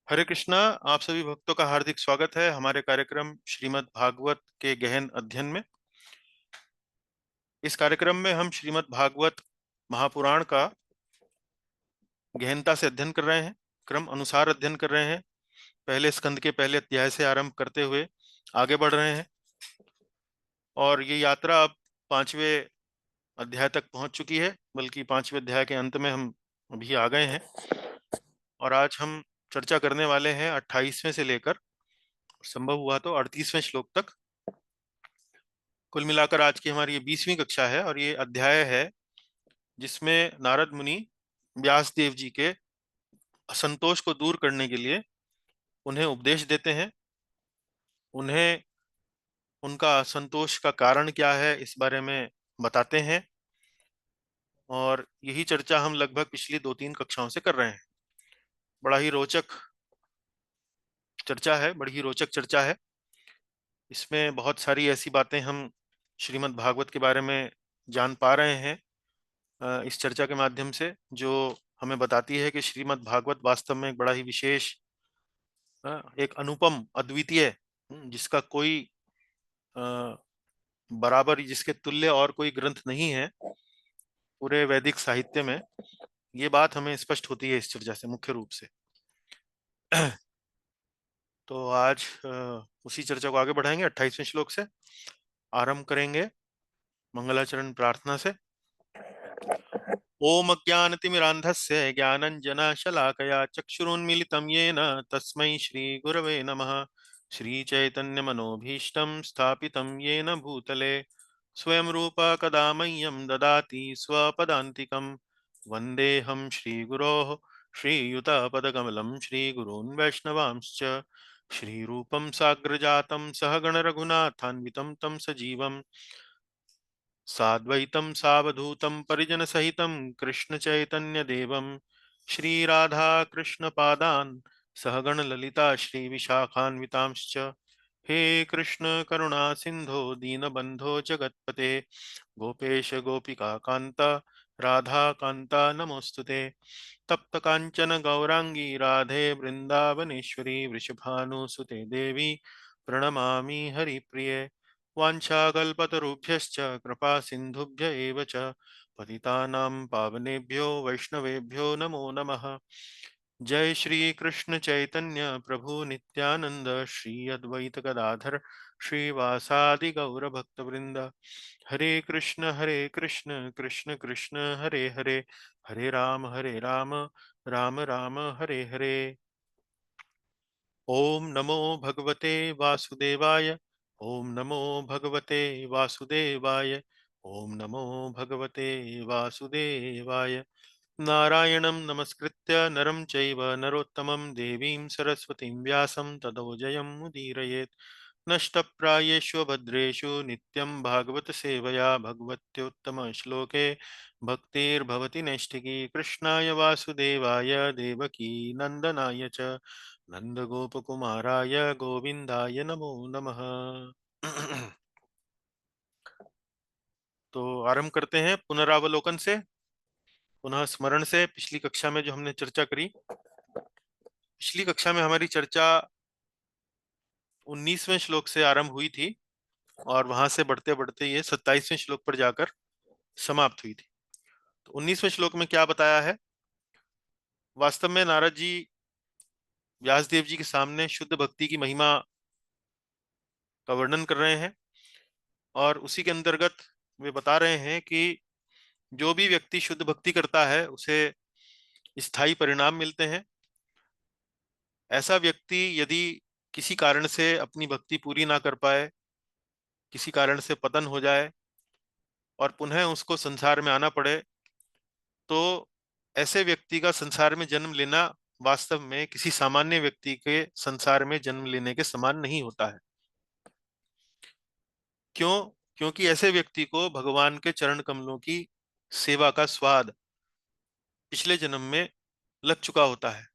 हरे कृष्णा। आप सभी भक्तों का हार्दिक स्वागत है हमारे कार्यक्रम श्रीमद् भागवत के गहन अध्ययन में। इस कार्यक्रम में हम श्रीमद् भागवत महापुराण का गहनता से अध्ययन कर रहे हैं, क्रम अनुसार अध्ययन कर रहे हैं। पहले स्कंद के पहले अध्याय से आरंभ करते हुए आगे बढ़ रहे हैं और ये यात्रा अब 5वें अध्याय तक पहुंच चुकी है, बल्कि 5वें अध्याय के अंत में हम अभी आ गए हैं। और आज हम चर्चा करने वाले हैं 28वें से लेकर संभव हुआ तो 38वें श्लोक तक। कुल मिलाकर आज की हमारी ये 20वीं कक्षा है और ये अध्याय है जिसमें नारद मुनि व्यास देव जी के असंतोष को दूर करने के लिए उन्हें उपदेश देते हैं। उन्हें उनका असंतोष का कारण क्या है इस बारे में बताते हैं और यही चर्चा हम लगभग पिछली 2-3 कक्षाओं से कर रहे हैं। बड़ा ही रोचक चर्चा है, बड़ी ही रोचक चर्चा है। इसमें बहुत सारी ऐसी बातें हम श्रीमद् भागवत के बारे में जान पा रहे हैं इस चर्चा के माध्यम से, जो हमें बताती है कि श्रीमद् भागवत वास्तव में एक बड़ा ही विशेष, एक अनुपम, अद्वितीय, जिसका कोई अ, बराबर, जिसके तुल्य और कोई ग्रंथ नहीं है पूरे वैदिक साहित्य में। ये बात हमें स्पष्ट होती है इस चर्चा से मुख्य रूप से। तो आज उसी चर्चा को आगे बढ़ाएंगे। 28वें श्लोक से आरंभ करेंगे मंगलाचरण प्रार्थना से। ओम अज्ञानतिमिरान्धस्य ज्ञानञ्जनशलाकया चक्षुरुन्मीलितं येन तस्मै श्रीगुरवे नमः। श्रीचैतन्यमनोभीष्टं स्थापितं येन भूतले स्वयं रूप कदा मह्यं ददाति स्वपदान्तिकं। वन्देऽहं श्रीगुरोः श्रीयुतपदकमलं श्रीगुरून् वैष्णवांश्च। श्रीरूपं साग्रजातं सहगणरघुनाथान्वितं तं सजीवं साद्वैतं सावधूतं परिजनसहितं कृष्णचैतन्यदेवं श्रीराधाकृष्णपादान् सहगणललिता श्रीविशाखान्वितांश्च। हे कृष्ण करुणा सिन्धो दीनबन्धो जगत्पते गोपेश गोपिकान्त राधाकान्ता नमोऽस्तुते। तप्त कांचन गौरांगी राधे वृंदावनेश्वरी वृषभानुसुते देवी प्रणमामि हरिप्रिये। वाञ्छाकल्पतरुभ्यश्च कृपा सिन्धुभ्य एव च पतितानां पावनेभ्यो वैष्णवेभ्यो नमो नमः। जय श्री कृष्ण चैतन्य प्रभु नित्यानंद श्री अद्वैत गदाधर श्रीवासादि गौर भक्तवृंद। हरे कृष्ण कृष्ण कृष्ण हरे हरे, हरे राम राम राम हरे हरे। ओम नमो भगवते वासुदेवाय। ओम नमो भगवते वासुदेवाय। ओम नमो भगवते वासुदेवाय। नारायणं नमस्कृत्य नरं चैव नरोत्तमं देवीं सरस्वतीं व्यासं ततो जयमुदीरयेत्। नष्टप्रायेषु भद्रेषु नित्यं भागवत सेवया भगवत्योत्तमश्लोके भक्तिर्भवति नैष्ठिकी। कृष्णाय वासुदेवाय देवकी नंदनाय च नंदगोपकुमाराय गोविंदाय नमो नमः। तो आरंभ करते हैं पुनरावलोकन से, पुनः स्मरण से। पिछली कक्षा में जो हमने चर्चा करी, पिछली कक्षा में हमारी चर्चा 19वें श्लोक से आरंभ हुई थी और वहां से बढ़ते बढ़ते ये 27वें श्लोक पर जाकर समाप्त हुई थी। तो 19वें श्लोक में क्या बताया है? वास्तव में नारद जी व्यासदेव जी के सामने शुद्ध भक्ति की महिमा का वर्णन कर रहे हैं और उसी के अंतर्गत वे बता रहे हैं कि जो भी व्यक्ति शुद्ध भक्ति करता है उसे स्थायी परिणाम मिलते हैं। ऐसा व्यक्ति यदि किसी कारण से अपनी भक्ति पूरी ना कर पाए, किसी कारण से पतन हो जाए और पुनः उसको संसार में आना पड़े, तो ऐसे व्यक्ति का संसार में जन्म लेना वास्तव में किसी सामान्य व्यक्ति के संसार में जन्म लेने के समान नहीं होता है। क्यों? क्योंकि ऐसे व्यक्ति को भगवान के चरण कमलों की सेवा का स्वाद पिछले जन्म में लग चुका होता है।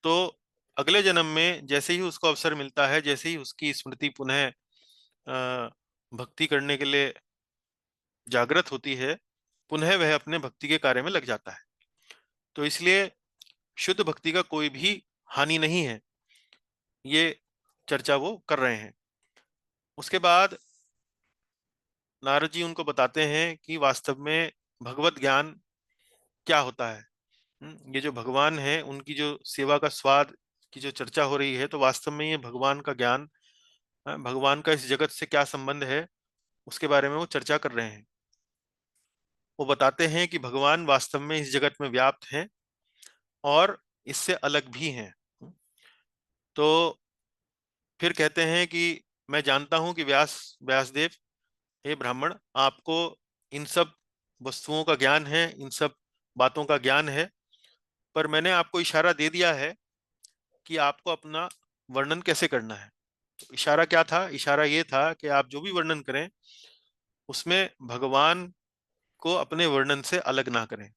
तो अगले जन्म में जैसे ही उसको अवसर मिलता है, जैसे ही उसकी स्मृति पुनः भक्ति करने के लिए जागृत होती है, पुनः वह अपने भक्ति के कार्य में लग जाता है। तो इसलिए शुद्ध भक्ति का कोई भी हानि नहीं है, ये चर्चा वो कर रहे हैं। उसके बाद नारद जी उनको बताते हैं कि वास्तव में भगवत ज्ञान क्या होता है। ये जो भगवान है उनकी जो सेवा का स्वाद की जो चर्चा हो रही है, तो वास्तव में ये भगवान का ज्ञान, भगवान का इस जगत से क्या संबंध है, उसके बारे में वो चर्चा कर रहे हैं। वो बताते हैं कि भगवान वास्तव में इस जगत में व्याप्त हैं और इससे अलग भी हैं। तो फिर कहते हैं कि मैं जानता हूं कि व्यासदेव, हे ब्राह्मण, आपको इन सब वस्तुओं का ज्ञान है, इन सब बातों का ज्ञान है, पर मैंने आपको इशारा दे दिया है कि आपको अपना वर्णन कैसे करना है। तो इशारा क्या था? इशारा ये था कि आप जो भी वर्णन करें उसमें भगवान को अपने वर्णन से अलग ना करें,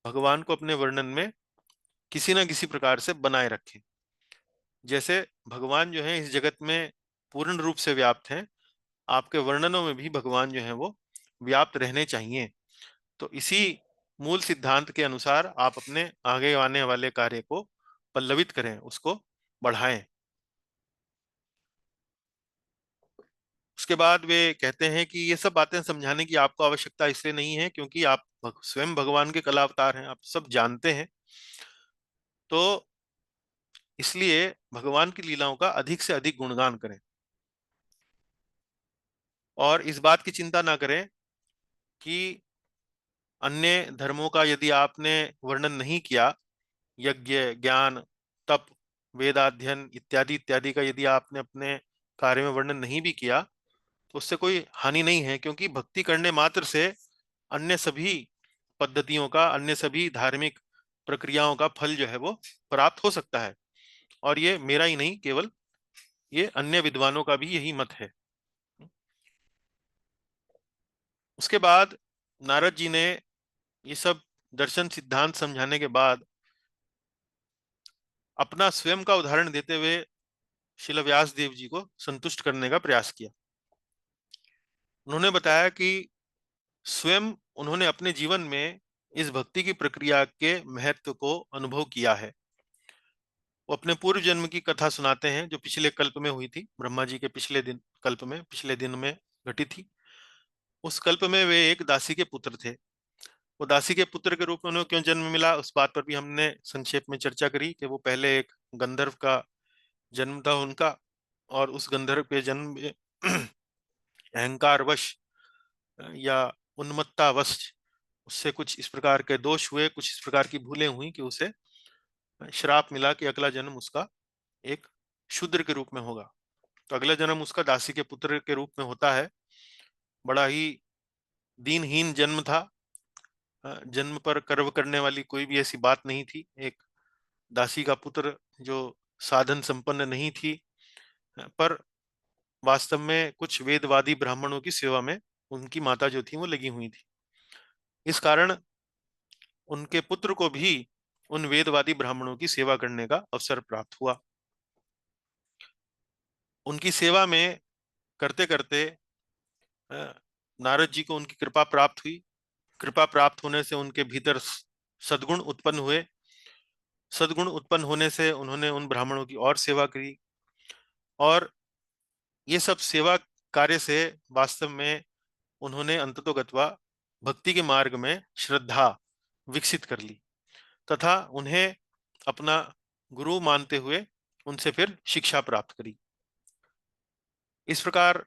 भगवान को अपने वर्णन में किसी ना किसी प्रकार से बनाए रखें। जैसे भगवान जो है इस जगत में पूर्ण रूप से व्याप्त हैं, आपके वर्णनों में भी भगवान जो है वो व्याप्त रहने चाहिए। तो इसी मूल सिद्धांत के अनुसार आप अपने आगे आने वाले कार्य को पल्लवित करें, उसको बढ़ाएं। उसके बाद वे कहते हैं कि ये सब बातें समझाने की आपको आवश्यकता इसलिए नहीं है क्योंकि आप स्वयं भगवान के कला अवतार हैं, आप सब जानते हैं। तो इसलिए भगवान की लीलाओं का अधिक से अधिक गुणगान करें और इस बात की चिंता ना करें कि अन्य धर्मों का यदि आपने वर्णन नहीं किया, यज्ञ, ज्ञान, तप, वेदाध्ययन इत्यादि इत्यादि का यदि आपने अपने कार्य में वर्णन नहीं भी किया, तो उससे कोई हानि नहीं है, क्योंकि भक्ति करने मात्र से अन्य सभी पद्धतियों का, अन्य सभी धार्मिक प्रक्रियाओं का फल जो है वो प्राप्त हो सकता है। और ये मेरा ही नहीं, केवल ये अन्य विद्वानों का भी यही मत है। उसके बाद नारद जी ने ये सब दर्शन सिद्धांत समझाने के बाद अपना स्वयं का उदाहरण देते हुए श्रील व्यास देव जी को संतुष्ट करने का प्रयास किया। उन्होंने बताया कि स्वयं उन्होंने अपने जीवन में इस भक्ति की प्रक्रिया के महत्व को अनुभव किया है। वो अपने पूर्व जन्म की कथा सुनाते हैं जो पिछले कल्प में हुई थी, ब्रह्मा जी के पिछले दिन कल्प में, पिछले दिन में घटी थी। उस कल्प में वे एक दासी के पुत्र थे। वो दासी के पुत्र के रूप में उन्हें क्यों जन्म मिला, उस बात पर भी हमने संक्षेप में चर्चा करी कि वो पहले एक गंधर्व का जन्म था उनका, और उस गंधर्व के जन्म में अहंकारवश या उन्मत्तावश उससे कुछ इस प्रकार के दोष हुए, कुछ इस प्रकार की भूलें हुई कि उसे श्राप मिला कि अगला जन्म उसका एक शूद्र के रूप में होगा। तो अगला जन्म उसका दासी के पुत्र के रूप में होता है। बड़ा ही दीनहीन जन्म था। जन्म पर गर्व करने वाली कोई भी ऐसी बात नहीं थी। एक दासी का पुत्र जो साधन संपन्न नहीं थी, पर वास्तव में कुछ वेदवादी ब्राह्मणों की सेवा में उनकी माता जो थी वो लगी हुई थी। इस कारण उनके पुत्र को भी उन वेदवादी ब्राह्मणों की सेवा करने का अवसर प्राप्त हुआ। उनकी सेवा में करते करते नारद जी को उनकी कृपा प्राप्त हुई। कृपा प्राप्त होने से उनके भीतर सद्गुण उत्पन्न हुए। सद्गुण उत्पन्न होने से उन्होंने उन ब्राह्मणों की और सेवा करी, और ये सब सेवा कार्य से वास्तव में उन्होंने अंततोगत्वा भक्ति के मार्ग में श्रद्धा विकसित कर ली तथा उन्हें अपना गुरु मानते हुए उनसे फिर शिक्षा प्राप्त करी। इस प्रकार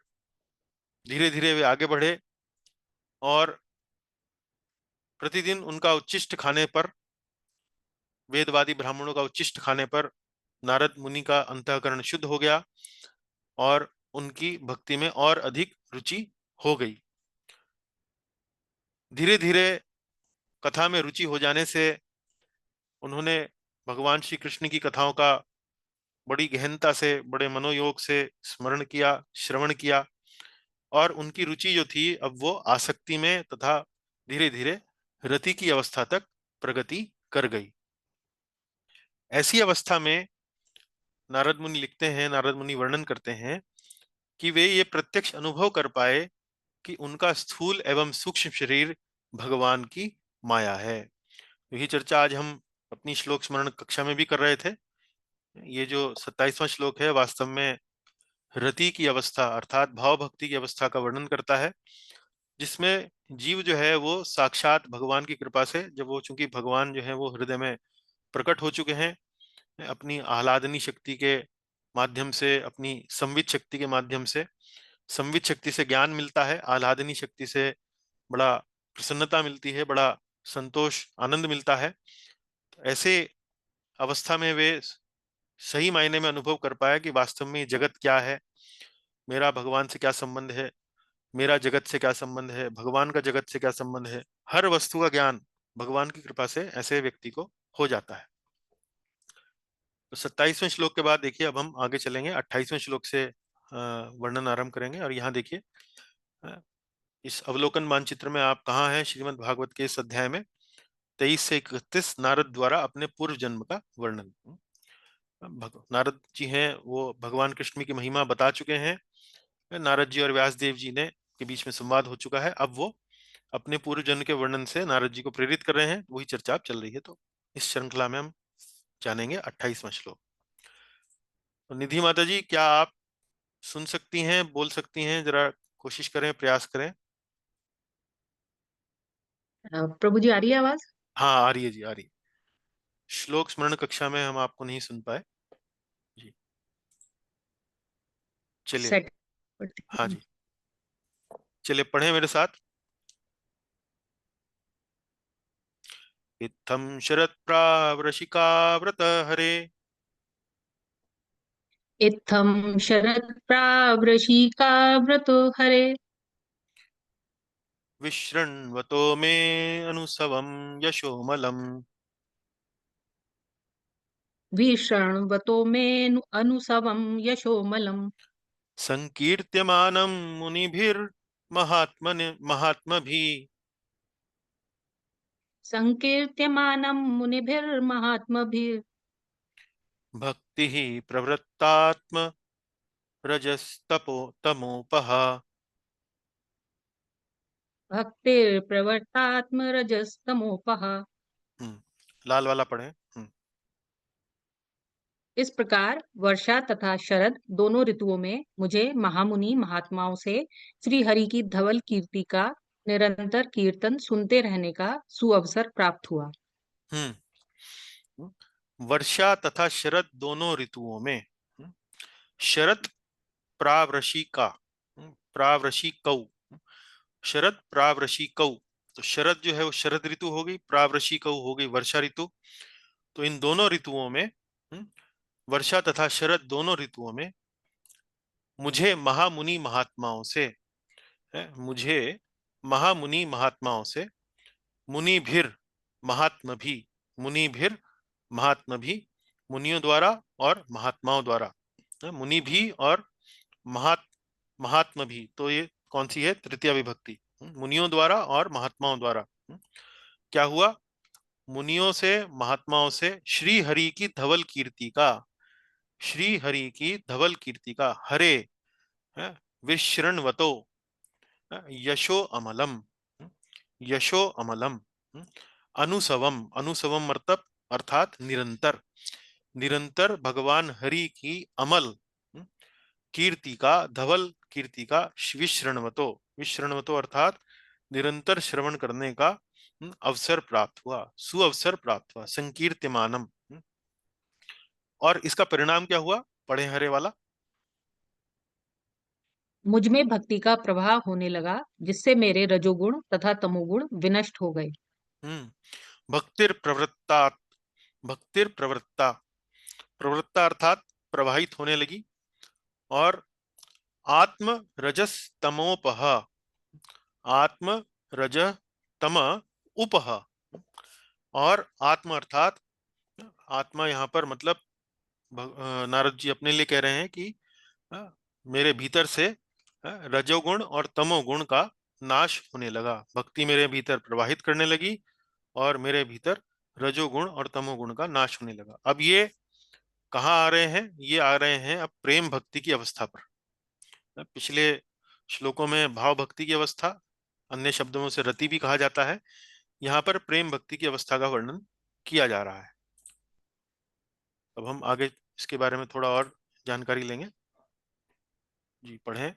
धीरे धीरे वे आगे बढ़े और प्रतिदिन उनका उच्चिष्ट खाने पर, वेदवादी ब्राह्मणों का उच्चिष्ट खाने पर नारद मुनि का अंतःकरण शुद्ध हो गया और उनकी भक्ति में और अधिक रुचि हो गई। धीरे धीरे कथा में रुचि हो जाने से उन्होंने भगवान श्री कृष्ण की कथाओं का बड़ी गहनता से, बड़े मनोयोग से स्मरण किया, श्रवण किया, और उनकी रुचि जो थी अब वो आसक्ति में तथा धीरे धीरे रति की अवस्था तक प्रगति कर गई। ऐसी अवस्था में नारद मुनि लिखते हैं, नारद मुनि वर्णन करते हैं कि वे ये प्रत्यक्ष अनुभव कर पाए कि उनका स्थूल एवं सूक्ष्म शरीर भगवान की माया है। यही चर्चा आज हम अपनी श्लोक स्मरण कक्षा में भी कर रहे थे ये जो 27वां श्लोक है वास्तव में रति की अवस्था अर्थात भाव भक्ति की अवस्था का वर्णन करता है, जिसमें जीव जो है वो साक्षात भगवान की कृपा से, जब वो चूंकि भगवान जो है वो हृदय में प्रकट हो चुके हैं, अपनी आह्लादनी शक्ति के माध्यम से, अपनी संवित शक्ति के माध्यम से, संवित शक्ति से ज्ञान मिलता है, आह्लादनी शक्ति से बड़ा प्रसन्नता मिलती है, बड़ा संतोष आनंद मिलता है। ऐसे अवस्था में वे सही मायने में अनुभव कर पाया कि वास्तव में जगत क्या है, मेरा भगवान से क्या संबंध है, मेरा जगत से क्या संबंध है, भगवान का जगत से क्या संबंध है। हर वस्तु का ज्ञान भगवान की कृपा से ऐसे व्यक्ति को हो जाता है। तो 27वें श्लोक के बाद देखिए, अब हम आगे चलेंगे 28वें श्लोक से वर्णन आरंभ करेंगे। और यहाँ देखिए, अ, इस अवलोकन मानचित्र में आप कहाँ हैं श्रीमद् भागवत के इस अध्याय में 23 से 31 नारद द्वारा अपने पूर्व जन्म का वर्णन। नारद जी हैं वो भगवान कृष्ण की महिमा बता चुके हैं, नारद जी और व्यास देव जी ने के बीच में संवाद हो चुका है। अब वो अपने पूर्व जन्म के वर्णन से नारद जी को प्रेरित कर रहे हैं, वही चर्चा अब चल रही है। तो इस श्रृंखला में हम जानेंगे 28वां श्लोक। तो निधि माता जी, क्या आप सुन सकती हैं, बोल सकती हैं? जरा कोशिश करें, प्रयास करें। प्रभु जी, आ रही है आवाज? हाँ, आ रही है जी, आ रही है। श्लोक स्मरण कक्षा में हम आपको नहीं सुन पाए जी। चलिए। सेट। हाँ जी, चलिए पढ़ें मेरे साथ। इत्थं शरत्प्रावृशिका व्रत हरे इत्थम शरद प्रावृशिका व्रतो हरे विशृण्वतो मे अनुसवं यशोमलम् विषण्वतो मे अनुसवम यशोमलम संकीर्त्यमानं मुनिभिर्महात्मभिः संकीर्त्यमानं मुनिभिर्महात्मभिः भक्तिः प्रवृत्तात्म रजस्तपो तमोपः। भक्तिर्प्रवर्तात्मरजस्तमोपः। लाल वाला पढ़े। इस प्रकार वर्षा तथा शरद दोनों ऋतुओं में मुझे महामुनि महात्माओं से श्री हरि की धवल कीर्ति का निरंतर कीर्तन सुनते रहने का सुअवसर प्राप्त हुआ। वर्षा तथा शरद दोनों ऋतुओं में, शरद प्रावृषिका, प्रावृषिकौ, शरद प्रावृषिकौ। तो शरद जो है वो शरद ऋतु हो गई, प्रावृषिकौ हो गई वर्षा ऋतु। तो इन दोनों ऋतुओं में, वर्षा तथा शरद दोनों ऋतुओं में मुझे महामुनि महात्माओं से, मुझे महामुनि महात्माओं से, मुनिभिर महात्म भी, मुनिभिर महात्म भी, मुनियों द्वारा और महात्माओं द्वारा, मुनि भी और महात महात्म भी। तो ये कौन सी है? तृतीय विभक्ति। मुनियों द्वारा और महात्माओं द्वारा क्या हुआ? मुनियों से, महात्माओं से श्री हरि की धवल कीर्ति का, श्री हरि की धवल कीर्ति का हरे, विशृण्वतो, यशो अमलम, यशो अमलम, अनुसवम, अनुसवम मतलब अर्थात निरंतर, निरंतर भगवान हरि की अमल कीर्ति का, धवल कीर्ति का विशृण्वतो, विशृण्वतो अर्थात निरंतर श्रवण करने का अवसर प्राप्त हुआ, सुअवसर प्राप्त हुआ। संकीर्त्यमानम, और इसका परिणाम क्या हुआ? पढ़े हरे वाला। मुझ में भक्ति का प्रवाह होने लगा, जिससे मेरे रजोगुण तथा तमोगुण विनष्ट हो गए। भक्तिर प्रवृत्ता, भक्तिर प्रवृत्ता, प्रवृत्ता अर्थात प्रवाहित होने लगी। और आत्म रजस तमोपह, आत्म रज तम उपह। और आत्म अर्थात आत्मा यहाँ पर मतलब नारद जी अपने लिए कह रहे हैं कि मेरे भीतर से रजोगुण और तमोगुण का नाश होने लगा, भक्ति मेरे भीतर प्रवाहित करने लगी और मेरे भीतर रजोगुण और तमोगुण का नाश होने लगा। अब ये कहाँ आ रहे हैं? ये आ रहे हैं अब प्रेम भक्ति की अवस्था पर। पिछले श्लोकों में भाव भक्ति की अवस्था, अन्य शब्दों में उसे रति भी कहा जाता है, यहाँ पर प्रेम भक्ति की अवस्था का वर्णन किया जा रहा है। अब हम आगे इसके बारे में थोड़ा और जानकारी लेंगे। जी पढ़ें।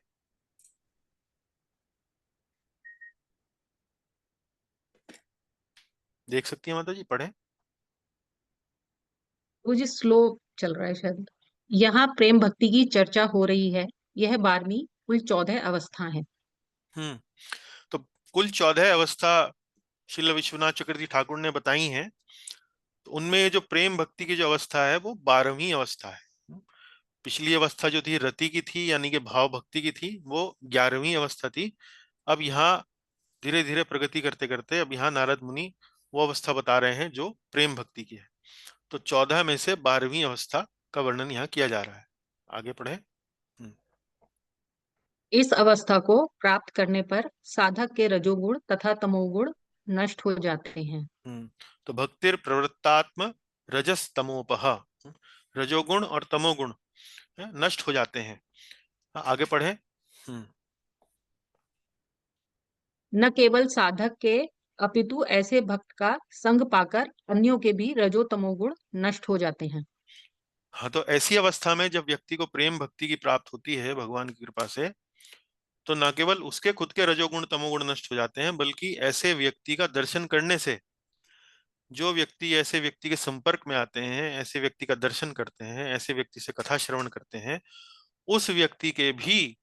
देख सकती हैं माता जी, पढ़ें। वो जी स्लो चल रहा है शायद। यहाँ प्रेम भक्ति की चर्चा हो रही है। यह 12वीं कुल 14 अवस्था है। हम्म। तो कुल 14 अवस्था श्रील विश्वनाथ चक्रवर्ती ठाकुर ने बताई हैं। तो उनमें ये जो प्रेम भक्ति की जो अवस्था है वो 12वीं अवस्था है। पिछली अवस्था जो थी रति की थी, यानी कि भाव भक्ति की थी, वो 11वीं अवस्था थी। अब यहाँ धीरे धीरे प्रगति करते करते अब यहाँ नारद मुनि वो अवस्था बता रहे हैं जो प्रेम भक्ति की है। तो 14 में से 12वीं अवस्था का वर्णन यहाँ किया जा रहा है। आगे पढ़े। हम्म। इस अवस्था को प्राप्त करने पर साधक के रजोगुण तथा तमोगुण नष्ट हो जाते हैं। तो भक्तिर प्रवृत्तात्म रजस तमोपह, रजोगुण और तमोगुण नष्ट हो जाते हैं। आगे पढ़े। हम्म। न केवल साधक के अपितु ऐसे भक्त का संग पाकर अन्यों के भी रजो तमोगुण नष्ट हो जाते हैं। हाँ, तो ऐसी अवस्था में जब व्यक्ति को प्रेम भक्ति की प्राप्त होती है भगवान की कृपा से, तो न केवल उसके खुद के रजोगुण तमोगुण नष्ट हो जाते हैं, बल्कि ऐसे व्यक्ति का दर्शन करने से, जो व्यक्ति ऐसे व्यक्ति के संपर्क में आते हैं, ऐसे व्यक्ति का दर्शन करते हैं, ऐसे व्यक्ति से कथा श्रवण करते हैं, उस व्यक्ति के भी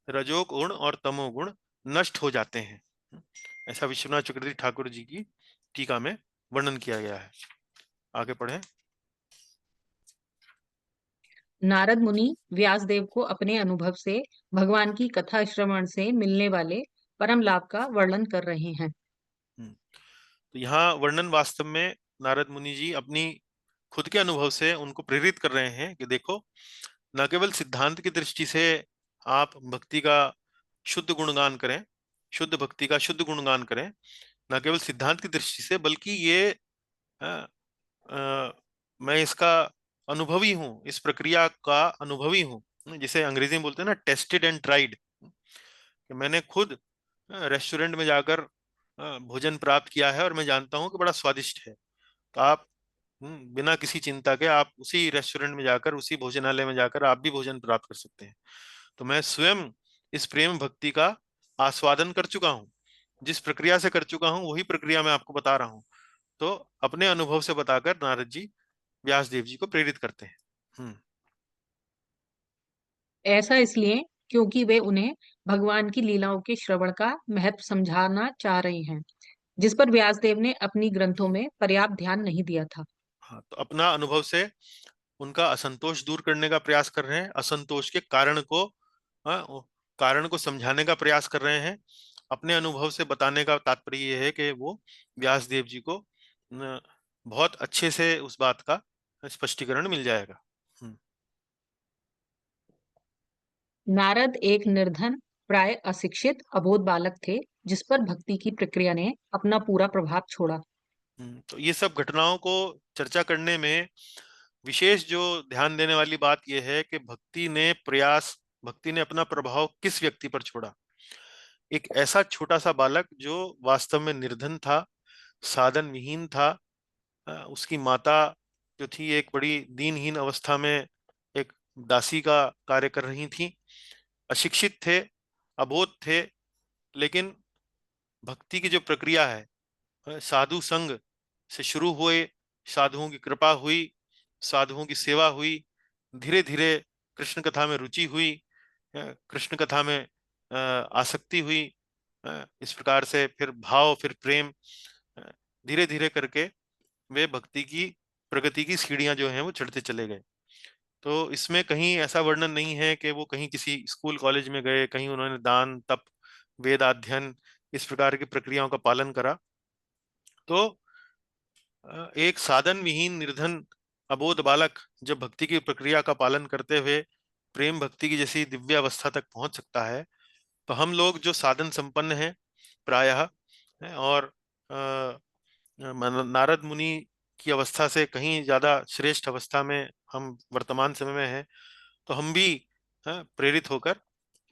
रजोगुण और तमोगुण नष्ट हो जाते हैं। ऐसा विश्वनाथ चक्रवर्ती ठाकुर जी की टीका में वर्णन किया गया है। आगे पढ़ें। नारद मुनि व्यासदेव को अपने अनुभव से भगवान की कथा श्रवण से मिलने वाले परम लाभ का वर्णन कर रहे हैं। तो यहाँ वर्णन वास्तव में नारद मुनि जी अपनी खुद के अनुभव से उनको प्रेरित कर रहे हैं कि देखो, न केवल सिद्धांत की दृष्टि से आप भक्ति का शुद्ध गुणगान करें, शुद्ध भक्ति का शुद्ध गुणगान करें, न केवल सिद्धांत की दृष्टि से, बल्कि ये अ, मैं इसका अनुभवी हूँ, इस प्रक्रिया का अनुभवी हूँ, जिसे अंग्रेजी में बोलते हैं ना, टेस्टेड एंड ट्राइड। कि मैंने खुद रेस्टोरेंट में जाकर भोजन प्राप्त किया है और मैं जानता हूँ कि बड़ा स्वादिष्ट है। तो आप बिना किसी चिंता के आप उसी रेस्टोरेंट में जाकर, उसी भोजनालय में जाकर आप भी भोजन प्राप्त कर सकते हैं। तो मैं स्वयं इस प्रेम भक्ति का आस्वादन कर चुका हूँ, जिस प्रक्रिया से कर चुका हूँ वही प्रक्रिया मैं आपको बता रहा हूँ। तो अपने अनुभव से बताकर नारद जी व्यास देव जी को प्रेरित करते हैं। हम्म। ऐसा इसलिए क्योंकि वे उन्हें भगवान की लीलाओं के श्रवण का महत्व समझाना चाह रहे हैं, जिस पर व्यासदेव ने अपनी ग्रंथों में पर्याप्त ध्यान नहीं दिया था। हाँ, तो अपना अनुभव से उनका असंतोष दूर करने का प्रयास कर रहे हैं, असंतोष के कारण को, हाँ, कारण को समझाने का प्रयास कर रहे हैं। अपने अनुभव से बताने का तात्पर्य यह है कि वो व्यास देव जी को बहुत अच्छे से उस बात का स्पष्टीकरण मिल जाएगा। हम्म। नारद एक निर्धन, प्राय अशिक्षित अबोध बालक थे, जिस पर भक्ति की प्रक्रिया ने अपना पूरा प्रभाव छोड़ा। तो ये सब घटनाओं को चर्चा करने में विशेष जो ध्यान देने वाली बात यह है कि भक्ति ने अपना प्रभाव किस व्यक्ति पर छोड़ा। एक ऐसा छोटा सा बालक जो वास्तव में निर्धन था, साधन विहीन था, उसकी माता जो थी एक बड़ी दीनहीन अवस्था में एक दासी का कार्य कर रही थी, अशिक्षित थे, अबोध थे, लेकिन भक्ति की जो प्रक्रिया है, साधु संग से शुरू हुए, साधुओं की कृपा हुई, साधुओं की सेवा हुई, धीरे धीरे कृष्ण कथा में रुचि हुई, कृष्ण कथा में आसक्ति हुई, इस प्रकार से फिर भाव, फिर प्रेम, धीरे धीरे करके वे भक्ति की प्रगति की सीढ़ियां जो हैं वो चढ़ते चले गए। तो इसमें कहीं ऐसा वर्णन नहीं है कि वो कहीं किसी स्कूल कॉलेज में गए, कहीं उन्होंने दान तप वेद अध्ययन इस प्रकार की प्रक्रियाओं का पालन करा। तो एक साधन विहीन निर्धन अबोध बालक जब भक्ति की प्रक्रिया का पालन करते हुए प्रेम भक्ति की जैसी दिव्य अवस्था तक पहुंच सकता है, तो हम लोग जो साधन संपन्न हैं प्रायः, और नारद मुनि की अवस्था से कहीं ज्यादा श्रेष्ठ अवस्था में हम वर्तमान समय में हैं, तो हम भी प्रेरित होकर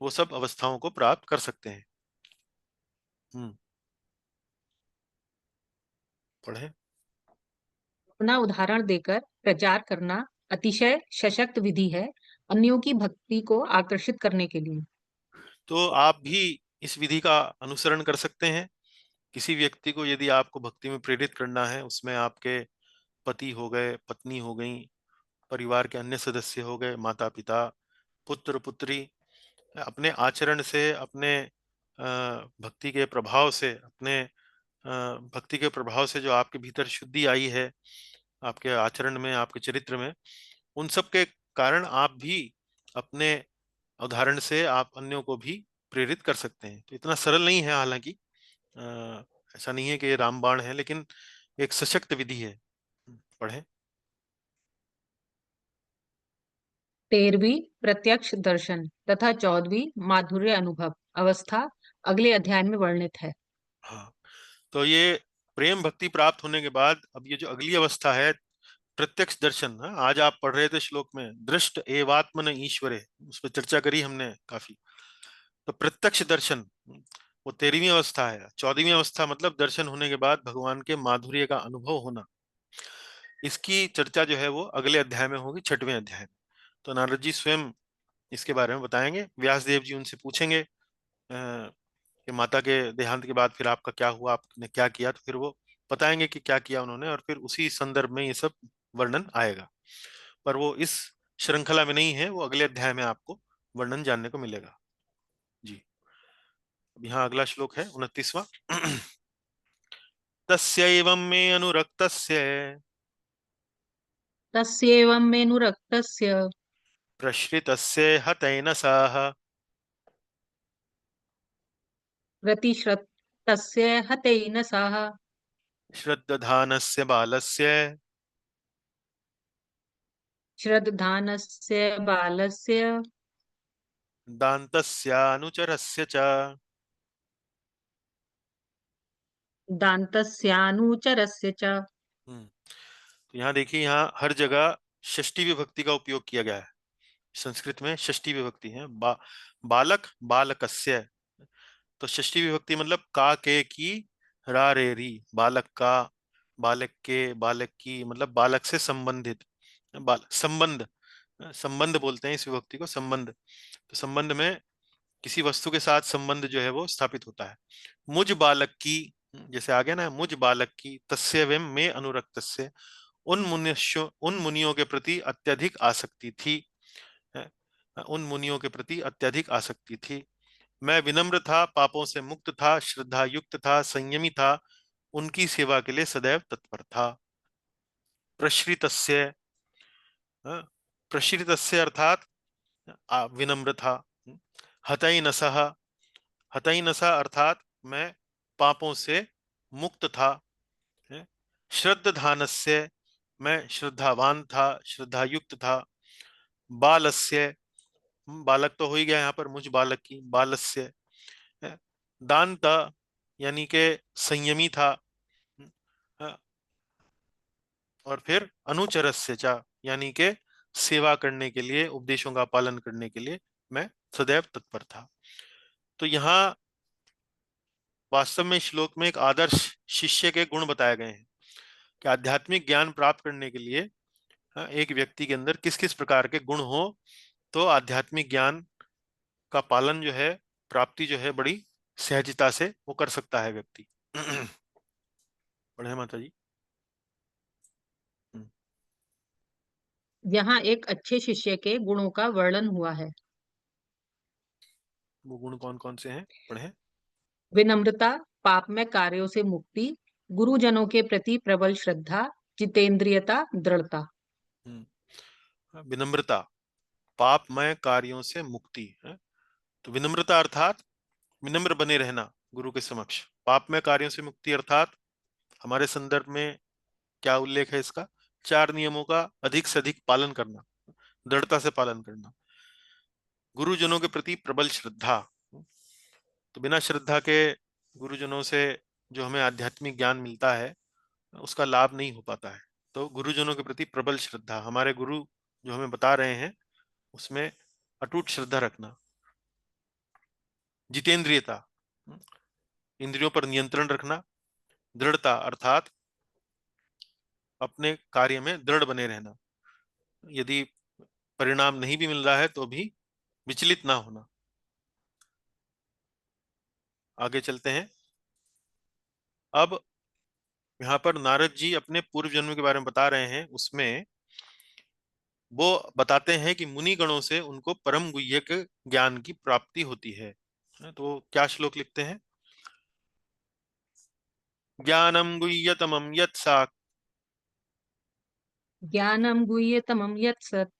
वो सब अवस्थाओं को प्राप्त कर सकते हैं। हम्म। पढ़े। अपना उदाहरण देकर प्रचार करना अतिशय सशक्त विधि है अन्यों की भक्ति को आकर्षित करने के लिए। तो आप भी इस विधि का अनुसरण कर सकते हैं। किसी व्यक्ति को यदि आपको भक्ति में प्रेरित करना है, उसमें आपके पति हो गए, पत्नी हो गई, परिवार के अन्य सदस्य हो गए, माता पिता, पुत्र पुत्री, अपने आचरण से, अपने भक्ति के प्रभाव से, अपने भक्ति के प्रभाव से जो आपके भीतर शुद्धि आई है, आपके आचरण में, आपके चरित्र में, उन सब के कारण आप भी अपने उदाहरण से आप अन्यों को भी प्रेरित कर सकते हैं। तो इतना सरल नहीं है, हालांकि ऐसा नहीं है कि ये रामबाण है, लेकिन एक सशक्त विधि है। पढ़ें। 13वीं प्रत्यक्ष दर्शन तथा 14वीं माधुर्य अनुभव अवस्था अगले अध्याय में वर्णित है। हाँ, तो ये प्रेम भक्ति प्राप्त होने के बाद अब ये जो अगली अवस्था है, प्रत्यक्ष दर्शन। हाँ, आज आप पढ़ रहे थे श्लोक में, दृष्ट एवात्मन ईश्वरे, उस पर चर्चा करी हमने काफी। तो प्रत्यक्ष दर्शन वो 13वीं अवस्था है। 14वीं अवस्था मतलब दर्शन होने के बाद भगवान के माधुर्य का अनुभव होना। इसकी चर्चा जो है वो अगले अध्याय में होगी, 6वें अध्याय में। तो नारद जी स्वयं इसके बारे में बताएंगे। व्यास देव जी उनसे पूछेंगे कि माता के देहांत के बाद फिर आपका क्या हुआ, आपने क्या किया, तो फिर वो बताएंगे कि क्या किया उन्होंने, और फिर उसी संदर्भ में ये सब वर्णन आएगा। पर वो इस श्रृंखला में नहीं है, वो अगले अध्याय में आपको वर्णन जानने को मिलेगा। जी। अब यहाँ अगला श्लोक है 29वां। तस्यैवं मे अनुरक्तस्य तस्यैवं मेऽनुरक्तस्य प्रश्रितस्य हतैन सह प्रतिश्रतस्य हतेन सह श्रद्दधानस्य बालस्य श्रद्धानस्य बालस्य दान्तस्यानुचरस्य च। दान्तस्यानुचरस्य च। तो यहाँ देखिए, यहाँ हर जगह षष्ठी विभक्ति का उपयोग किया गया है। संस्कृत में षष्ठी विभक्ति है। बालक बालकस्य। तो षष्ठी विभक्ति मतलब का, के, की, रा, रे, री। बालक का, बालक के, बालक की, मतलब बालक से संबंधित। संबंध, संबंध बोलते हैं इस विभक्ति को, संबंध। तो संबंध में किसी वस्तु के साथ संबंध जो है वो स्थापित होता है। मुझ बालक की, जैसे आ गया ना, मुझ बालक की, तस्य वयम में अनुरक्तस्य, उन मुनियों के प्रति अत्यधिक आसक्ति थी। है, उन मुनियों के प्रति अत्यधिक आसक्ति थी। मैं विनम्र था, पापों से मुक्त था, श्रद्धा युक्त था, संयमी था, उनकी सेवा के लिए सदैव तत्पर था। प्रश्रितस्य, प्रश्रितस्य अर्थात विनम्र था। हतई नसह, हतई नसा अर्थात मैं पापों से मुक्त था। श्रद्धानस्य, मैं श्रद्धावान था, श्रद्धा युक्त था। बालस्य, बालक तो हो ही गया यहाँ पर, मुझ बालक की, बालस्य। दांत, यानी के संयमी था। और फिर अनुचरस्य चा, यानी के सेवा करने के लिए, उपदेशों का पालन करने के लिए मैं सदैव तत्पर था। तो यहाँ वास्तव में श्लोक में एक आदर्श शिष्य के गुण बताए गए हैं कि आध्यात्मिक ज्ञान प्राप्त करने के लिए एक व्यक्ति के अंदर किस किस प्रकार के गुण हो, तो आध्यात्मिक ज्ञान का पालन जो है, प्राप्ति जो है, बड़ी सहजता से वो कर सकता है व्यक्ति। पढ़े माता जी। हम्म, यहाँ एक अच्छे शिष्य के गुणों का वर्णन हुआ है। वो गुण कौन कौन से हैं, पढ़े। विनम्रता, पाप में कार्यों से मुक्ति, गुरुजनों के प्रति प्रबल श्रद्धा, जितेंद्रियता, दृढ़ता। विनम्रता, पापमय कार्यों से मुक्ति है। तो विनम्रता अर्थात विनम्र बने रहना गुरु के समक्ष। पापमय कार्यों से मुक्ति अर्थात हमारे संदर्भ में क्या उल्लेख है इसका, 4 नियमों का अधिक से अधिक पालन करना, दृढ़ता से पालन करना। गुरुजनों के प्रति प्रबल श्रद्धा, तो बिना श्रद्धा के गुरुजनों से जो हमें आध्यात्मिक ज्ञान मिलता है उसका लाभ नहीं हो पाता है। तो गुरुजनों के प्रति प्रबल श्रद्धा, हमारे गुरु जो हमें बता रहे हैं उसमें अटूट श्रद्धा रखना। जितेंद्रियता, इंद्रियों पर नियंत्रण रखना। दृढ़ता अर्थात अपने कार्य में दृढ़ बने रहना। यदि परिणाम नहीं भी मिल रहा है तो भी विचलित ना होना। आगे चलते हैं। अब यहाँ पर नारद जी अपने पूर्व जन्म के बारे में बता रहे हैं। उसमें वो बताते हैं कि मुनि गणों से उनको परम गुह्यक ज्ञान की प्राप्ति होती है। तो क्या श्लोक लिखते हैं? ज्ञानम गुह्यतमं यत् साक् ज्ञानम गुह्यतमं यत् सत्।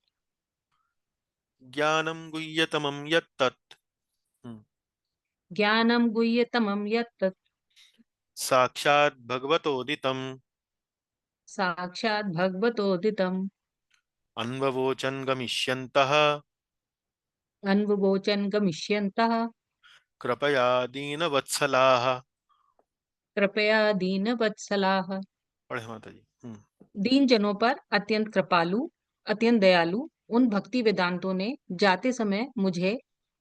ज्ञानम गुह्यतमं यत् तत्। हम्म, ज्ञानम गुह्यतमं यत् तत्। साक्षात् भगवतोदितम् साक्षात् भगवतोदितम्। अन्ववोचन् गमिष्यन्तः अन्ववोचन् गमिष्यन्तः। कृपया दीनवत्सलाः। कृपया दीनवत्सलाः। पढ़े माता जी। दीन जनों पर अत्यंत कृपालु, अत्यंत दयालु उन भक्ति वेदांतों ने जाते समय मुझे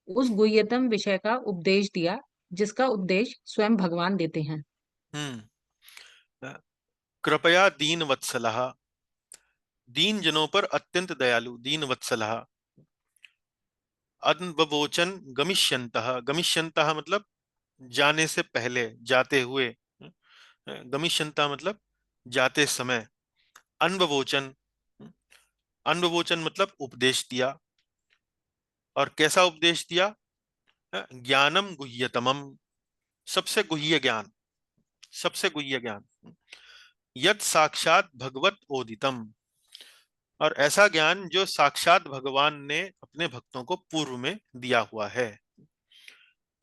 उस गुह्यतम विषय का उपदेश दिया जिसका उपदेश स्वयं भगवान देते हैं। हम्म। कृपया दीन वत्सलः, दीन जनों पर अत्यंत दयालु, दीन वत्सलः। अनववोचन गमिष्यन्तः, गमिष्यन्तः मतलब जाने से पहले, जाते हुए। गमिष्यन्तः मतलब जाते समय। अनववोचन, अनववोचन मतलब उपदेश दिया। और कैसा उपदेश दिया? ज्ञानम गुह्यतमम, सबसे गुह्य ज्ञान, सबसे गुह्य ज्ञान। यत् साक्षात भगवत ओदितम, और ऐसा ज्ञान जो साक्षात भगवान ने अपने भक्तों को पूर्व में दिया हुआ है।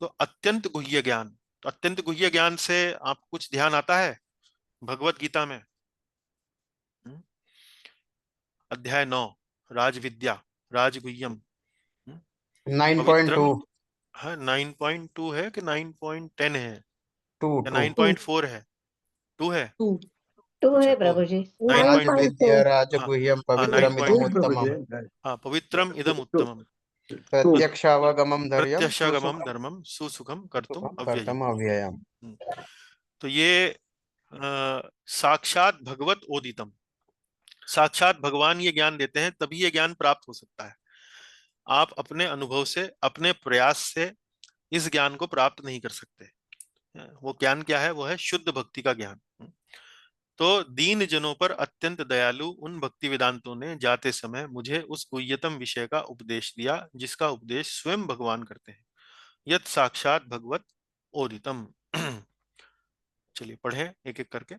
तो अत्यंत गुह्य ज्ञान, तो अत्यंत गुह्य ज्ञान से आप कुछ ध्यान आता है भगवत गीता में? हम्म? अध्याय 9, राजविद्या, राजगुह्यम। हम्म? 9.2। पवित्रम। हाँ, 9.2 है कि 9.10 है टू या टू 9.4 है? 2 है। टू। टू अच्छा, है 2 प्रभु है। जी। नाइन नाइन पॉइंट पॉइंट राजविद्या टू हाँ राजगुह्यम हाँ पवित्रम 9. इदमुत्तमम् हाँ, पवित्रम इदम उत्तमम, प्रत्यक्षावगमं धैर्यं प्रत्यक्षागमम सुसुखं धर्मम सुसुखम कर्तुम सुखं अव्ययम। कर्तुम् अव्ययम्। हम्म, तो ये साक्षात भगवत ओदितम, साक्षात भगवान ये ज्ञान देते हैं, तभी ये ज्ञान प्राप्त हो सकता है। आप अपने अनुभव से, अपने प्रयास से इस ज्ञान को प्राप्त नहीं कर सकते। वो ज्ञान क्या है? वो है शुद्ध भक्ति का ज्ञान। तो दीन जनों पर अत्यंत दयालु उन भक्ति वेदांतों ने जाते समय मुझे उस गुह्यतम विषय का उपदेश दिया जिसका उपदेश स्वयं भगवान करते हैं। यत साक्षात भगवत ओदितम। चलिए पढ़े एक एक करके।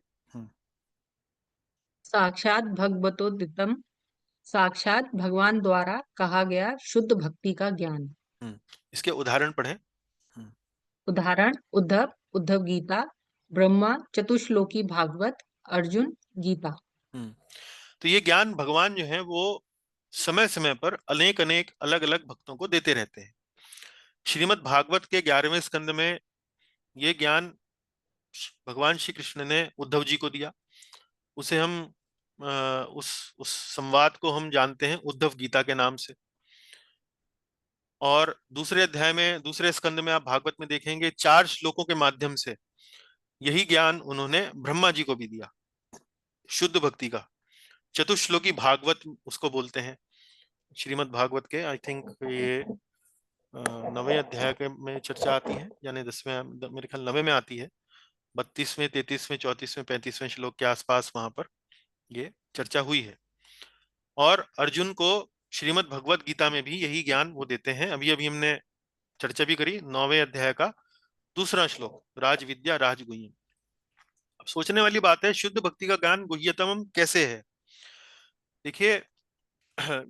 साक्षात भगवतोदितम, साक्षात भगवान द्वारा कहा गया शुद्ध भक्ति का ज्ञान। इसके उदाहरण पढ़े। उदाहरण: उद्धव, उद्धव गीता। ब्रह्मा, चतुश्लोकी भागवत। अर्जुन, गीता। हम्म तो ये ज्ञान भगवान जो है वो समय समय पर अनेक अनेक अलग अलग भक्तों को देते रहते हैं। श्रीमद् भागवत के 11वें स्कंद में ये ज्ञान भगवान श्री कृष्ण ने उद्धव जी को दिया। उसे हम उस संवाद को हम जानते हैं उद्धव गीता के नाम से। और दूसरे अध्याय में, दूसरे स्कंद में आप भागवत में देखेंगे 4 श्लोकों के माध्यम से यही ज्ञान उन्होंने ब्रह्मा जी को भी दिया, शुद्ध भक्ति का। चतुश्लोकी भागवत उसको बोलते हैं। श्रीमद् भागवत के आई थिंक ये 9वें अध्याय के में चर्चा आती है, यानी 10वें, मेरे ख्याल 9वें में आती है। 32वें, 33वें, 34वें, 35वें श्लोक के आसपास वहां पर ये चर्चा हुई है। और अर्जुन को श्रीमद् भगवत गीता में भी यही ज्ञान वो देते हैं। अभी अभी हमने चर्चा भी करी 9वें अध्याय का दूसरा श्लोक, राज विद्या राजगुह्यम। अब सोचने वाली बात है, शुद्ध भक्ति का ज्ञान गुह्यतम कैसे है? देखिए,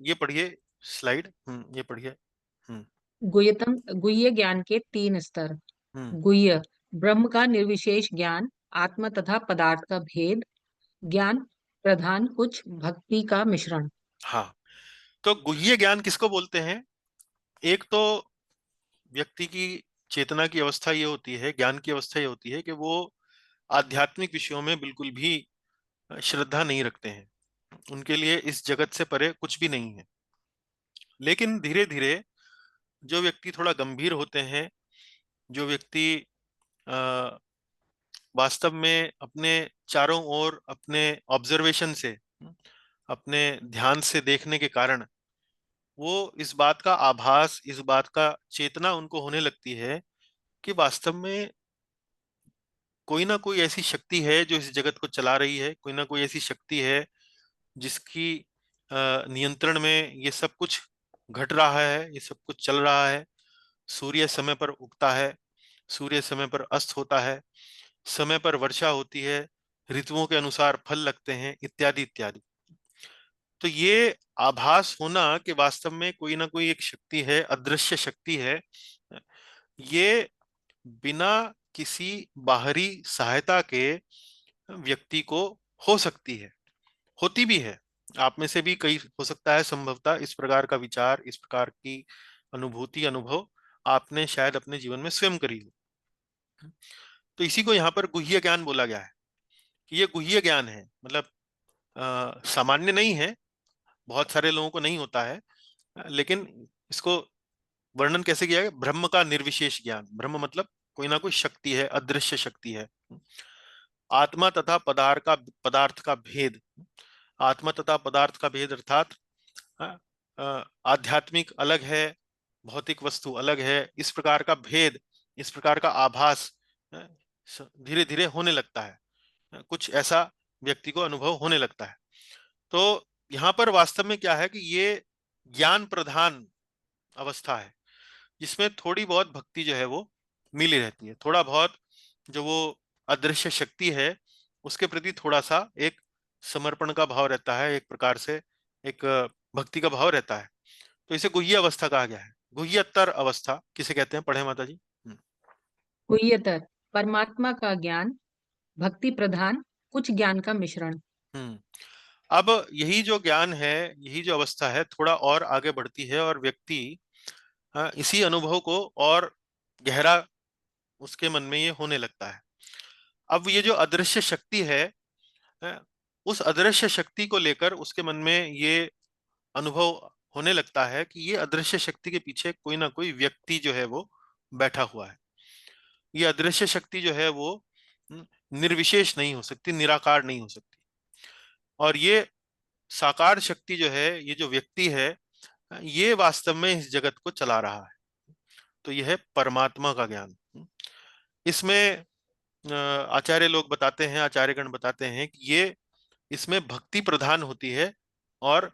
ये पढ़िए स्लाइड। ये पढ़िए। हम्म गुह्यतम, गुह्य ज्ञान के 3 स्तर। हम्म गुह्य: ब्रह्म का निर्विशेष ज्ञान, आत्मा तथा पदार्थ का भेद। ज्ञान प्रधान कुछ भक्ति का मिश्रण। हाँ, तो गुह्य ज्ञान किसको बोलते हैं? एक तो व्यक्ति की चेतना की अवस्था ये होती है, ज्ञान की अवस्था ये होती है कि वो आध्यात्मिक विषयों में बिल्कुल भी श्रद्धा नहीं रखते हैं। उनके लिए इस जगत से परे कुछ भी नहीं है। लेकिन धीरे धीरे जो व्यक्ति थोड़ा गंभीर होते हैं, जो व्यक्ति अ, वास्तव में अपने चारों ओर अपने ऑब्जर्वेशन से अपने ध्यान से देखने के कारण वो इस बात का आभास, इस बात का चेतना उनको होने लगती है कि वास्तव में कोई ना कोई ऐसी शक्ति है जो इस जगत को चला रही है, कोई ना कोई ऐसी शक्ति है जिसकी नियंत्रण में ये सब कुछ घट रहा है, ये सब कुछ चल रहा है। सूर्य समय पर उगता है, सूर्य समय पर अस्त होता है, समय पर वर्षा होती है, ऋतुओं के अनुसार फल लगते हैं, इत्यादि इत्यादि। तो ये आभास होना कि वास्तव में कोई ना कोई एक शक्ति है, अदृश्य शक्ति है, ये बिना किसी बाहरी सहायता के व्यक्ति को हो सकती है, होती भी है। आप में से भी कई हो सकता है संभवतः इस प्रकार का विचार, इस प्रकार की अनुभूति, अनुभव आपने शायद अपने जीवन में स्वयं करी हो। तो इसी को यहाँ पर गुह्य ज्ञान बोला गया है कि ये गुह्य ज्ञान है, मतलब सामान्य नहीं है, बहुत सारे लोगों को नहीं होता है, लेकिन इसको वर्णन कैसे किया है? ब्रह्म का निर्विशेष ज्ञान। ब्रह्म मतलब कोई ना कोई शक्ति है, अदृश्य शक्ति है। आत्मा तथा पदार्थ का भेद, आत्मा तथा पदार्थ का भेद अर्थात आध्यात्मिक अलग है, भौतिक वस्तु अलग है, इस प्रकार का भेद, इस प्रकार का आभास धीरे धीरे होने लगता है, कुछ ऐसा व्यक्ति को अनुभव होने लगता है। तो यहाँ पर वास्तव में क्या है कि ये ज्ञान प्रधान अवस्था है जिसमें थोड़ी बहुत भक्ति जो है वो मिली रहती है, थोड़ा बहुत जो वो अदृश्य शक्ति है उसके प्रति थोड़ा सा एक समर्पण का भाव रहता है, एक प्रकार से एक भक्ति का भाव रहता है। तो इसे गुह्य अवस्था कहा गया है। गुह्यतर अवस्था किसे कहते हैं, पढ़े माता जी? गुह्यतर, परमात्मा का ज्ञान, भक्ति प्रधान, कुछ ज्ञान का मिश्रण। हम्म। अब यही जो ज्ञान है, यही जो अवस्था है, थोड़ा और आगे बढ़ती है और व्यक्ति इसी अनुभव को और गहरा उसके मन में ये होने लगता है। अब ये जो अदृश्य शक्ति है, उस अदृश्य शक्ति को लेकर उसके मन में ये अनुभव होने लगता है कि ये अदृश्य शक्ति के पीछे कोई ना कोई व्यक्ति जो है वो बैठा हुआ है। ये अदृश्य शक्ति जो है वो निर्विशेष नहीं हो सकती, निराकार नहीं हो सकती। और ये साकार शक्ति जो है, ये जो व्यक्ति है, ये वास्तव में इस जगत को चला रहा है। तो यह है परमात्मा का ज्ञान। इसमें आचार्य लोग बताते हैं, आचार्यगण बताते हैं कि ये इसमें भक्ति प्रधान होती है और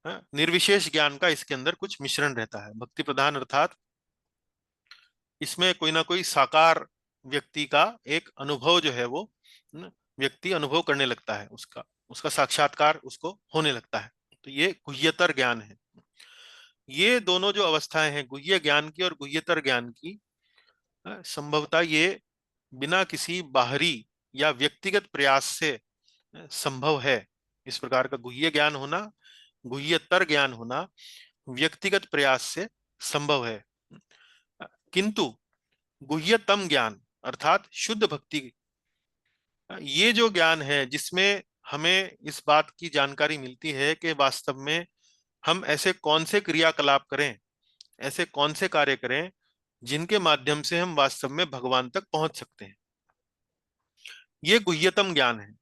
निर्विशेष ज्ञान का इसके अंदर कुछ मिश्रण रहता है। भक्ति प्रधान अर्थात इसमें कोई ना कोई साकार व्यक्ति का एक अनुभव जो है वो व्यक्ति अनुभव करने लगता है, उसका उसका साक्षात्कार उसको होने लगता है। तो ये गुह्यतर ज्ञान है। ये दोनों जो अवस्थाएं हैं, गुह्य ज्ञान की और गुह्यतर ज्ञान की, संभवतः ये बिना किसी बाहरी या व्यक्तिगत प्रयास से संभव है। इस प्रकार का गुह्य ज्ञान होना, गुह्यतर ज्ञान होना व्यक्तिगत प्रयास से संभव है। किंतु गुह्यतम ज्ञान अर्थात शुद्ध भक्ति, ये जो ज्ञान है जिसमें हमें इस बात की जानकारी मिलती है कि वास्तव में हम ऐसे कौन से क्रियाकलाप करें, ऐसे कौन से कार्य करें जिनके माध्यम से हम वास्तव में भगवान तक पहुंच सकते हैं, ये गुह्यतम ज्ञान है।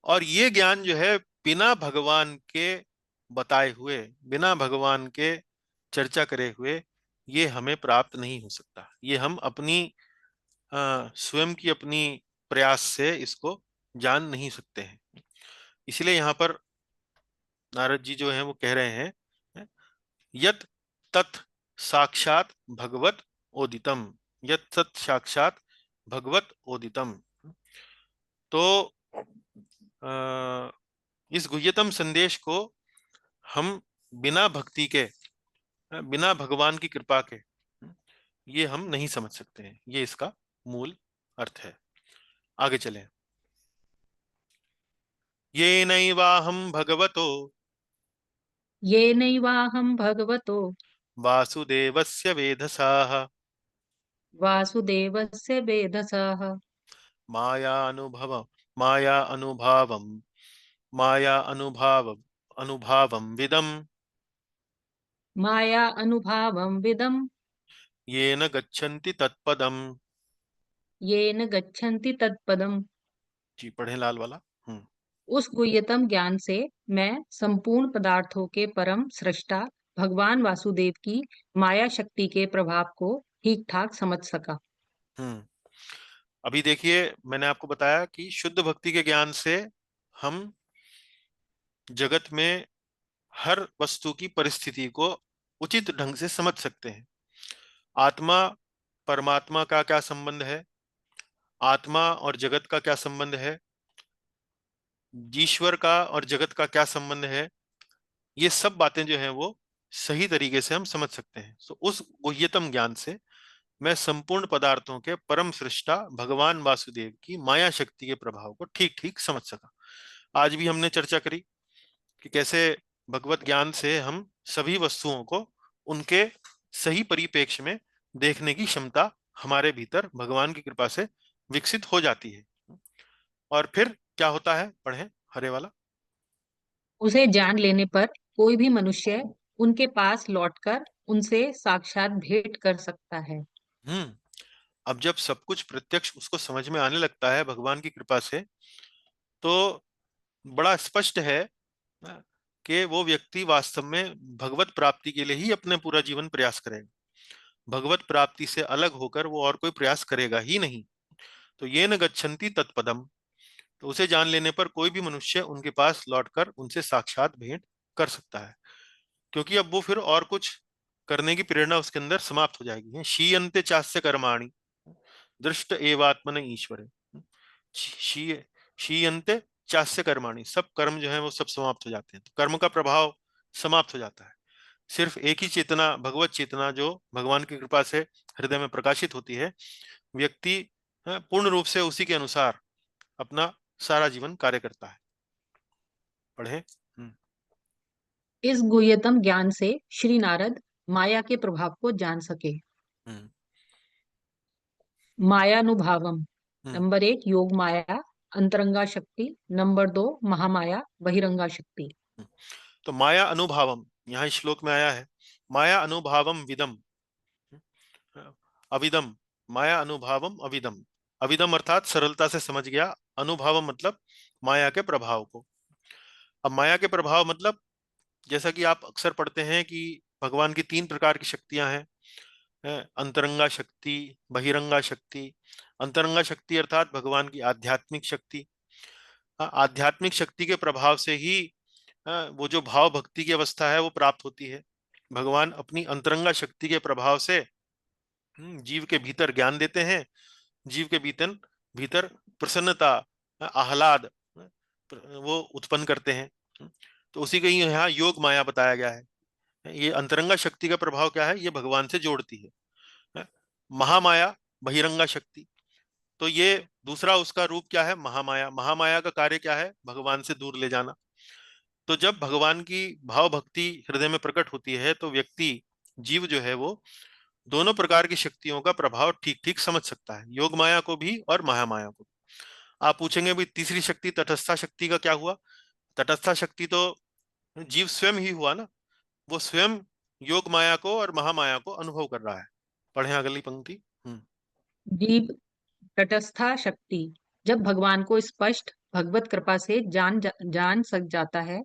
और ये ज्ञान जो है बिना भगवान के बताए हुए, बिना भगवान के चर्चा करे हुए ये हमें प्राप्त नहीं हो सकता। ये हम अपनी स्वयं की अपनी प्रयास से इसको जान नहीं सकते हैं। इसलिए यहाँ पर नारद जी जो हैं वो कह रहे हैं, यत तत् साक्षात भगवत ओदितम, यत तत् साक्षात भगवत ओदितम। तो इस गुह्यतम संदेश को हम बिना भक्ति के, बिना भगवान की कृपा के ये हम नहीं समझ सकते हैं। ये इसका मूल अर्थ है। आगे चलें। ये नैवाहं भगवतो येनैवाहं भगवतो वासुदेवस्य वेधसाः वासुदेवस्य वेधसः माया अनुभव माया अनुभावम माया अनुभावम विदम माया अनुभावं विदम् येन गच्छन्ति तत्पदम। येन गच्छन्ति तत्पदम्। जी पढ़ें लाल वाला। हम्म। उस गुह्यतम ज्ञान से मैं संपूर्ण पदार्थों के परम सृष्टा भगवान वासुदेव की माया शक्ति के प्रभाव को ठीक ठाक समझ सका। अभी देखिए, मैंने आपको बताया कि शुद्ध भक्ति के ज्ञान से हम जगत में हर वस्तु की परिस्थिति को उचित ढंग से समझ सकते हैं। आत्मा परमात्मा का क्या संबंध है, आत्मा और जगत का क्या संबंध है, ईश्वर का और जगत का क्या संबंध है, ये सब बातें जो हैं वो सही तरीके से हम समझ सकते हैं। तो उस गुह्यतम ज्ञान से मैं संपूर्ण पदार्थों के परम सृष्टा भगवान वासुदेव की माया शक्ति के प्रभाव को ठीक ठीक समझ सका। आज भी हमने चर्चा करी कि कैसे भगवत ज्ञान से हम सभी वस्तुओं को उनके सही परिप्रेक्ष्य में देखने की क्षमता हमारे भीतर भगवान की कृपा से विकसित हो जाती है। और फिर क्या होता है, पढ़ें हरे वाला। उसे जान लेने पर कोई भी मनुष्य उनके पास लौटकर उनसे साक्षात भेंट कर सकता है। अब जब सब कुछ प्रत्यक्ष उसको समझ में आने लगता है भगवान की कृपा से, तो बड़ा स्पष्ट है कि वो व्यक्ति वास्तव में भगवत प्राप्ति के लिए ही अपने पूरा जीवन प्रयास करेगा। भगवत प्राप्ति से अलग होकर वो और कोई प्रयास करेगा ही नहीं। तो ये न गच्छन्ति तत्पदम, तो उसे जान लेने पर कोई भी मनुष्य उनके पास लौटकर उनसे साक्षात भेंट कर सकता है, क्योंकि अब वो फिर और कुछ करने की प्रेरणा उसके अंदर समाप्त हो जाएगी। शीयन्ते चास्य कर्माणि दृष्ट एवात्मन ईश्वरे। शी शीयन्ते चास्य कर्माणि, सब कर्म जो है वो सब समाप्त हो जाते हैं। तो कर्म का प्रभाव समाप्त हो जाता है। सिर्फ एक ही चेतना, भगवत चेतना, जो भगवान की कृपा से हृदय में प्रकाशित होती है, व्यक्ति पूर्ण रूप से उसी के अनुसार अपना सारा जीवन कार्य करता है। पढ़े। इस गुह्यतम ज्ञान से श्री नारद माया के प्रभाव को जान सके। हम्म मायानुभावम। हम्म नंबर 1 योग माया अंतरंगा शक्ति। नंबर 2 महामाया बहिरंगा शक्ति। तो माया अनुभावम यहाँ इस श्लोक में आया है। माया अनुभावम विदम, अविदम। माया अनुभावम अविदम। अविदम अर्थात सरलता से समझ गया, अनुभावम मतलब माया के प्रभाव को। अब माया के प्रभाव मतलब, जैसा कि आप अक्सर पढ़ते हैं कि भगवान की 3 प्रकार की शक्तियां हैं, अंतरंगा शक्ति, बहिरंगा शक्ति। अंतरंगा शक्ति अर्थात भगवान की आध्यात्मिक शक्ति। आध्यात्मिक शक्ति के प्रभाव से ही वो जो भाव भक्ति की अवस्था है वो प्राप्त होती है। भगवान अपनी अंतरंगा शक्ति के प्रभाव से जीव के भीतर ज्ञान देते हैं, जीव के भीतर भीतर प्रसन्नता, आह्लाद वो उत्पन्न करते हैं। तो उसी को यहाँ योग माया बताया गया है। ये अंतरंगा शक्ति का प्रभाव क्या है, ये भगवान से जोड़ती है। महामाया बहिरंगा शक्ति, तो ये दूसरा उसका रूप क्या है, महामाया। महामाया का कार्य क्या है, भगवान से दूर ले जाना। तो जब भगवान की भाव भक्ति हृदय में प्रकट होती है तो व्यक्ति, जीव जो है वो दोनों प्रकार की शक्तियों का प्रभाव ठीक ठीक समझ सकता है, योग माया को भी और महामाया को। आप पूछेंगे भाई तीसरी शक्ति तटस्था शक्ति का क्या हुआ। तटस्था शक्ति तो जीव स्वयं ही हुआ ना, वो स्वयं योग माया को और महामाया को अनुभव कर रहा है। पढ़े अगली पंक्ति। जीव तटस्था शक्ति जब भगवान को स्पष्ट भगवत कृपा से जान सक जाता है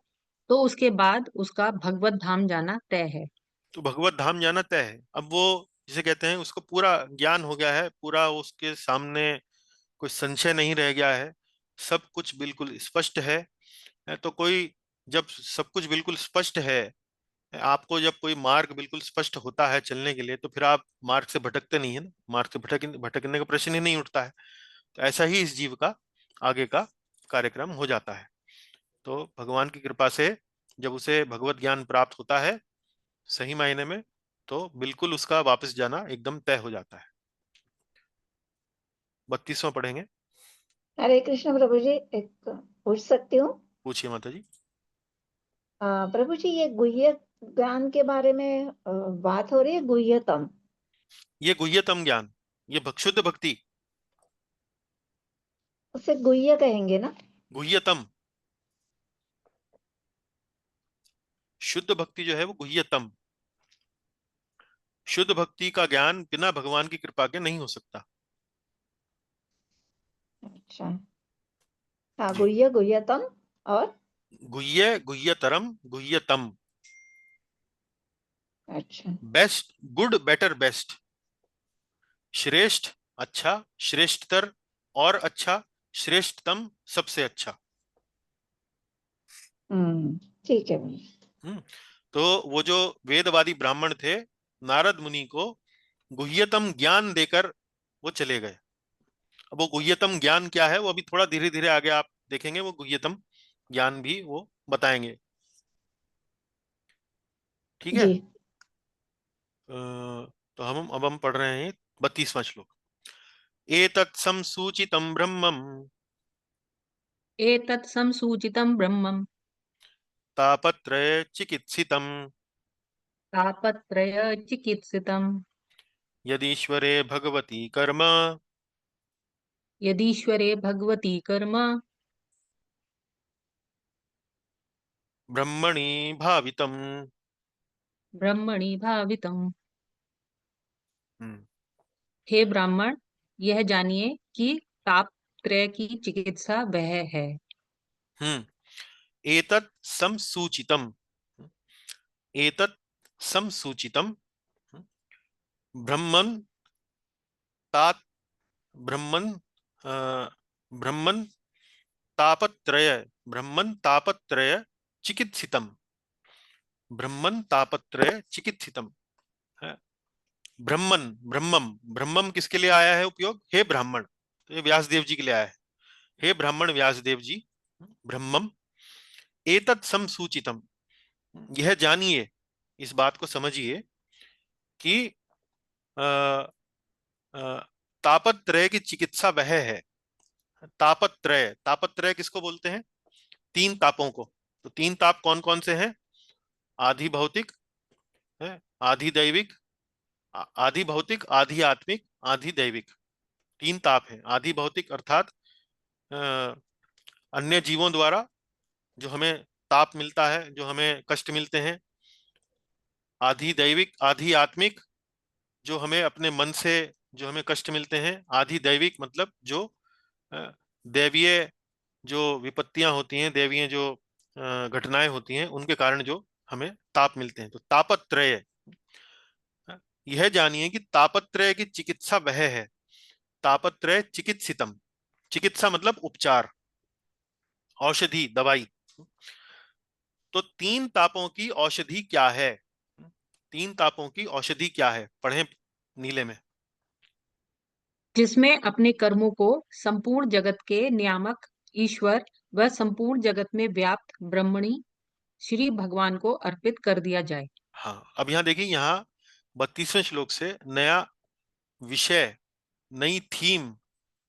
तो उसके बाद उसका भगवत धाम जाना तय है। तो भगवत धाम जाना तय है। अब वो जिसे कहते हैं उसको पूरा ज्ञान हो गया है, पूरा उसके सामने कोई संशय नहीं रह गया है, सब कुछ बिल्कुल स्पष्ट है। तो कोई, जब सब कुछ बिल्कुल स्पष्ट है, आपको जब कोई मार्ग बिल्कुल स्पष्ट होता है चलने के लिए, तो फिर आप मार्ग से भटकते नहीं है ना, मार्ग से भटकने का प्रश्न ही नहीं उठता है। तो ऐसा ही इस जीव का आगे का कार्यक्रम हो जाता है। तो भगवान की कृपा से जब उसे भगवत ज्ञान प्राप्त होता है सही मायने में, तो बिल्कुल उसका वापस जाना एकदम तय हो जाता है। 32वां पढ़ेंगे। हरे कृष्ण प्रभु जी, एक पूछ सकती हूँ? पूछिए माता जी। प्रभु जी, ये गुह्य ज्ञान के बारे में बात हो रही है, गुह्यतम। ये गुह्यतम ज्ञान, ये शुद्ध भक्ति। उसे गुह्य कहेंगे ना? गुह्यतम, शुद्ध भक्ति जो है वो गुह्यतम। शुद्ध भक्ति का ज्ञान बिना भगवान की कृपा के नहीं हो सकता। अच्छा, हाँ, जी। गुह्यतम और गुह्य, गुह्यतरम, गुह्यतम। अच्छा। Best, good, better, best. श्रेष्ठ, अच्छा, श्रेष्ठतर, और अच्छा, श्रेष्ठतम, सबसे अच्छा। ठीक है भैया। हम्म तो वो जो वेदवादी ब्राह्मण थे, नारद मुनि को गुह्यतम ज्ञान देकर वो चले गए। अब वो गुह्यतम ज्ञान क्या है, वो अभी थोड़ा धीरे धीरे आगे आप देखेंगे, वो गुह्यतम ज्ञान भी वो बताएंगे। ठीक है। जी। तो हम पढ़ रहे हैं 32वां श्लोक। एतत् संसूचितं ब्रह्मम् एतत् संसूचितं ब्रह्मम् तापत्रय चिकित्सितम् तापत्रयचिकित्सितम् यदीश्वरे भगवती कर्म यदीश्वरे भगवती कर्म ब्रह्मणि भावितम्। ब्रह्मणि भावितम्। हम्म हे ब्राह्मण, यह जानिए कि तापत्रय की चिकित्सा वह है। हम्म एतत् संसूचितम्, एतत् संसूचितम् ब्रह्मन् तात ब्रह्मन् अ, ब्रह्मन् तापत्रय, ब्रह्मन् तापत्रय चिकित्सितम्, ब्रह्मन् तापत्रय चिकित्सितम् है। ब्रह्मन, ब्रह्मम, ब्रह्मम किसके लिए आया है उपयोग? हे ब्राह्मण, तो ये व्यासदेव जी के लिए आया है। हे ब्राह्मण व्यासदेव जी, ब्रह्मम एतत् समसूचितम, यह जानिए, इस बात को समझिए कि अ, अ, तापत्रय की चिकित्सा वह है। तापत्रय, तापत्रय किसको बोलते हैं? तीन तापों को। तो तीन ताप कौन कौन से हैं? आधि भौतिक है, आधि दैविक, आधि भौतिक, आधि आत्मिक, आधि दैविक। तीन ताप हैं। आधि भौतिक अर्थात अन्य जीवों द्वारा जो हमें ताप मिलता है, जो हमें कष्ट मिलते हैं। आधि दैविक, आधि आत्मिक, जो हमें अपने मन से जो हमें कष्ट मिलते हैं। आधि दैविक मतलब जो अ, दैवीय जो विपत्तियां होती हैं, दैवीय जो घटनाएं होती हैं, उनके कारण जो हमें ताप मिलते हैं। तो तापत्रय, यह जानिए कि तापत्रय की चिकित्सा वह है। तापत्रय चिकित्सितम, चिकित्सा मतलब उपचार, औषधि, दवाई। तो तीन तापों की औषधि क्या है? तीन तापों की औषधि क्या है? पढ़ें नीले में। जिसमें अपने कर्मों को संपूर्ण जगत के नियामक ईश्वर व संपूर्ण जगत में व्याप्त ब्रह्मणी श्री भगवान को अर्पित कर दिया जाए। हाँ, अब यहाँ देखिए, यहाँ 32वें श्लोक से नया विषय, नई थीम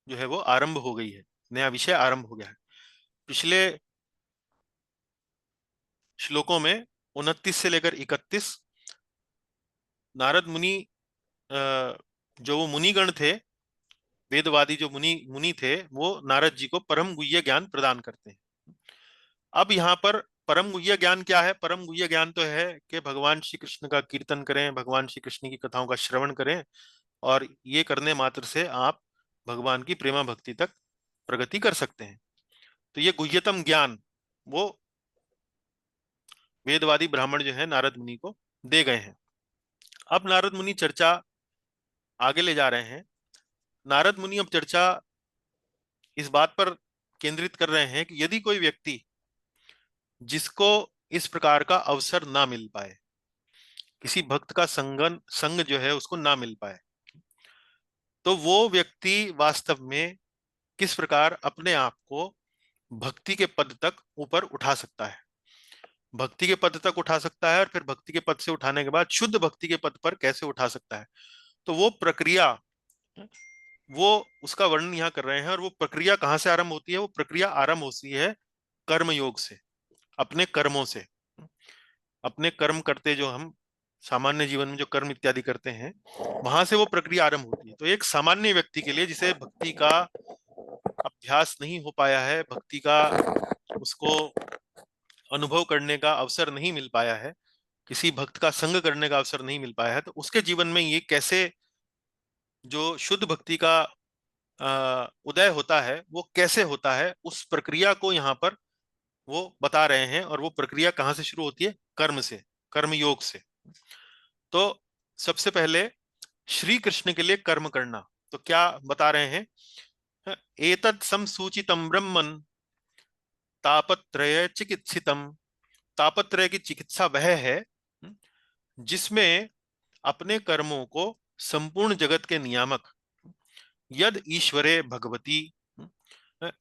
जो है वो आरंभ हो गई है। नया विषय आरंभ हो गया है। पिछले श्लोकों में 29 से लेकर 31 नारद मुनि, जो वो मुनिगण थे, वेदवादी जो मुनि मुनि थे, वो नारद जी को परम गुह्य ज्ञान प्रदान करते हैं। अब यहाँ पर परम गुह्य ज्ञान क्या है? परम गुह्य ज्ञान तो है कि भगवान श्री कृष्ण का कीर्तन करें, भगवान श्री कृष्ण की कथाओं का श्रवण करें, और ये करने मात्र से आप भगवान की प्रेमा भक्ति तक प्रगति कर सकते हैं। तो ये गुह्यतम ज्ञान वो वेदवादी ब्राह्मण जो है नारद मुनि को दे गए हैं। अब नारद मुनि चर्चा आगे ले जा रहे हैं। नारद मुनि अब चर्चा इस बात पर केंद्रित कर रहे हैं कि यदि कोई व्यक्ति जिसको इस प्रकार का अवसर ना मिल पाए, किसी भक्त का संग जो है उसको ना मिल पाए, तो वो व्यक्ति वास्तव में किस प्रकार अपने आप को भक्ति के पद तक ऊपर उठा सकता है, भक्ति के पद तक उठा सकता है, और फिर भक्ति के पद से उठाने के बाद शुद्ध भक्ति के पद पर कैसे उठा सकता है। तो वो प्रक्रिया, वो उसका वर्णन यहाँ कर रहे हैं। और वो प्रक्रिया कहाँ से आरंभ होती है? वो प्रक्रिया आरंभ होती है कर्म योग से, अपने कर्मों से। अपने कर्म करते जो हम सामान्य जीवन में जो कर्म इत्यादि करते हैं, वहां से वो प्रक्रिया आरंभ होती है। तो एक सामान्य व्यक्ति के लिए, जिसे भक्ति का अभ्यास नहीं हो पाया है, भक्ति का उसको अनुभव करने का अवसर नहीं मिल पाया है, किसी भक्त का संग करने का अवसर नहीं मिल पाया है, तो उसके जीवन में ये कैसे जो शुद्ध भक्ति का उदय होता है, वो कैसे होता है, उस प्रक्रिया को यहाँ पर वो बता रहे हैं, और वो प्रक्रिया कहाँ से शुरू होती है? कर्म से, कर्म योग से। तो सबसे पहले श्री कृष्ण के लिए कर्म करना, तो क्या बता रहे हैं? एतत् समसूचितम ब्रह्मन् तापत्रय चिकित्सितम। तापत्रय की चिकित्सा वह है जिसमें अपने कर्मों को संपूर्ण जगत के नियामक यद ईश्वरे भगवती,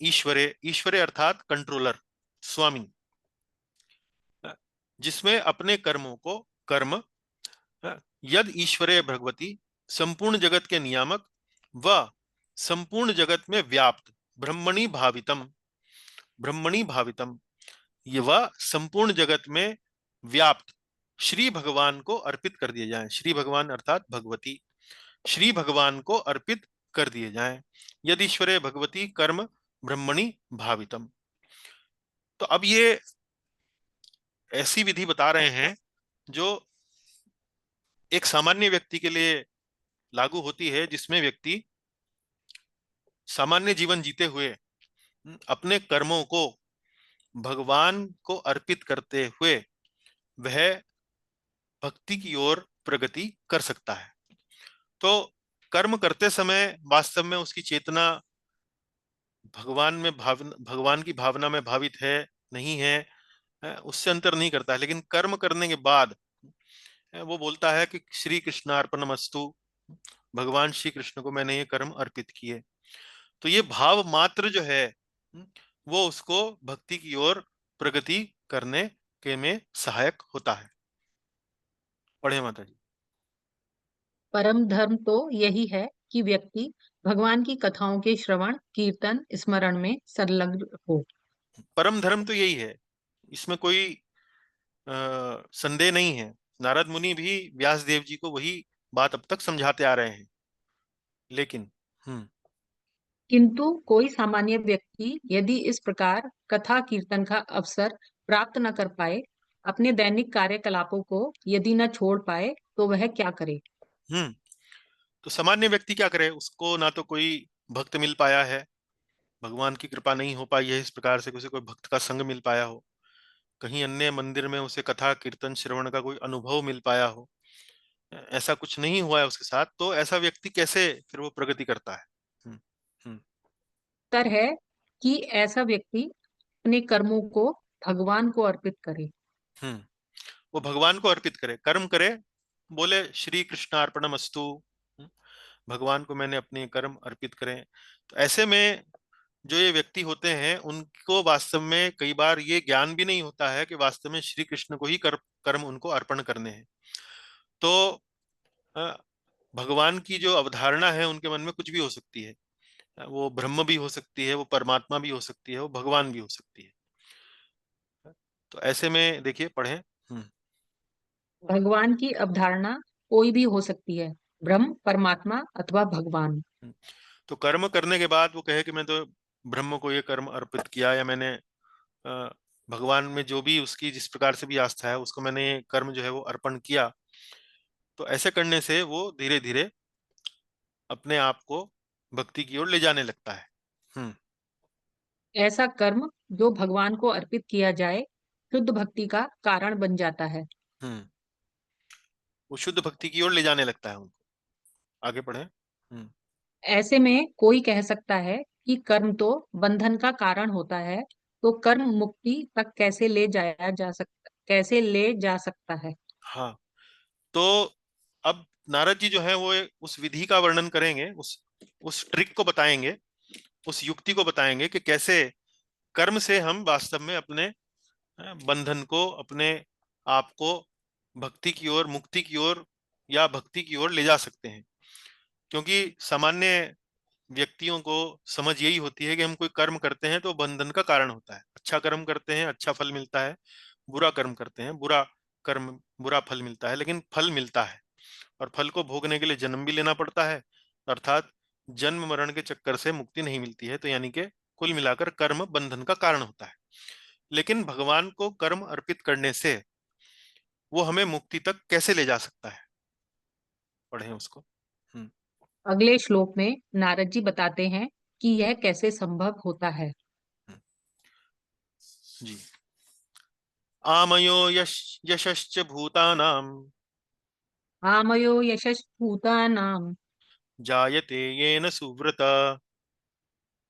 ईश्वरे, ईश्वरे अर्थात कंट्रोलर, स्वामी, जिसमें अपने कर्मों को कर्म यद ईश्वरे भगवती, संपूर्ण जगत के नियामक व संपूर्ण जगत में व्याप्त, ब्रह्मणि भावितम, ब्रह्मणि भावितम, ये वह संपूर्ण जगत में व्याप्त श्री भगवान को अर्पित कर दिए जाएं। श्री भगवान अर्थात भगवती, श्री भगवान को अर्पित कर दिए जाएं। यदि ईश्वरे भगवती कर्म ब्रह्मणि भावितम। तो अब ये ऐसी विधि बता रहे हैं जो एक सामान्य व्यक्ति के लिए लागू होती है, जिसमें व्यक्ति सामान्य जीवन जीते हुए अपने कर्मों को भगवान को अर्पित करते हुए वह भक्ति की ओर प्रगति कर सकता है। तो कर्म करते समय वास्तव में उसकी चेतना भगवान में भगवान की भावना में भावित है नहीं है, उससे अंतर नहीं करता है। लेकिन कर्म करने के बाद वो बोलता है कि श्री कृष्णार्पणमस्तु, भगवान श्री कृष्ण को मैंने ये कर्म अर्पित किए। तो ये भाव मात्र जो है वो उसको भक्ति की ओर प्रगति करने के में सहायक होता है। पढ़े माता जी। परम धर्म तो यही है कि व्यक्ति भगवान की कथाओं के श्रवण, कीर्तन, स्मरण में संलग्न हो। परम धर्म तो यही है, इसमें कोई संदेह नहीं है। नारद मुनि भी व्यास देव जी को वही बात अब तक समझाते आ रहे हैं। लेकिन किंतु कोई सामान्य व्यक्ति यदि इस प्रकार कथा कीर्तन का अवसर प्राप्त न कर पाए, अपने दैनिक कार्यकलापों को यदि न छोड़ पाए, तो वह क्या करे? तो सामान्य व्यक्ति क्या करे? उसको ना तो कोई भक्त मिल पाया है, भगवान की कृपा नहीं हो पाई है इस प्रकार से, उसे कोई भक्त का संग मिल पाया हो, कहीं अन्य मंदिर में उसे कथा कीर्तन श्रवण का कोई अनुभव मिल पाया हो, ऐसा कुछ नहीं हुआ है उसके साथ। तो ऐसा व्यक्ति कैसे फिर वो प्रगति करता है? हम्म हम्म उत्तर है कि ऐसा व्यक्ति अपने कर्मों को भगवान को अर्पित करे। हम्म वो भगवान को अर्पित करे, कर्म करे, बोले श्री कृष्णार्पणमस्तु, भगवान को मैंने अपने कर्म अर्पित करें। तो ऐसे में जो ये व्यक्ति होते हैं उनको वास्तव में कई बार ये ज्ञान भी नहीं होता है कि वास्तव में श्री कृष्ण को ही कर्म उनको अर्पण करने हैं। तो अ, भगवान की जो अवधारणा है उनके मन में कुछ भी हो सकती है, वो ब्रह्म भी हो सकती है, वो परमात्मा भी हो सकती है, वो भगवान भी हो सकती है। तो ऐसे में देखिए, पढ़ें। भगवान की अवधारणा कोई भी हो सकती है, ब्रह्म, परमात्मा अथवा भगवान। तो कर्म करने के बाद वो कहे कि मैं तो ब्रह्म को ये कर्म अर्पित किया, या मैंने भगवान में जो भी उसकी जिस प्रकार से भी आस्था है उसको मैंने ये कर्म जो है वो अर्पण किया। तो ऐसे करने से वो धीरे धीरे अपने आप को भक्ति की ओर ले जाने लगता है। हम्म ऐसा कर्म जो भगवान को अर्पित किया जाए, शुद्ध भक्ति का कारण बन जाता है। हम्म वो शुद्ध भक्ति की ओर ले जाने लगता है उनको। आगे पढ़े। ऐसे में कोई कह सकता है कि कर्म तो बंधन का कारण होता है, तो कर्म मुक्ति तक कैसे ले जा सकता है? हाँ, तो अब नारद जी जो है वो उस विधि का वर्णन करेंगे, उस ट्रिक को बताएंगे, उस युक्ति को बताएंगे कि कैसे कर्म से हम वास्तव में अपने बंधन को, अपने आप को भक्ति की ओर, मुक्ति की ओर या भक्ति की ओर ले जा सकते हैं। क्योंकि सामान्य व्यक्तियों को समझ यही होती है कि हम कोई कर्म करते हैं तो बंधन का कारण होता है। अच्छा कर्म करते हैं अच्छा फल मिलता है, बुरा कर्म करते हैं बुरा कर्म बुरा फल मिलता है। लेकिन फल मिलता है, और फल को भोगने के लिए जन्म भी लेना पड़ता है, अर्थात जन्म मरण के चक्कर से मुक्ति नहीं मिलती है। तो यानी कि कुल मिलाकर कर्म बंधन का कारण होता है। लेकिन भगवान को कर्म अर्पित करने से वो हमें मुक्ति तक कैसे ले जा सकता है? पढ़ें उसको। हम्म अगले श्लोक में नारद जी बताते हैं कि यह कैसे संभव होता है। जी। आमयो यशश्च भूतानां आमयो यशस्भूतानां जायते येन सुव्रत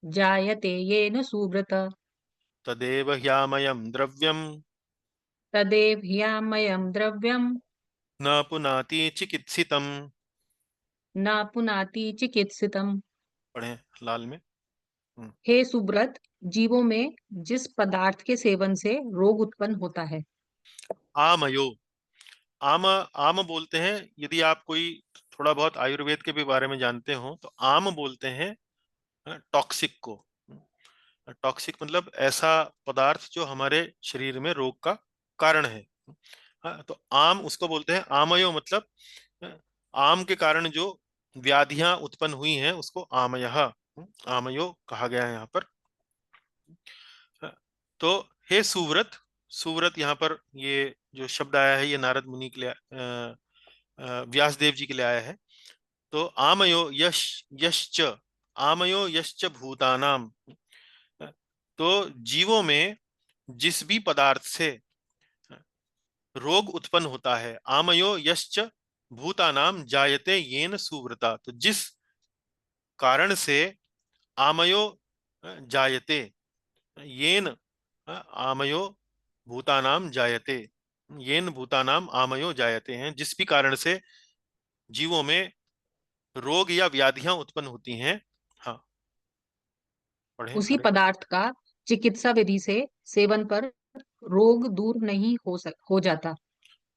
जायते येन सुव्रत तदेव ह्यामयं द्रव्यं तदेव ह्यामयं द्रव्यं न पुनाति चिकित्सितम्। न पुनाति चिकित्सितम्। पढ़ें लाल में। हे सुब्रत, जीवों में जिस पदार्थ के सेवन से रोग उत्पन्न होता है। आमयो, आम आम बोलते हैं, यदि आप कोई थोड़ा बहुत आयुर्वेद के भी बारे में जानते हो तो आम बोलते हैं टॉक्सिक को। टॉक्सिक मतलब ऐसा पदार्थ जो हमारे शरीर में रोग का कारण है। हाँ, तो आम उसको बोलते हैं। आमयो मतलब आम के कारण जो व्याधियां उत्पन्न हुई हैं उसको आमयः, आमयो कहा गया है यहाँ पर। तो हे सुव्रत, सुव्रत यहाँ पर ये जो शब्द आया है ये नारद मुनि के लिए, व्यास देव जी के लिए आया है। तो आमयो यश्च, आमयो यश्च भूतानाम, तो जीवों में जिस भी पदार्थ से रोग उत्पन्न होता है, आमयो यश्च भूतानाम जायते येन सुव्रता, तो जिस कारण से आमयो जायते, येन आमयो भूतानाम जायते, येन भूतानाम आमयो जायते हैं, जिस भी कारण से जीवों में रोग या व्याधियां उत्पन्न होती हैं। हाँ पढ़ें उसी आगे। पदार्थ का चिकित्सा विधि से सेवन पर रोग दूर नहीं हो जाता।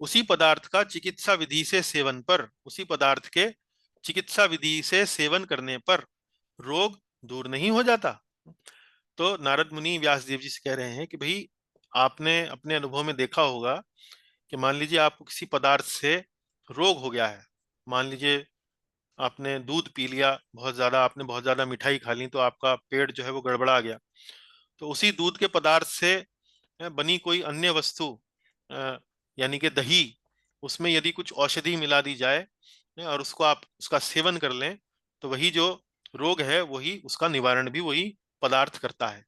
उसी पदार्थ का चिकित्सा विधि से सेवन पर, उसी पदार्थ के चिकित्सा विधि से सेवन करने पर रोग दूर नहीं हो जाता। तो नारद मुनि व्यास देव जी से कह रहे हैं कि भाई आपने अपने अनुभव में देखा होगा कि मान लीजिए आपको किसी पदार्थ से रोग हो गया है। मान लीजिए आपने दूध पी लिया बहुत ज्यादा, आपने बहुत ज्यादा मिठाई खा ली तो आपका पेट जो है वो गड़बड़ा गया। तो उसी दूध के पदार्थ से बनी कोई अन्य वस्तु, यानी कि दही, उसमें यदि कुछ औषधि मिला दी जाए और उसको आप उसका सेवन कर लें तो वही जो रोग है वही उसका निवारण भी वही पदार्थ करता है।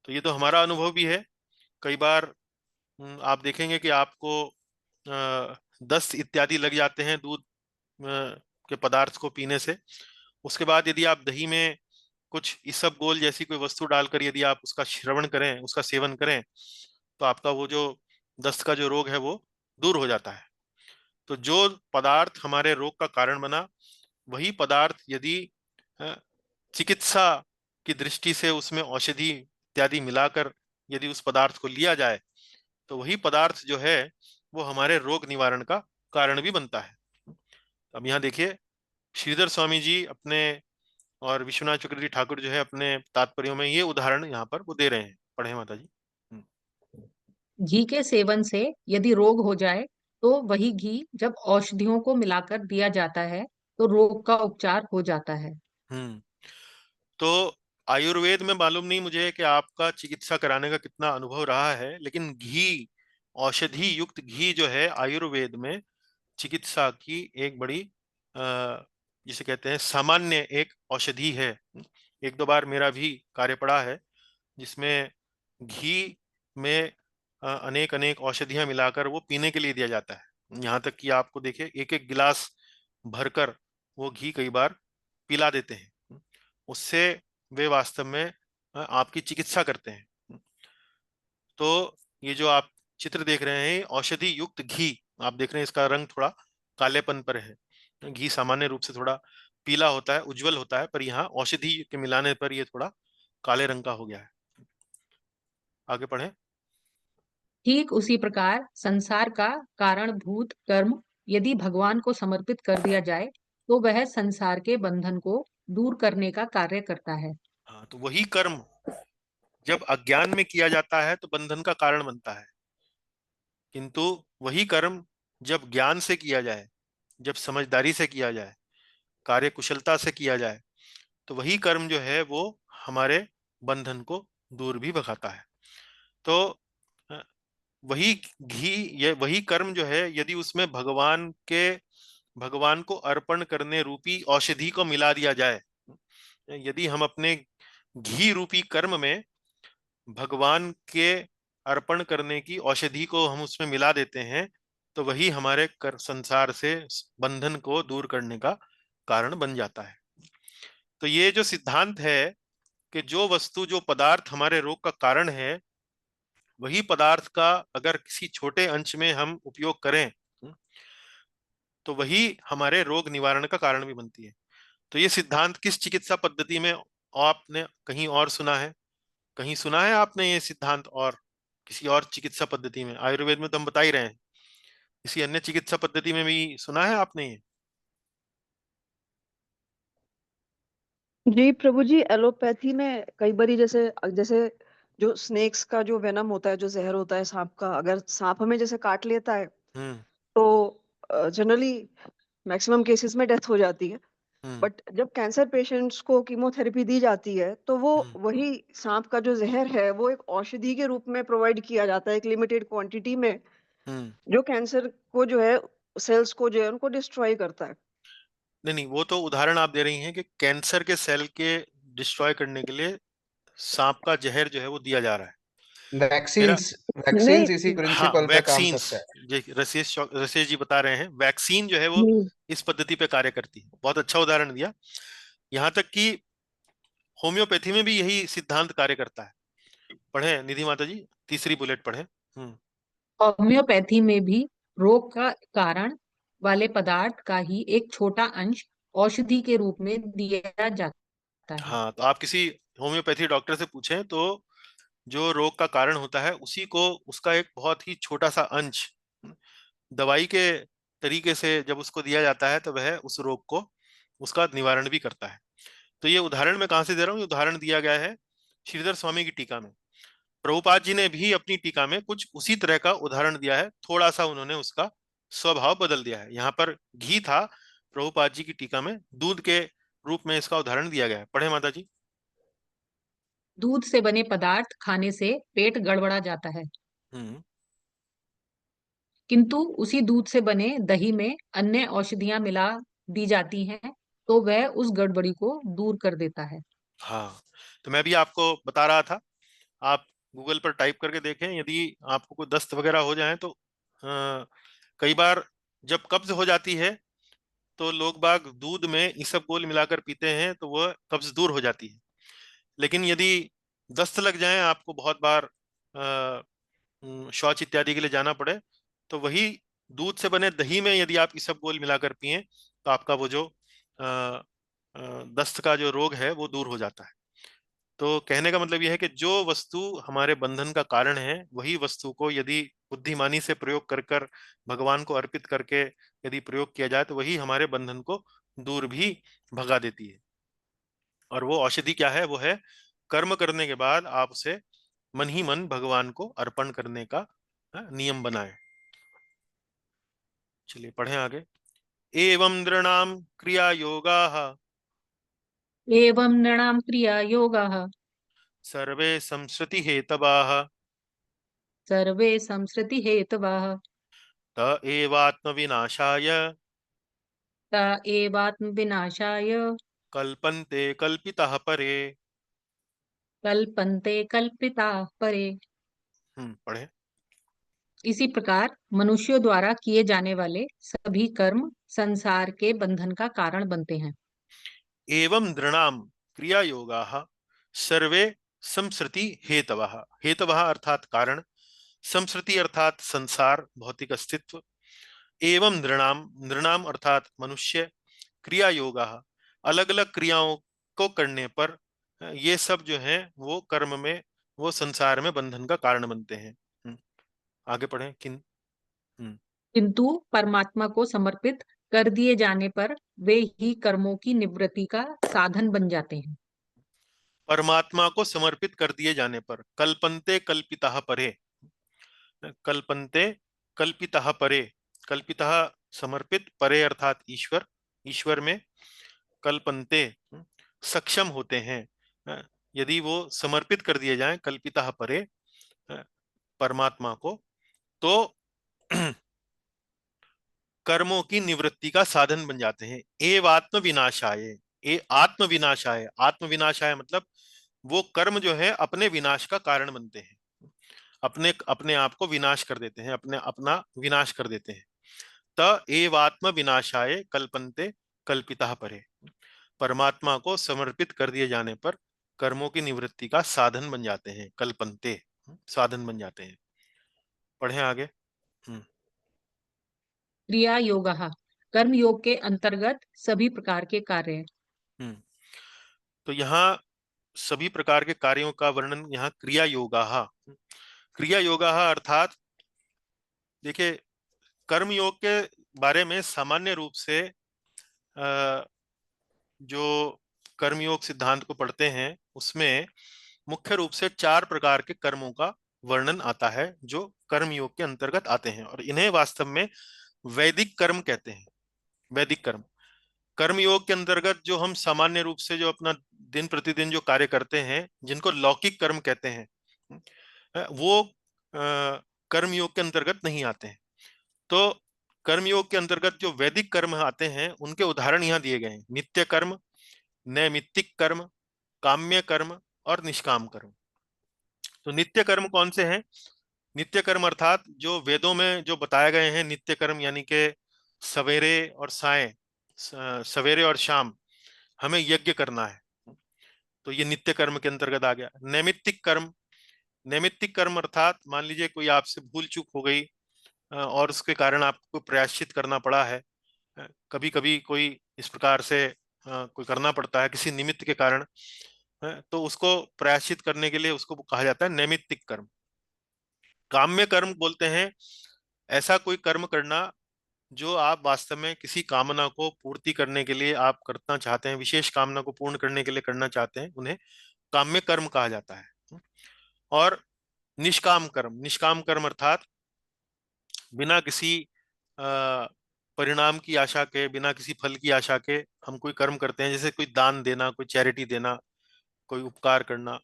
तो ये तो हमारा अनुभव भी है। कई बार आप देखेंगे कि आपको दस्त इत्यादि लग जाते हैं दूध के पदार्थ को पीने से। उसके बाद यदि आप दही में कुछ इसबगोल जैसी कोई वस्तु डालकर यदि आप उसका श्रवण करें, उसका सेवन करें, तो आपका वो जो दस्त का जो रोग है वो दूर हो जाता है। तो जो पदार्थ हमारे रोग का कारण बना, वही पदार्थ यदि चिकित्सा की दृष्टि से उसमें औषधि इत्यादि मिलाकर यदि उस पदार्थ को लिया जाए तो वही पदार्थ जो है वो हमारे रोग निवारण का कारण भी बनता है। अब यहाँ देखिए श्रीधर स्वामी जी अपने और विश्वनाथ चक्रवर्ती ठाकुर जो है अपने तात्पर्यों में ये उदाहरण यहाँ पर वो दे रहे हैं। पढ़े माता जी। घी के सेवन से यदि रोग हो जाए तो वही घी जब औषधियों को मिलाकर दिया जाता है तो रोग का उपचार हो जाता है। हम्म। तो आयुर्वेद में मालूम नहीं मुझे कि आपका चिकित्सा कराने का कितना अनुभव रहा है, लेकिन घी, औषधि युक्त घी जो है आयुर्वेद में चिकित्सा की एक बड़ी जिसे कहते हैं सामान्य एक औषधि है। एक दो बार मेरा भी कार्य पड़ा है जिसमें घी में अनेक अनेक औषधियां मिलाकर वो पीने के लिए दिया जाता है। यहाँ तक कि आपको देखिए एक एक गिलास भरकर वो घी कई बार पिला देते हैं। उससे वे वास्तव में आपकी चिकित्सा करते हैं। तो ये जो आप चित्र देख रहे हैं औषधि युक्त घी, आप देख रहे हैं इसका रंग थोड़ा कालेपन पर है। घी सामान्य रूप से थोड़ा पीला होता है, उज्जवल होता है, पर यहाँ औषधि के मिलाने पर ये थोड़ा काले रंग का हो गया है। आगे पढ़ें। ठीक उसी प्रकार संसार का कारणभूत कर्म यदि भगवान को समर्पित कर दिया जाए तो वह संसार के बंधन को दूर करने का कार्य करता है। हाँ, तो वही कर्म जब अज्ञान में किया जाता है तो बंधन का कारण बनता है, किंतु वही कर्म जब ज्ञान से किया जाए, जब समझदारी से किया जाए, कार्य कुशलता से किया जाए, तो वही कर्म जो है वो हमारे बंधन को दूर भी भगाता है। तो अ, वही घी, ये वही कर्म जो है यदि उसमें भगवान को अर्पण करने रूपी औषधि को मिला दिया जाए, यदि हम अपने घी रूपी कर्म में भगवान के अर्पण करने की औषधि को हम उसमें मिला देते हैं, तो वही हमारे संसार से बंधन को दूर करने का कारण बन जाता है। तो ये जो सिद्धांत है कि जो वस्तु, जो पदार्थ हमारे रोग का कारण है, वही पदार्थ का अगर किसी छोटे अंश में हम उपयोग करें, तो वही हमारे रोग निवारण का कारण भी बनती है। तो ये सिद्धांत किस चिकित्सा पद्धति में आपने कहीं और सुना है? कहीं सुना है आपने ये सिद्धांत? और किसी और चिकित्सा पद्धति में? आयुर्वेद में तो हम बता ही रहे हैं, किसी अन्य चिकित्सा पद्धति में भी सुना है आपने ये? जी प्रभु जी, एलोपैथी में कई बारी जैसे जैसे जो स्नेक्स का जो वेनम होता है, जो जहर होता है सांप का, अगर सांप हमें जैसे काट लेता है हम्म तो जनरली मैक्सिमम केसेस में डेथ हो जाती है। हम्म बट जब कैंसर पेशेंट्स को कीमोथेरेपी दी जाती है तो वो हम्म वही सांप का जो जहर है वो एक औषधि के रूप में प्रोवाइड किया जाता है, एक लिमिटेड क्वांटिटी में, हम्म। जो कैंसर को जो है, सेल्स को जो है उनको डिस्ट्रॉय करता है। नहीं नहीं, वो तो उदाहरण आप दे रही हैं कि कैंसर के सेल के डिस्ट्रॉय करने के लिए सांप का जहर जो है वो दिया जा रहा है। मेरा, वैक्सीन्स नहीं। वैक्सीन्स इसी हाँ, प्रिंसिपल पे काम वैक्सीन्स, करता है। रसेश जी बता रहे हैं, वैक्सीन जो है वो हम्म। इस पद्धति पे कार्य करती है। बहुत अच्छा उदाहरण दिया। यहाँ तक कि होम्योपैथी में भी यही सिद्धांत कार्य करता है। पढ़े निधि माता जी, तीसरी बुलेट पढ़े। होम्योपैथी में भी रोग का कारण वाले पदार्थ का ही एक छोटा अंश औषधि के रूप में दिया जाता है। हाँ, तो आप किसी होम्योपैथी डॉक्टर से पूछें तो जो रोग का कारण होता है उसी को, उसका एक बहुत ही छोटा सा अंश दवाई के तरीके से जब उसको दिया जाता है, तो वह उस रोग को, उसका निवारण भी करता है। तो ये उदाहरण मैं कहाँ से दे रहा हूँ? ये उदाहरण दिया गया है श्रीधर स्वामी की टीका में। प्रभुपाद जी ने भी अपनी टीका में कुछ उसी तरह का उदाहरण दिया है, थोड़ा सा उन्होंने उसका स्वभाव बदल दिया है। यहाँ पर घी था, प्रभुपाद जी की टीका में दूध के रूप में इसका उदाहरण दिया गया है। पढ़े माता जी। दूध से बने पदार्थ खाने से पेट गड़बड़ा जाता है, हम्म। किंतु उसी दूध से बने दही में अन्य औषधियां मिला दी जाती हैं, तो वह उस गड़बड़ी को दूर कर देता है। हाँ, तो मैं भी आपको बता रहा था, आप गूगल पर टाइप करके देखें, यदि आपको कोई दस्त वगैरह हो जाए तो कई बार जब कब्ज हो जाती है तो लोग बाग दूध में इसबगोल मिलाकर पीते हैं, तो वह कब्ज दूर हो जाती है। लेकिन यदि दस्त लग जाए, आपको बहुत बार शौच इत्यादि के लिए जाना पड़े, तो वही दूध से बने दही में यदि आप इसबगोल मिलाकर पिए, तो आपका वो जो अ, दस्त का जो रोग है वो दूर हो जाता है। तो कहने का मतलब यह है कि जो वस्तु हमारे बंधन का कारण है, वही वस्तु को यदि बुद्धिमानी से प्रयोग कर कर भगवान को अर्पित करके यदि प्रयोग किया जाए, तो वही हमारे बंधन को दूर भी भगा देती है। और वो औषधि क्या है? वो है कर्म करने के बाद आप उसे मन ही मन भगवान को अर्पण करने का नियम बनाए। चलिए पढ़ें आगे। एवं नृणाम क्रिया योगाः एवं नृणां क्रिया योगाः सर्वे संसृति हेतवाः सर्वे संसृति हेतवाः त एवात्म विनाशाय ता एवात्म विनाशाय कल्पन्ते कल्पितः परे। कल्पन्ते कल्पिताः परे। पढ़े। इसी प्रकार मनुष्यों द्वारा किए जाने वाले सभी कर्म संसार के बंधन का कारण बनते हैं। एवं नृणाम क्रिया योगाः सर्वे संसृति हेतवः। हेतवः अर्थात कारण, संसृति अर्थात संसार, भौतिक अस्तित्व। एवं नृणाम, नृणाम अर्थात मनुष्य, क्रिया योगाः अलग अलग क्रियाओं को करने पर ये सब जो है वो कर्म में, वो संसार में बंधन का कारण बनते हैं। आगे पढ़ें। हम्म, किंतु परमात्मा को समर्पित कर दिए जाने पर वे ही कर्मों की निवृत्ति का साधन बन जाते हैं। परमात्मा को समर्पित कर दिए जाने पर, कल्पन्ते कल्पितः परे, कल्पन्ते कल्पितः परे, कल्पितः समर्पित, परे अर्थात ईश्वर, ईश्वर में कल्पन्ते सक्षम होते हैं। यदि वो समर्पित कर दिए जाएं कल्पितः परे परमात्मा को, तो कर्मों की निवृत्ति का साधन बन जाते हैं। एव आत्म विनाशाय, ए आत्म विनाशाय, आत्म विनाशाय मतलब वो कर्म जो है अपने विनाश का कारण बनते हैं। अपने अपने आप को विनाश कर देते हैं, अपने अपना विनाश कर देते हैं। त एवात्म विनाशाय कल्पन्ते कल्पिता परे, परमात्मा को समर्पित कर दिए जाने पर कर्मों की निवृत्ति का साधन बन जाते हैं, कल्पन्ते साधन बन जाते हैं। पढ़ें आगे। क्रिया योगः, कर्म योग के अंतर्गत सभी प्रकार के कार्य। तो यहाँ सभी प्रकार के कार्यों का वर्णन यहाँ क्रिया योगाः, क्रिया योगाः अर्थात देखिए, कर्म योग के बारे में सामान्य रूप से जो कर्मयोग सिद्धांत को पढ़ते हैं उसमें मुख्य रूप से 4 प्रकार के कर्मों का वर्णन आता है जो कर्मयोग के अंतर्गत आते हैं, और इन्हें वास्तव में वैदिक कर्म कहते हैं। वैदिक कर्म, कर्मयोग के अंतर्गत जो हम सामान्य रूप से जो अपना दिन प्रतिदिन जो कार्य करते हैं, जिनको लौकिक कर्म कहते हैं, वो कर्मयोग के अंतर्गत नहीं आते हैं। तो कर्मयोग के अंतर्गत जो वैदिक कर्म आते हैं उनके उदाहरण यहाँ दिए गए हैं: नित्य कर्म, नैमित्तिक कर्म, काम्य कर्म और निष्काम कर्म। तो नित्य कर्म कौन से हैं? नित्य कर्म अर्थात जो वेदों में जो बताए गए हैं नित्य कर्म, यानी कि सवेरे और सायं, सवेरे और शाम हमें यज्ञ करना है, तो ये नित्य कर्म के अंतर्गत आ गया। नैमित्तिक कर्म, नैमित्तिक कर्म अर्थात मान लीजिए कोई आपसे भूल चूक हो गई और उसके कारण आपको प्रायश्चित करना पड़ा है। कभी कभी कोई इस प्रकार से कोई करना पड़ता है किसी निमित्त के कारण, तो उसको प्रायश्चित करने के लिए उसको कहा जाता है नैमित्तिक कर्म। काम्य कर्म बोलते हैं ऐसा कोई कर्म करना जो आप वास्तव में किसी कामना को पूर्ति करने के लिए आप करना चाहते हैं, विशेष कामना को पूर्ण करने के लिए करना चाहते हैं, उन्हें काम्य कर्म कहा जाता है। और निष्काम कर्म, निष्काम कर्म अर्थात बिना किसी परिणाम की आशा के, बिना किसी फल की आशा के हम कोई कर्म करते हैं, जैसे कोई दान देना, कोई चैरिटी देना, कोई उपकार करना,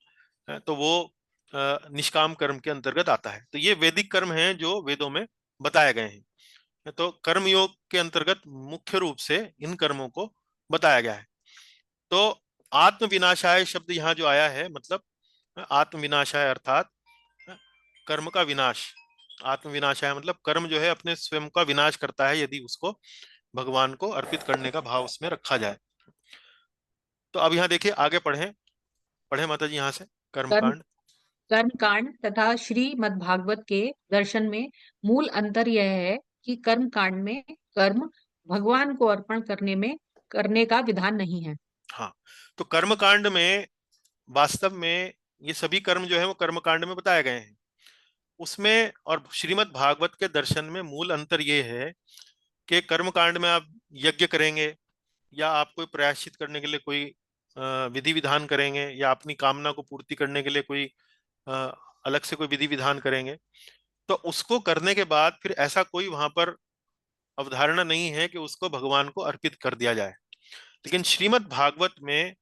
तो वो निष्काम कर्म के अंतर्गत आता है। तो ये वैदिक कर्म हैं जो वेदों में बताए गए हैं। तो कर्म योग के अंतर्गत मुख्य रूप से इन कर्मों को बताया गया है। तो आत्म विनाशाय शब्द यहाँ जो आया है, मतलब आत्म विनाशाय अर्थात कर्म का विनाश। आत्म विनाशाय मतलब कर्म जो है अपने स्वयं का विनाश करता है यदि उसको भगवान को अर्पित करने का भाव उसमें रखा जाए। तो अब यहाँ देखिए आगे पढ़ें, पढ़े माता जी यहाँ से कर्म कर्म कांड। कर्म कांड तथा श्रीमद् भागवत के दर्शन में मूल अंतर यह है कि कर्म कांड में कर्म भगवान को अर्पण करने का विधान नहीं है। हाँ, तो कर्म कांड में वास्तव में ये सभी कर्म जो है वो कर्म कांड में बताए गए हैं उसमें, और श्रीमद् भागवत के दर्शन में मूल अंतर ये है कि कर्म कांड में आप यज्ञ करेंगे या आप कोई प्रायश्चित करने के लिए कोई विधि विधान करेंगे या अपनी कामना को पूर्ति करने के लिए कोई अलग से कोई विधि विधान करेंगे, तो उसको करने के बाद फिर ऐसा कोई वहां पर अवधारणा नहीं है कि उसको भगवान को अर्पित कर दिया जाए। लेकिन श्रीमद् भागवत में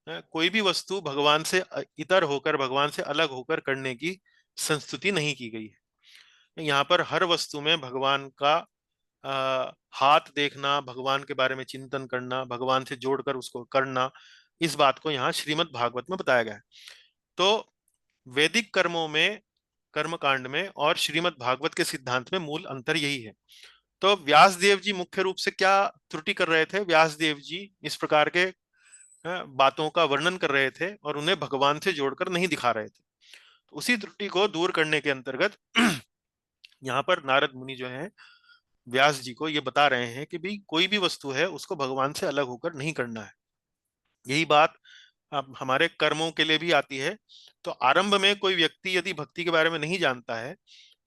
कोई भी वस्तु भगवान से इतर होकर, भगवान से अलग होकर करने की संस्तुति नहीं की गई है। यहाँ पर हर वस्तु में भगवान का हाथ देखना, भगवान के बारे में चिंतन करना, भगवान से जोड़कर उसको करना, इस बात को यहाँ श्रीमद् भागवत में बताया गया है। तो वैदिक कर्मों में, कर्म कांड में और श्रीमद् भागवत के सिद्धांत में मूल अंतर यही है। तो व्यास देव जी मुख्य रूप से क्या त्रुटि कर रहे थे? व्यास देव जी इस प्रकार के बातों का वर्णन कर रहे थे और उन्हें भगवान से जोड़कर नहीं दिखा रहे थे। तो उसी त्रुटि को दूर करने के अंतर्गत यहाँ पर नारद मुनि जो है व्यास जी को ये बता रहे हैं कि भाई कोई भी वस्तु है उसको भगवान से अलग होकर नहीं करना है। यही बात अब हमारे कर्मों के लिए भी आती है। तो आरंभ में कोई व्यक्ति यदि भक्ति के बारे में नहीं जानता है,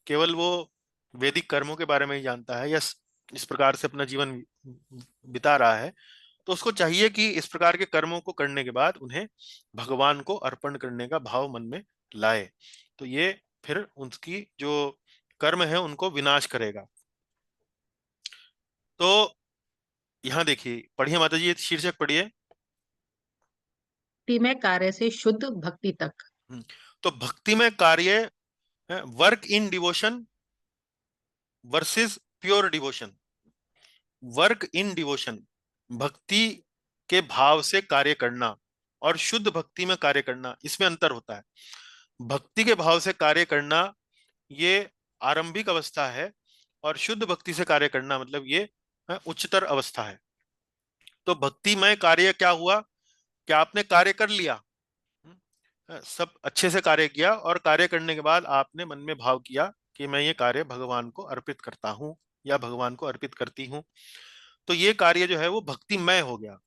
केवल वो वैदिक कर्मों के बारे में ही जानता है या इस प्रकार से अपना जीवन बिता रहा है, तो उसको चाहिए कि इस प्रकार के कर्मों को करने के बाद उन्हें भगवान को अर्पण करने का भाव मन में लाए। तो ये फिर उनकी जो कर्म है उनको विनाश करेगा। तो यहाँ देखिए, पढ़िए माता जी, ये शीर्षक पढ़िए। भक्ति में कार्य से शुद्ध भक्ति तक। तो भक्ति में कार्य, work in devotion versus pure devotion. Work in devotion, भक्ति के भाव से कार्य करना, और शुद्ध भक्ति में कार्य करना, इसमें अंतर होता है। भक्ति के भाव से कार्य करना ये आरंभिक अवस्था है, और शुद्ध भक्ति से कार्य करना मतलब ये उच्चतर अवस्था है। तो भक्तिमय कार्य क्या हुआ, क्या आपने कार्य कर लिया, सब अच्छे से कार्य किया, और कार्य करने के बाद आपने मन में भाव किया कि मैं ये कार्य भगवान को अर्पित करता हूँ या भगवान को अर्पित करती हूँ, तो ये कार्य जो है वो भक्तिमय हो गया,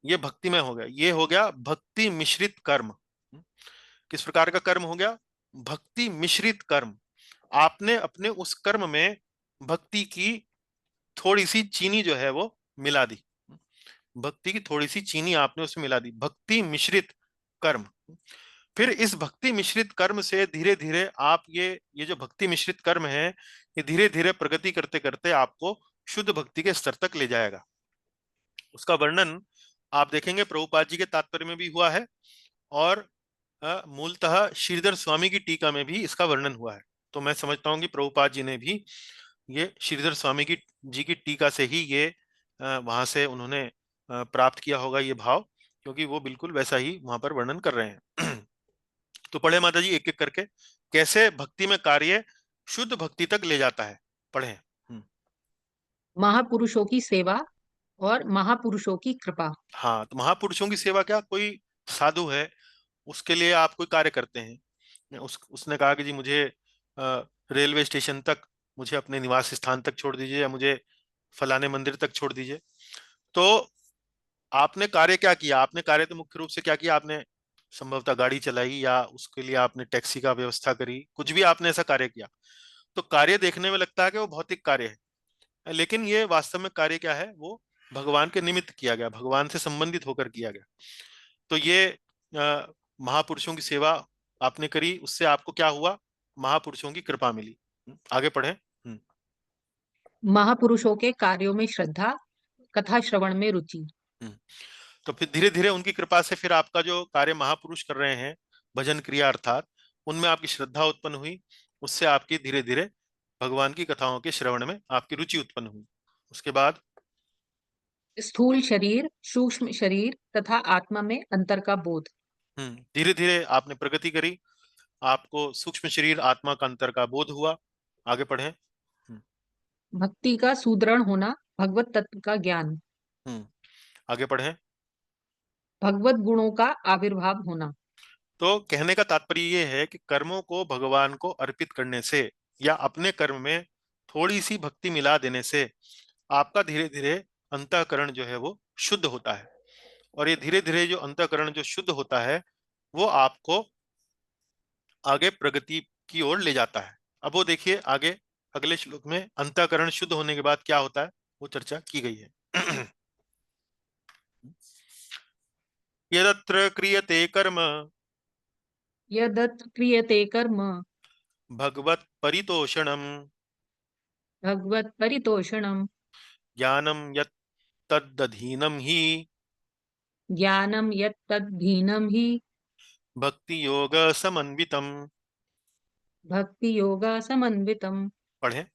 ये भक्तिमय हो गया, ये हो गया भक्ति मिश्रित कर्म। किस प्रकार का कर्म हो गया, भक्ति मिश्रित कर्म। आपने अपने उस कर्म में भक्ति की थोड़ी सी चीनी जो है वो मिला दी, भक्ति की थोड़ी सी चीनी आपने उसमें मिला दी, भक्ति मिश्रित कर्म। फिर इस भक्ति मिश्रित कर्म से धीरे धीरे आप ये जो भक्ति मिश्रित कर्म है, ये धीरे धीरे प्रगति करते करते आपको शुद्ध भक्ति के स्तर तक ले जाएगा। उसका वर्णन आप देखेंगे प्रभुपाद जी के तात्पर्य में भी हुआ है, और मूलतः श्रीधर स्वामी की टीका में भी इसका वर्णन हुआ है। तो मैं समझता हूँ कि प्रभुपाद जी ने भी ये श्रीधर स्वामी की जी की टीका से ही ये वहां से उन्होंने प्राप्त किया होगा ये भाव, क्योंकि वो बिल्कुल वैसा ही वहां पर वर्णन कर रहे हैं। तो पढ़े माता जी एक एक करके, कैसे भक्ति में कार्य शुद्ध भक्ति तक ले जाता है, पढ़े। महापुरुषों की सेवा और महापुरुषों की कृपा। हाँ, तो महापुरुषों की सेवा क्या, कोई साधु है उसके लिए आप कोई कार्य करते हैं, उसने कहा कि जी मुझे रेलवे स्टेशन तक, मुझे अपने निवास स्थान तक छोड़ दीजिए, या मुझे फलाने मंदिर तक छोड़ दीजिए। तो आपने कार्य क्या किया, आपने कार्य तो मुख्य रूप से क्या किया, आपने संभवतः गाड़ी चलाई, या उसके लिए आपने टैक्सी का व्यवस्था करी, कुछ भी आपने ऐसा कार्य किया। तो कार्य देखने में लगता है कि वो भौतिक कार्य है, लेकिन ये वास्तव में कार्य क्या है, वो भगवान के निमित्त किया गया, भगवान से संबंधित होकर किया गया। तो ये महापुरुषों की सेवा आपने करी, उससे आपको क्या हुआ, महापुरुषों की कृपा मिली। आगे पढ़े। महापुरुषों के कार्यों में श्रद्धा, कथा श्रवण में रुचि। तो फिर धीरे धीरे उनकी कृपा से फिर आपका जो कार्य महापुरुष कर रहे हैं, भजन क्रिया अर्थात, उनमें आपकी श्रद्धा उत्पन्न हुई, उससे आपकी धीरे धीरे भगवान की कथाओं के श्रवण में आपकी रुचि उत्पन्न हुई। उसके बाद स्थूल शरीर, सूक्ष्म शरीर तथा आत्मा में अंतर का बोध। धीरे धीरे आपने प्रगति करी, आपको सूक्ष्म शरीर आत्मा का अंतर का बोध हुआ। आगे पढ़े। भक्ति का सुदृढ़ होना, भगवत तत्व का ज्ञान। आगे पढ़े। भगवत गुणों का आविर्भाव होना। तो कहने का तात्पर्य ये है कि कर्मों को भगवान को अर्पित करने से, या अपने कर्म में थोड़ी सी भक्ति मिला देने से, आपका धीरे धीरे अंतःकरण जो है वो शुद्ध होता है, और ये धीरे धीरे जो अंतःकरण जो शुद्ध होता है वो आपको आगे प्रगति की ओर ले जाता है। अब वो देखिए आगे अगले श्लोक में अंतःकरण शुद्ध होने के बाद क्या होता है वो चर्चा की गई है। यदत्र क्रियते कर्म यदत् क्रियते कर्म भगवत परितोषणम भगवत परितोषणम ज्ञानम यत् तदधीनम ही ज्ञानम यत् तद्धीनम ही भक्ति योग समन्वितम। भक्ति योगा समन्वितम। पढ़े।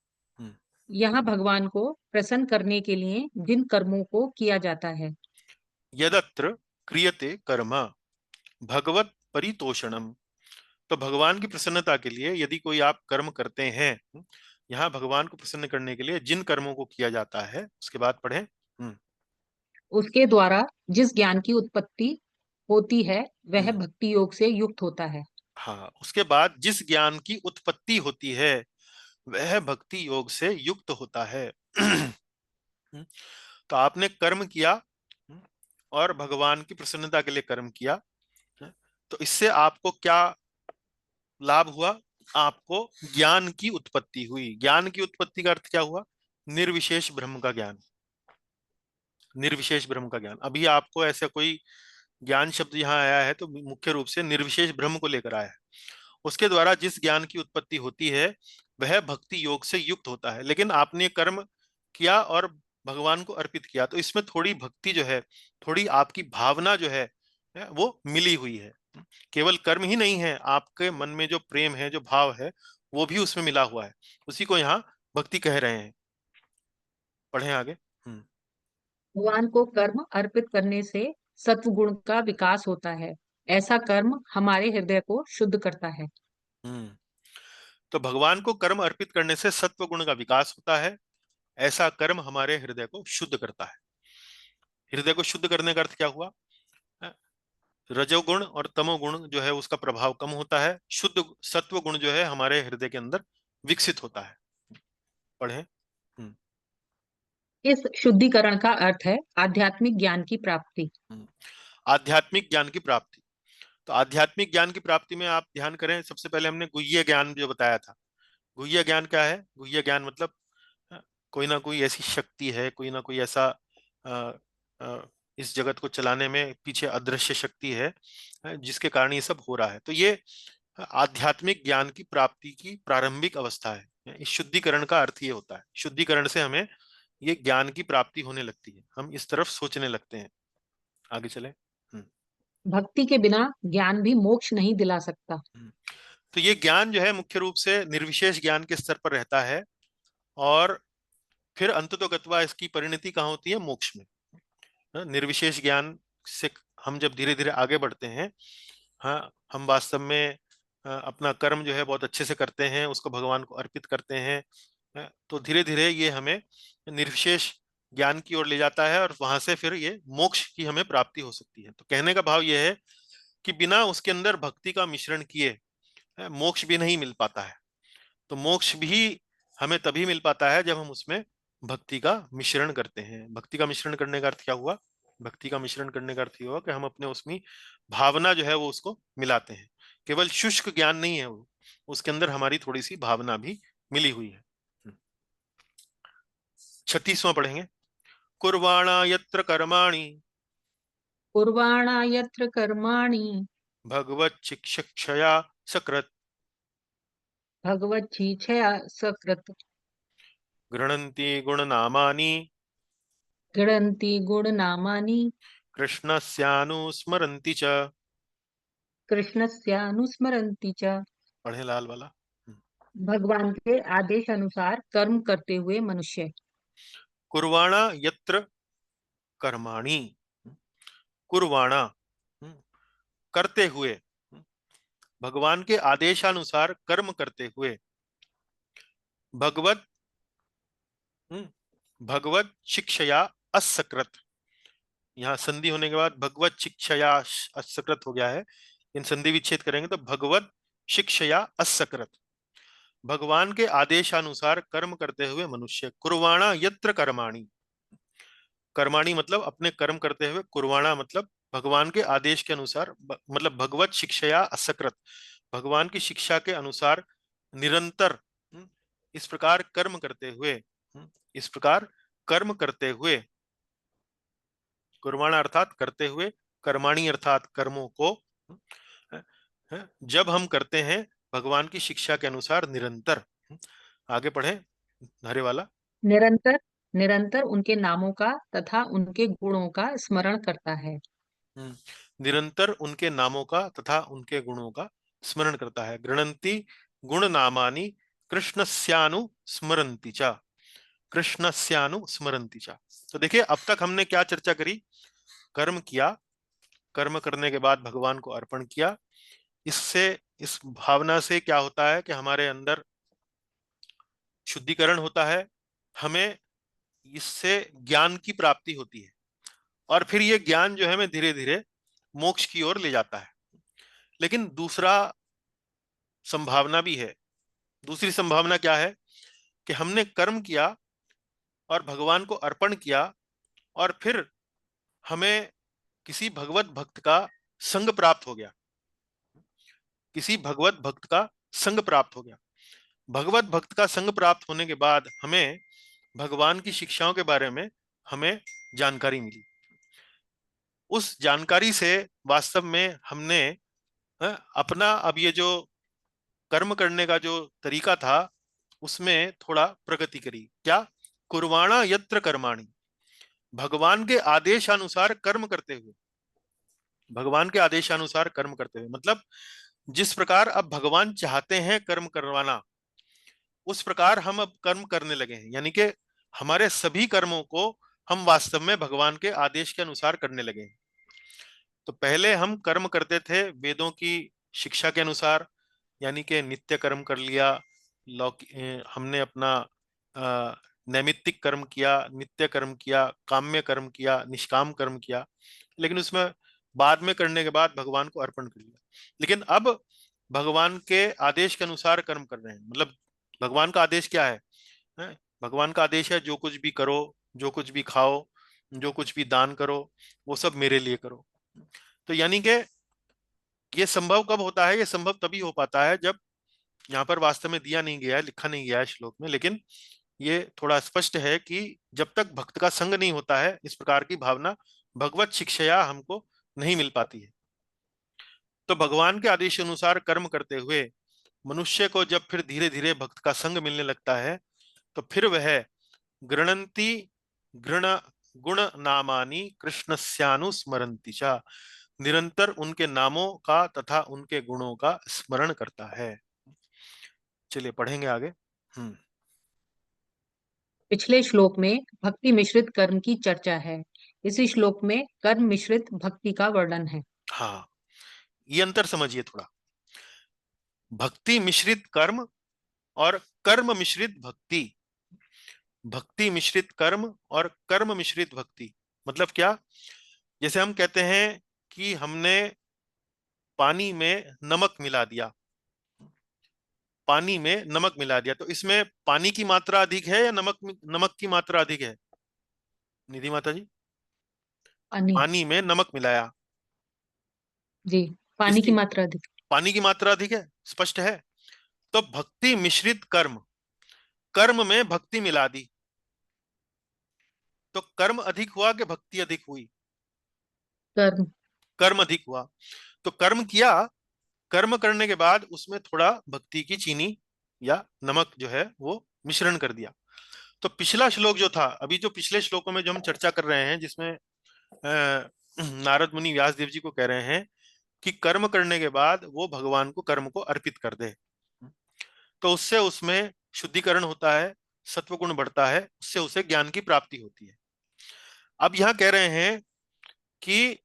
यहाँ भगवान को प्रसन्न करने के लिए जिन कर्मों को किया जाता है। यदत्र क्रियते कर्म भगवत परितोषणम, तो भगवान की प्रसन्नता के लिए यदि कोई आप कर्म करते हैं, यहाँ भगवान को प्रसन्न करने के लिए जिन कर्मों को किया जाता है, उसके बाद पढ़े। उसके द्वारा जिस ज्ञान की उत्पत्ति होती है वह भक्ति योग से युक्त होता है। हाँ, उसके बाद जिस ज्ञान की उत्पत्ति होती है वह भक्ति योग से युक्त होता है। तो आपने कर्म किया और भगवान की प्रसन्नता के लिए कर्म किया, तो इससे आपको क्या लाभ हुआ, आपको ज्ञान की उत्पत्ति हुई। ज्ञान की उत्पत्ति का अर्थ क्या हुआ, निर्विशेष ब्रह्म का ज्ञान, निर्विशेष ब्रह्म का ज्ञान। अभी आपको ऐसा कोई ज्ञान शब्द यहाँ आया है तो मुख्य रूप से निर्विशेष ब्रह्म को लेकर आया है। उसके द्वारा जिस ज्ञान की उत्पत्ति होती है वह भक्ति योग से युक्त होता है। लेकिन आपने कर्म किया और भगवान को अर्पित किया, तो इसमें थोड़ी भक्ति जो है, थोड़ी आपकी भावना जो है वो मिली हुई है। केवल कर्म ही नहीं है, आपके मन में जो प्रेम है, जो भाव है, वो भी उसमें मिला हुआ है। उसी को यहाँ भक्ति कह रहे हैं। पढ़ें आगे। भगवान को कर्म अर्पित करने से सत्व गुण का विकास होता है। ऐसा कर्म हमारे हृदय को शुद्ध करता है। तो भगवान को कर्म अर्पित करने से सत्व गुण का विकास होता है। ऐसा कर्म हमारे हृदय को शुद्ध करता है। हृदय को शुद्ध करने का अर्थ क्या हुआ? रजोगुण और तमोगुण जो है उसका प्रभाव कम होता है, शुद्ध सत्व गुण जो है हमारे हृदय के अंदर विकसित होता है। पढ़ें। इस शुद्धिकरण का अर्थ है आध्यात्मिक ज्ञान की प्राप्ति। आध्यात्मिक ज्ञान की प्राप्ति। तो आध्यात्मिक ज्ञान की प्राप्ति में आप ध्यान करें, सबसे पहले हमने गुह्य ज्ञान जो बताया था। गुह्य ज्ञान क्या है? गुह्य ज्ञान मतलब कोई ना कोई ऐसी शक्ति है, कोई ना कोई ऐसा अ, अ, इस जगत को चलाने में पीछे अदृश्य शक्ति है जिसके कारण ये सब हो रहा है। तो ये आध्यात्मिक ज्ञान की प्राप्ति की प्रारंभिक अवस्था है। इस शुद्धिकरण का अर्थ ये होता है, शुद्धिकरण से हमें ये ज्ञान की प्राप्ति होने लगती है, हम इस तरफ सोचने लगते हैं। आगे चले। भक्ति के बिना ज्ञान भी मोक्ष नहीं दिला सकता। तो ये ज्ञान जो है मुख्य रूप से निर्विशेष ज्ञान के स्तर पर रहता है और फिर अंततोगत्वा इसकी परिणति कहाँ होती है? मोक्ष में। निर्विशेष ज्ञान से हम जब धीरे धीरे आगे बढ़ते हैं, हाँ, हम वास्तव में अपना कर्म जो है बहुत अच्छे से करते हैं, उसको भगवान को अर्पित करते हैं, तो धीरे धीरे ये हमें निर्विशेष ज्ञान की ओर ले जाता है और वहां से फिर ये मोक्ष की हमें प्राप्ति हो सकती है। तो कहने का भाव ये है कि बिना उसके अंदर भक्ति का मिश्रण किए मोक्ष भी नहीं मिल पाता है। तो मोक्ष भी हमें तभी मिल पाता है जब हम उसमें भक्ति का मिश्रण करते हैं। भक्ति का मिश्रण करने का अर्थ क्या हुआ? भक्ति का मिश्रण करने का अर्थ ये हुआ कि हम अपने उसमें भावना जो है वो उसको मिलाते हैं। केवल शुष्क ज्ञान नहीं है वो, उसके अंदर हमारी थोड़ी सी भावना भी मिली हुई है। 36वां पढ़ेंगे। कुर्वाणा यत्र कर्माणि कुर्वाणा यत्र कर्माणि भगवत शिक्षया सकृत भगवच्छीछया सकृत गृह्णन्ति गुणनामानि गृह्णन्ति गुणनामानि कृष्णस्यानुस्मरन्ति च। कृष्णस्यानुस्मरन्ति च। पढ़े लाल वाला। भगवान के आदेश अनुसार कर्म करते हुए मनुष्य। कुर्वाणा यत्र कर्माणि। कुर्वाणा करते हुए, भगवान के आदेशानुसार कर्म करते हुए, भगवत भगवत शिक्षया असकृत। यहाँ संधि होने के बाद भगवत शिक्षया असकृत हो गया है, इन संधि विच्छेद करेंगे तो भगवत शिक्षया असकृत। भगवान के आदेशानुसार कर्म करते हुए मनुष्य। कुर्वाणा यत्र कर्माणि। कर्माणि मतलब अपने कर्म करते हुए, कुर्वाणा मतलब भगवान के आदेश के अनुसार, मतलब भगवत शिक्षया असकृत, भगवान की शिक्षा के अनुसार निरंतर इस प्रकार कर्म करते हुए, इस प्रकार कर्म करते हुए। कुर्वाणा अर्थात करते हुए, कर्माणि अर्थात कर्मों को जब हम करते हैं भगवान की शिक्षा के अनुसार निरंतर। आगे पढ़ें हरे वाला। निरंतर निरंतर उनके नामों का तथा उनके गुणों का स्मरण करता है। निरंतर उनके नामों का तथा उनके गुणों का स्मरण करता है। गृह्णन्ति गुण नामानि कृष्णस्यानु स्मरन्ति च। कृष्णस्यानु स्मरन्ति च। तो देखिए अब तक हमने क्या चर्चा करी? कर्म किया, कर्म करने के बाद भगवान को अर्पण किया। इससे, इस भावना से क्या होता है कि हमारे अंदर शुद्धिकरण होता है, हमें इससे ज्ञान की प्राप्ति होती है और फिर ये ज्ञान जो है हमें धीरे धीरे मोक्ष की ओर ले जाता है। लेकिन दूसरा संभावना भी है। दूसरी संभावना क्या है? कि हमने कर्म किया और भगवान को अर्पण किया और फिर हमें किसी भगवत भक्त का संग प्राप्त हो गया, किसी भगवत भक्त का संग प्राप्त हो गया। भगवत भक्त का संग प्राप्त होने के बाद हमें भगवान की शिक्षाओं के बारे में हमें जानकारी मिली। उस जानकारी से वास्तव में हमने अपना, अब ये जो कर्म करने का जो तरीका था उसमें थोड़ा प्रगति करी। क्या? कुर्वाणा यत्र कर्माणि, भगवान के आदेशानुसार कर्म करते हुए। भगवान के आदेशानुसार कर्म करते हुए मतलब जिस प्रकार अब भगवान चाहते हैं कर्म करवाना, उस प्रकार हम अब कर्म करने लगे हैं। यानी कि हमारे सभी कर्मों को हम वास्तव में भगवान के आदेश के अनुसार करने लगे हैं। तो पहले हम कर्म करते थे वेदों की शिक्षा के अनुसार, यानी कि नित्य कर्म कर लिया, हमने अपना नैमित्तिक कर्म किया, नित्य कर्म किया, काम्य कर्म किया, निष्काम कर्म किया, लेकिन उसमें बाद में करने के बाद भगवान को अर्पण कर लिया। लेकिन अब भगवान के आदेश के अनुसार कर्म कर रहे हैं। मतलब भगवान का आदेश क्या है? भगवान का आदेश है जो कुछ भी करो, जो कुछ भी खाओ, जो कुछ भी दान करो, वो सब मेरे लिए करो। तो यानी कि ये संभव कब होता है? ये संभव तभी हो पाता है जब, यहाँ पर वास्तव में दिया नहीं गया है, लिखा नहीं गया है श्लोक में, लेकिन ये थोड़ा स्पष्ट है कि जब तक भक्त का संग नहीं होता है, इस प्रकार की भावना भगवत शिक्षया हमको नहीं मिल पाती है। तो भगवान के आदेश अनुसार कर्म करते हुए मनुष्य को जब फिर धीरे धीरे भक्त का संग मिलने लगता है, तो फिर वह गृणंती गृण गुण नामानी कृष्णस्यानुस्मरन्ति च, निरंतर उनके नामों का तथा उनके गुणों का स्मरण करता है। चलिए पढ़ेंगे आगे। पिछले श्लोक में भक्ति मिश्रित कर्म की चर्चा है। इसी श्लोक में कर्म मिश्रित भक्ति का वर्णन है। हाँ, ये अंतर समझिए थोड़ा। भक्ति मिश्रित कर्म और कर्म मिश्रित भक्ति। भक्ति मिश्रित कर्म और कर्म मिश्रित भक्ति मतलब क्या? जैसे हम कहते हैं कि हमने पानी में नमक मिला दिया, पानी में नमक मिला दिया, तो इसमें पानी की मात्रा अधिक है या नमक की मात्रा अधिक है? निधि माता जी, पानी में नमक मिलाया, जी, पानी की इसकी मात्रा अधिक। पानी की मात्रा अधिक है, स्पष्ट है। तो भक्ति मिश्रित कर्म, कर्म में भक्ति मिला दी, तो कर्म अधिक हुआ कि भक्ति अधिक हुई? कर्म। कर्म अधिक हुआ। तो कर्म किया, कर्म करने के बाद उसमें थोड़ा भक्ति की चीनी या नमक जो है वो मिश्रण कर दिया। तो पिछला श्लोक जो था, अभी जो पिछले श्लोकों में जो हम चर्चा कर रहे हैं, जिसमें नारद मुनि व्यास देव जी को कह रहे हैं कि कर्म करने के बाद वो भगवान को कर्म को अर्पित कर दे, तो उससे उसमें शुद्धिकरण होता है, सत्वगुण बढ़ता है, उससे उसे ज्ञान की प्राप्ति होती है। अब यहाँ कह रहे हैं कि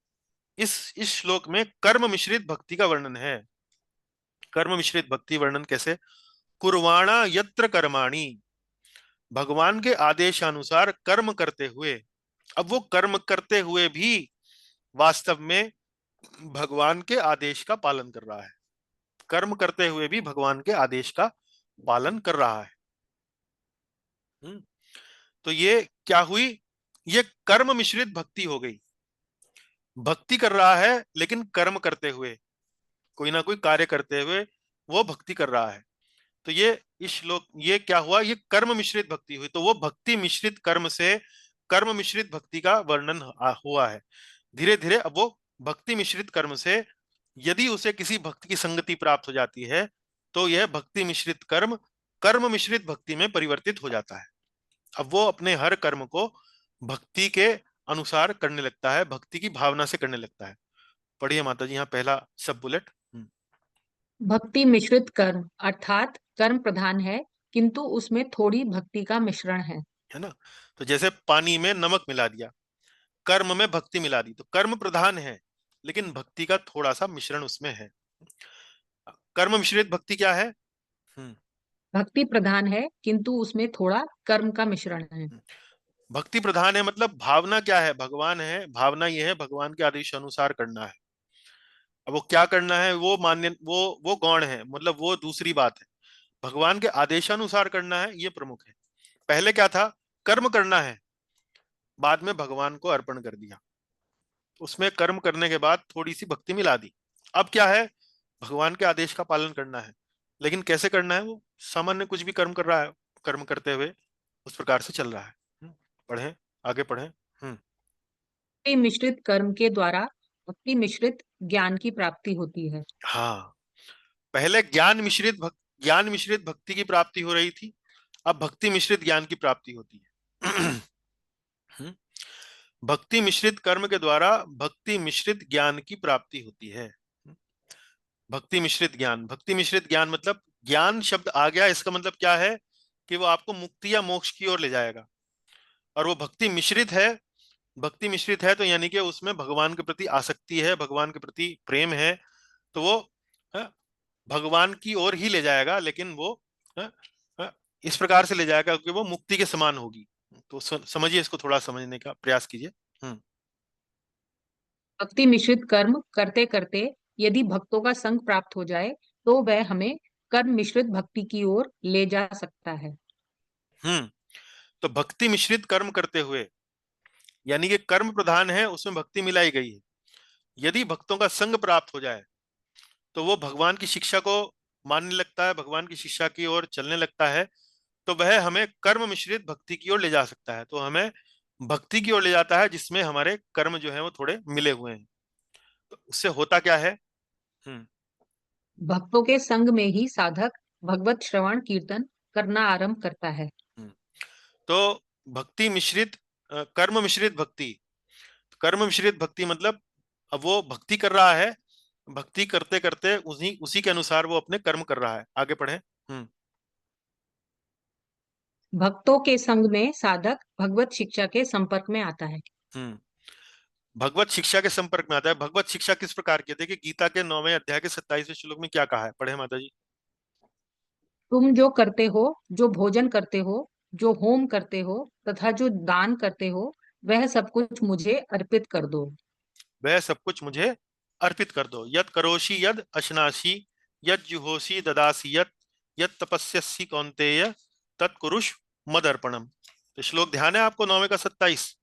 इस श्लोक में कर्म मिश्रित भक्ति का वर्णन है। कर्म मिश्रित भक्ति वर्णन कैसे? कुर्वाणा यत्र कर्माणि, भगवान के आदेशानुसार कर्म करते हुए। अब वो कर्म करते हुए भी वास्तव में भगवान के आदेश का पालन कर रहा है। कर्म करते हुए भी भगवान के आदेश का पालन कर रहा है। तो ये क्या हुई? ये कर्म मिश्रित भक्ति हो गई। भक्ति कर रहा है लेकिन कर्म करते हुए, कोई ना कोई कार्य करते हुए वो भक्ति कर रहा है। तो ये इस श्लोक, ये क्या हुआ? ये कर्म मिश्रित भक्ति हुई। तो वो भक्ति मिश्रित कर्म से कर्म मिश्रित भक्ति का वर्णन हुआ है। धीरे धीरे अब वो भक्ति मिश्रित कर्म से यदि उसे किसी भक्ति की संगति प्राप्त हो जाती है, तो यह भक्ति मिश्रित कर्म कर्म मिश्रित भक्ति में परिवर्तित हो जाता है। अब वो अपने हर कर्म को भक्ति के अनुसार करने लगता है, भक्ति की भावना से करने लगता है। पढ़िए माता जी, यहाँ पहला सब बुलेट। भक्ति मिश्रित कर्म अर्थात कर्म प्रधान है किंतु उसमें थोड़ी भक्ति का मिश्रण है ना? तो जैसे पानी में नमक मिला दिया, कर्म में भक्ति मिला दी, तो कर्म प्रधान है लेकिन भक्ति का थोड़ा सा मिश्रण उसमें है। कर्म मिश्रित भक्ति क्या है? भक्ति प्रधान है किंतु उसमें थोड़ा कर्म का मिश्रण है। भक्ति प्रधान है मतलब भावना क्या है? भगवान है, भावना ये है भगवान के आदेश अनुसार करना है। अब वो क्या करना है वो मान्य, वो गौण है, मतलब वो दूसरी बात है। भगवान के आदेशानुसार करना है, ये प्रमुख है। पहले क्या था? कर्म करना है, बाद में भगवान को अर्पण कर दिया, उसमें कर्म करने के बाद थोड़ी सी भक्ति मिला दी। अब क्या है? भगवान के आदेश का पालन करना है, लेकिन कैसे करना है? वो सामान्य कुछ भी कर्म कर रहा है, कर्म करते हुए उस प्रकार से चल रहा है। पढ़ें, आगे पढ़ें। भक्ति मिश्रित कर्म के द्वारा भक्ति मिश्रित ज्ञान की प्राप्ति होती है। हाँ, पहले ज्ञान मिश्रित भक्ति की प्राप्ति हो रही थी, अब भक्ति मिश्रित ज्ञान की प्राप्ति होती है। भक्ति मिश्रित कर्म के द्वारा भक्ति मिश्रित ज्ञान की प्राप्ति होती है। भक्ति मिश्रित ज्ञान, भक्ति मिश्रित ज्ञान मतलब ज्ञान शब्द आ गया, इसका मतलब क्या है कि वो आपको मुक्ति या मोक्ष की ओर ले जाएगा। और वो भक्ति मिश्रित है, भक्ति मिश्रित है तो यानी कि उसमें भगवान के प्रति आसक्ति है, भगवान के प्रति प्रेम है, तो वो भगवान की ओर ही ले जाएगा, लेकिन वो इस प्रकार से ले जाएगा कि वो मुक्ति के समान होगी। तो समझिए, इसको थोड़ा समझने का प्रयास कीजिए। भक्ति मिश्रित कर्म करते करते यदि भक्तों का संग प्राप्त हो जाए तो वह हमें कर्म मिश्रित भक्ति की ओर ले जा सकता है। तो भक्ति मिश्रित कर्म करते हुए, यानी कि कर्म प्रधान है, उसमें भक्ति मिलाई गई है। यदि भक्तों का संग प्राप्त हो जाए तो वो भगवान की शिक्षा को मानने लगता है, भगवान की शिक्षा की ओर चलने लगता है, तो वह हमें कर्म मिश्रित भक्ति की ओर ले जा सकता है। तो हमें भक्ति की ओर ले जाता है जिसमें हमारे कर्म जो है वो थोड़े मिले हुए हैं। तो उससे होता क्या है? भक्तों के संग में ही साधक भगवत श्रवण कीर्तन करना आरंभ करता है। तो भक्ति मिश्रित कर्म मिश्रित भक्ति, कर्म मिश्रित भक्ति मतलब अब वो भक्ति कर रहा है, भक्ति करते करते उसी के अनुसार वो अपने कर्म कर रहा है। आगे पढ़े। भक्तों के संग में साधक भगवत शिक्षा के संपर्क में आता है। भगवत शिक्षा के संपर्क में आता है। भगवत शिक्षा किस प्रकार की? देखिए, गीता के 9वें अध्याय के 27वें श्लोक में क्या कहा है, पढ़े माता जी। तुम जो करते हो, जो भोजन करते हो, जो होम करते हो तथा जो दान करते हो, वह सब कुछ मुझे अर्पित कर दो। वह सब कुछ मुझे अर्पित कर दो। यद करोषि यद अश्नासी यद जुहोसी ददासी यद तपस्यसि कौन्तेय तत्कुरुष मद अर्पणम। तो श्लोक ध्यान है आपको, 9वें का 27।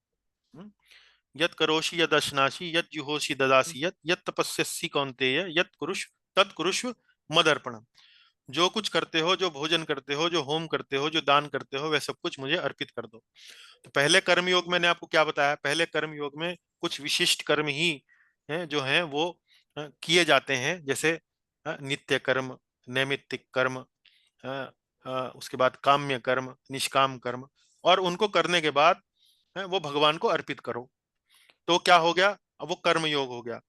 यद करोषि यद अश्नासी यद जुहोसी ददासी यद तपस्यसि कौन्तेय यद कुरुष तत्कुरुष मद अर्पणम। जो कुछ करते हो, जो भोजन करते हो, जो होम करते हो, जो दान करते हो, वह सब कुछ मुझे अर्पित कर दो। तो पहले कर्म योग मैंने आपको क्या बताया? पहले कर्म योग में कुछ विशिष्ट कर्म ही जो हैं वो किए जाते हैं, जैसे नित्य कर्म, नैमित्तिक कर्म, उसके बाद काम्य कर्म, निष्काम कर्म, और उनको करने के बाद वो भगवान को अर्पित करो। तो क्या हो गया? अब वो कर्म योग हो गया।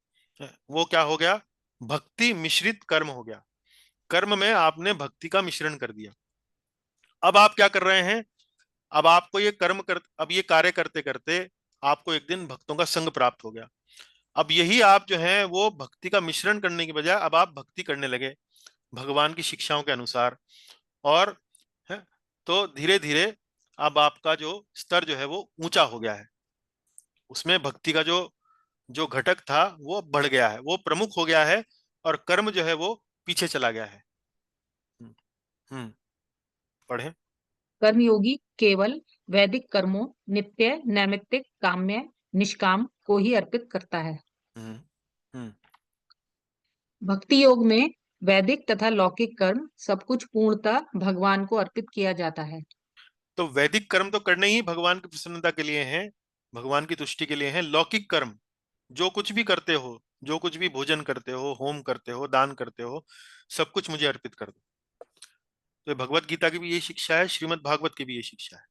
वो क्या हो गया? भक्ति मिश्रित कर्म हो गया। कर्म में आपने भक्ति का मिश्रण कर दिया। अब आप क्या कर रहे हैं? अब आपको अब ये कार्य करते करते आपको एक दिन भक्तों का संग प्राप्त हो गया। अब यही आप जो है वो भक्ति का मिश्रण करने की बजाय अब आप भक्ति करने लगे भगवान की शिक्षाओं के अनुसार। और है, तो धीरे धीरे अब आपका जो स्तर जो है वो ऊंचा हो गया है। उसमें भक्ति का जो जो घटक था वो बढ़ गया है, वो प्रमुख हो गया है, और कर्म जो है वो पीछे चला गया है। हम्म पढ़े। कर्मयोगी केवल वैदिक कर्मों, नित्य, नैमित्तिक, काम्य, निष्काम को ही अर्पित करता है। हम्म हम्म भक्ति योग में वैदिक तथा लौकिक कर्म सब कुछ पूर्णतः भगवान को अर्पित किया जाता है। तो वैदिक कर्म तो करने ही भगवान की प्रसन्नता के लिए हैं, भगवान की तुष्टि के लिए हैं। लौकिक कर्म जो कुछ भी करते हो, जो कुछ भी भोजन करते हो, होम करते हो, दान करते हो, सब कुछ मुझे अर्पित कर दो। तो भगवत गीता की भी यही शिक्षा है, श्रीमद् भागवत की भी यही शिक्षा है।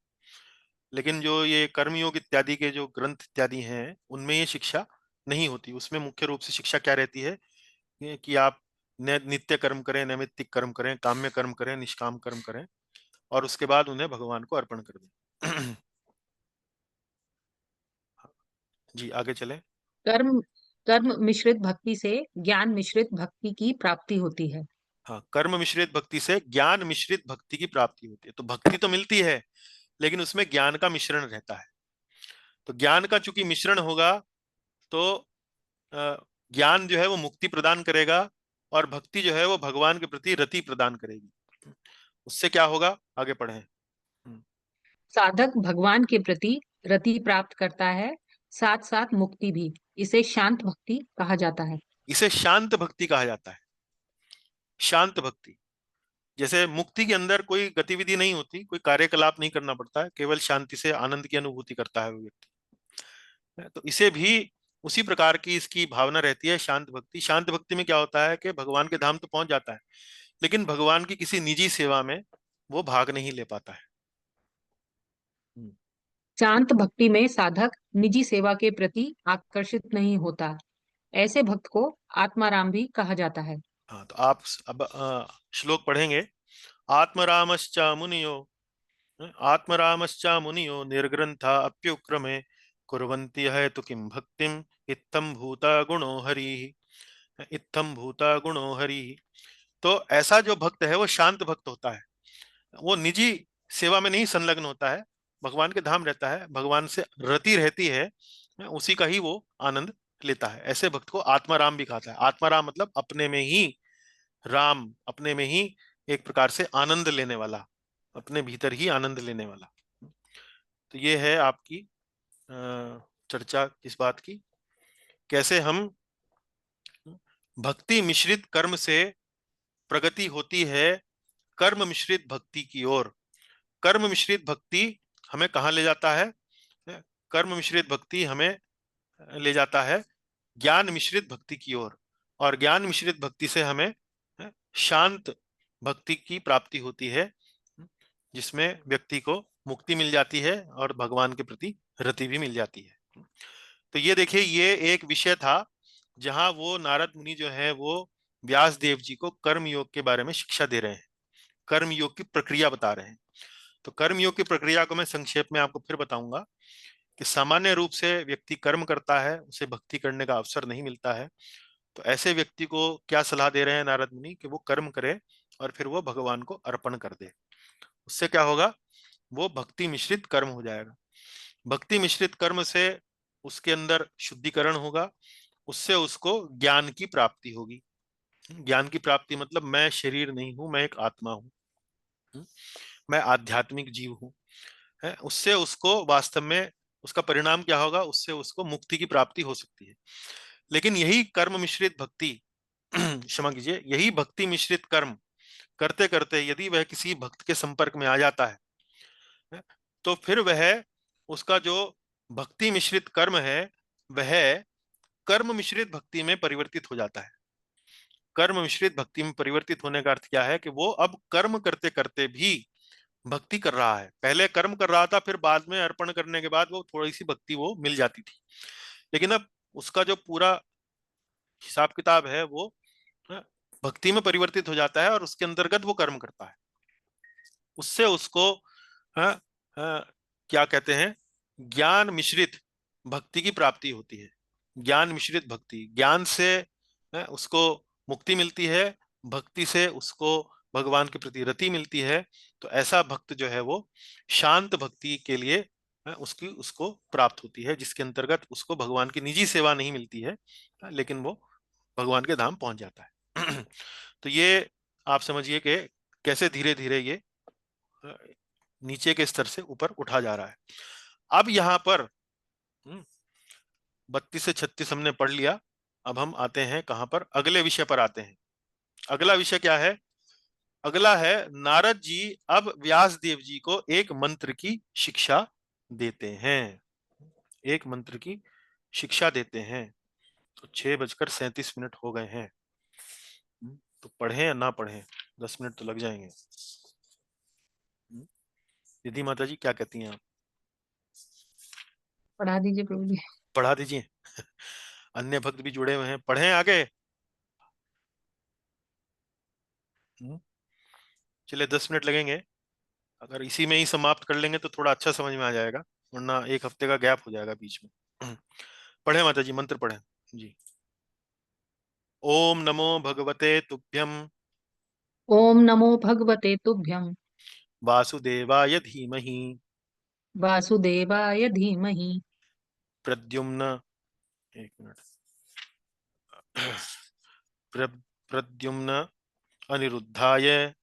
लेकिन जो ये कर्मयोग इत्यादि के जो ग्रंथ इत्यादि हैं उनमें ये शिक्षा नहीं होती। उसमें मुख्य रूप से शिक्षा क्या रहती है कि आप नित्य कर्म करें, नैमित्तिक कर्म करें, काम्य कर्म करें, निष्काम कर्म करें, और उसके बाद उन्हें भगवान को अर्पण कर दें। जी आगे चलें। कर्म कर्म मिश्रित भक्ति से ज्ञान मिश्रित भक्ति की प्राप्ति होती है। हाँ, कर्म मिश्रित भक्ति से ज्ञान मिश्रित भक्ति की प्राप्ति होती है। तो भक्ति तो मिलती है लेकिन उसमें ज्ञान का मिश्रण रहता है। तो ज्ञान का चूंकि मिश्रण होगा तो ज्ञान जो है वो मुक्ति प्रदान करेगा, और भक्ति जो है वो भगवान के प्रति रति प्रदान करेगी। उससे क्या होगा? आगे पढ़ें। साधक भगवान के प्रति रति प्राप्त करता है, साथ साथ मुक्ति भी। इसे शांत भक्ति कहा जाता है। इसे शांत भक्ति कहा जाता है। शांत भक्ति, जैसे मुक्ति के अंदर कोई गतिविधि नहीं होती, कोई कार्यकलाप नहीं करना पड़ता है, केवल शांति से आनंद की अनुभूति करता है वो व्यक्ति। तो इसे भी उसी प्रकार की इसकी भावना रहती है, शांत भक्ति। शांत भक्ति में क्या होता है कि भगवान के धाम तो पहुंच जाता है लेकिन भगवान की किसी निजी सेवा में वो भाग नहीं ले पाता है। शांत भक्ति में साधक निजी सेवा के प्रति आकर्षित नहीं होता। ऐसे भक्त को आत्माराम भी कहा जाता है। हाँ, तो आप अब श्लोक पढ़ेंगे। आत्मरामश्चा मुनियो आत्मरामश्चा मुनियो निर्ग्रंथा अप्युक्रमे कुर्वन्ति है तो किम भक्तिम इत्थम भूता गुणो हरि, इत्थम भूता गुणो हरि। तो ऐसा जो भक्त है वो शांत भक्त होता है। वो निजी सेवा में नहीं संलग्न होता है, भगवान के धाम रहता है, भगवान से रति रहती है, उसी का ही वो आनंद लेता है। ऐसे भक्त को आत्माराम भी कहता है। आत्माराम मतलब अपने में ही राम, अपने में ही एक प्रकार से आनंद लेने वाला, अपने भीतर ही आनंद लेने वाला। तो ये है आपकी चर्चा किस बात की, कैसे हम भक्ति मिश्रित कर्म से प्रगति होती है कर्म मिश्रित भक्ति की ओर। कर्म मिश्रित भक्ति हमें कहाँ ले जाता है? कर्म मिश्रित भक्ति हमें ले जाता है ज्ञान मिश्रित भक्ति की ओर, और ज्ञान मिश्रित भक्ति से हमें शांत भक्ति की प्राप्ति होती है, जिसमें व्यक्ति को मुक्ति मिल जाती है और भगवान के प्रति रति भी मिल जाती है। तो ये देखिए, ये एक विषय था जहां वो नारद मुनि जो है वो व्यास देव जी को कर्म योग के बारे में शिक्षा दे रहे हैं, कर्म योग की प्रक्रिया बता रहे हैं। तो कर्म योग की प्रक्रिया को मैं संक्षेप में आपको फिर बताऊंगा कि सामान्य रूप से व्यक्ति कर्म करता है, उसे भक्ति करने का अवसर नहीं मिलता है। तो ऐसे व्यक्ति को क्या सलाह दे रहे हैं नारद मुनि कि वो कर्म करे और फिर वो भगवान को अर्पण कर दे। उससे क्या होगा? वो भक्ति मिश्रित कर्म हो जाएगा। भक्ति मिश्रित कर्म से उसके अंदर शुद्धिकरण होगा, उससे उसको ज्ञान की प्राप्ति होगी। ज्ञान की प्राप्ति मतलब मैं शरीर नहीं हूं, मैं एक आत्मा हूं, मैं आध्यात्मिक जीव हूं, है। उससे उसको वास्तव में उसका परिणाम क्या होगा? उससे उसको मुक्ति की प्राप्ति हो सकती है। लेकिन यही कर्म मिश्रित भक्ति क्षमा कीजिए, यही भक्ति मिश्रित कर्म करते करते यदि वह किसी भक्त के संपर्क में आ जाता है, तो फिर वह उसका जो भक्ति मिश्रित कर्म है वह कर्म मिश्रित भक्ति में परिवर्तित हो जाता है। कर्म मिश्रित भक्ति में परिवर्तित होने का अर्थ क्या है? कि वो अब कर्म करते करते भी भक्ति कर रहा है। पहले कर्म कर रहा था, फिर बाद में अर्पण करने के बाद वो थोड़ी सी भक्ति वो मिल जाती थी, लेकिन अब उसका जो पूरा हिसाब किताब है वो भक्ति में परिवर्तित हो जाता है और उसके अंतर्गत वो कर्म करता है। उससे उसको क्या कहते हैं? ज्ञान मिश्रित भक्ति की प्राप्ति होती है। ज्ञान मिश्रित भक्ति, ज्ञान से उसको मुक्ति मिलती है, भक्ति से उसको भगवान के प्रति रति मिलती है। तो ऐसा भक्त जो है वो शांत भक्ति के लिए उसको प्राप्त होती है, जिसके अंतर्गत उसको भगवान की निजी सेवा नहीं मिलती है, लेकिन वो भगवान के धाम पहुंच जाता है। तो ये आप समझिए कि कैसे धीरे धीरे ये नीचे के स्तर से ऊपर उठा जा रहा है। अब यहाँ पर 32 से 36 हमने पढ़ लिया। अब हम आते हैं कहां पर? अगले विषय पर आते हैं। अगला विषय क्या है? अगला है नारद जी अब व्यास देव जी को एक मंत्र की शिक्षा देते हैं। एक मंत्र की शिक्षा देते हैं। तो 6:37 हो गए हैं। तो पढ़ें या ना पढ़ें? 10 मिनट तो लग जाएंगे। दीदी माता जी क्या कहती हैं आप? पढ़ा दीजिए प्रभु जी। पढ़ा दीजिए। अन्य भक्त भी जुड़े हुए हैं, पढ़ें आगे। चलिए 10 मिनट लगेंगे। अगर इसी में ही समाप्त कर लेंगे तो थोड़ा अच्छा समझ में आ जाएगा, वरना एक हफ्ते का गैप हो जाएगा बीच में। पढ़े माता जी, मंत्र पढ़े जी। ओम नमो भगवते तुभ्यम ओम नमो भगवते तुभ्यम वासुदेवाय धीमहि वासुदेवाय धीमहि प्रद्युम्न, एक मिनट, प्रद्युम्न अनिरुद्धाय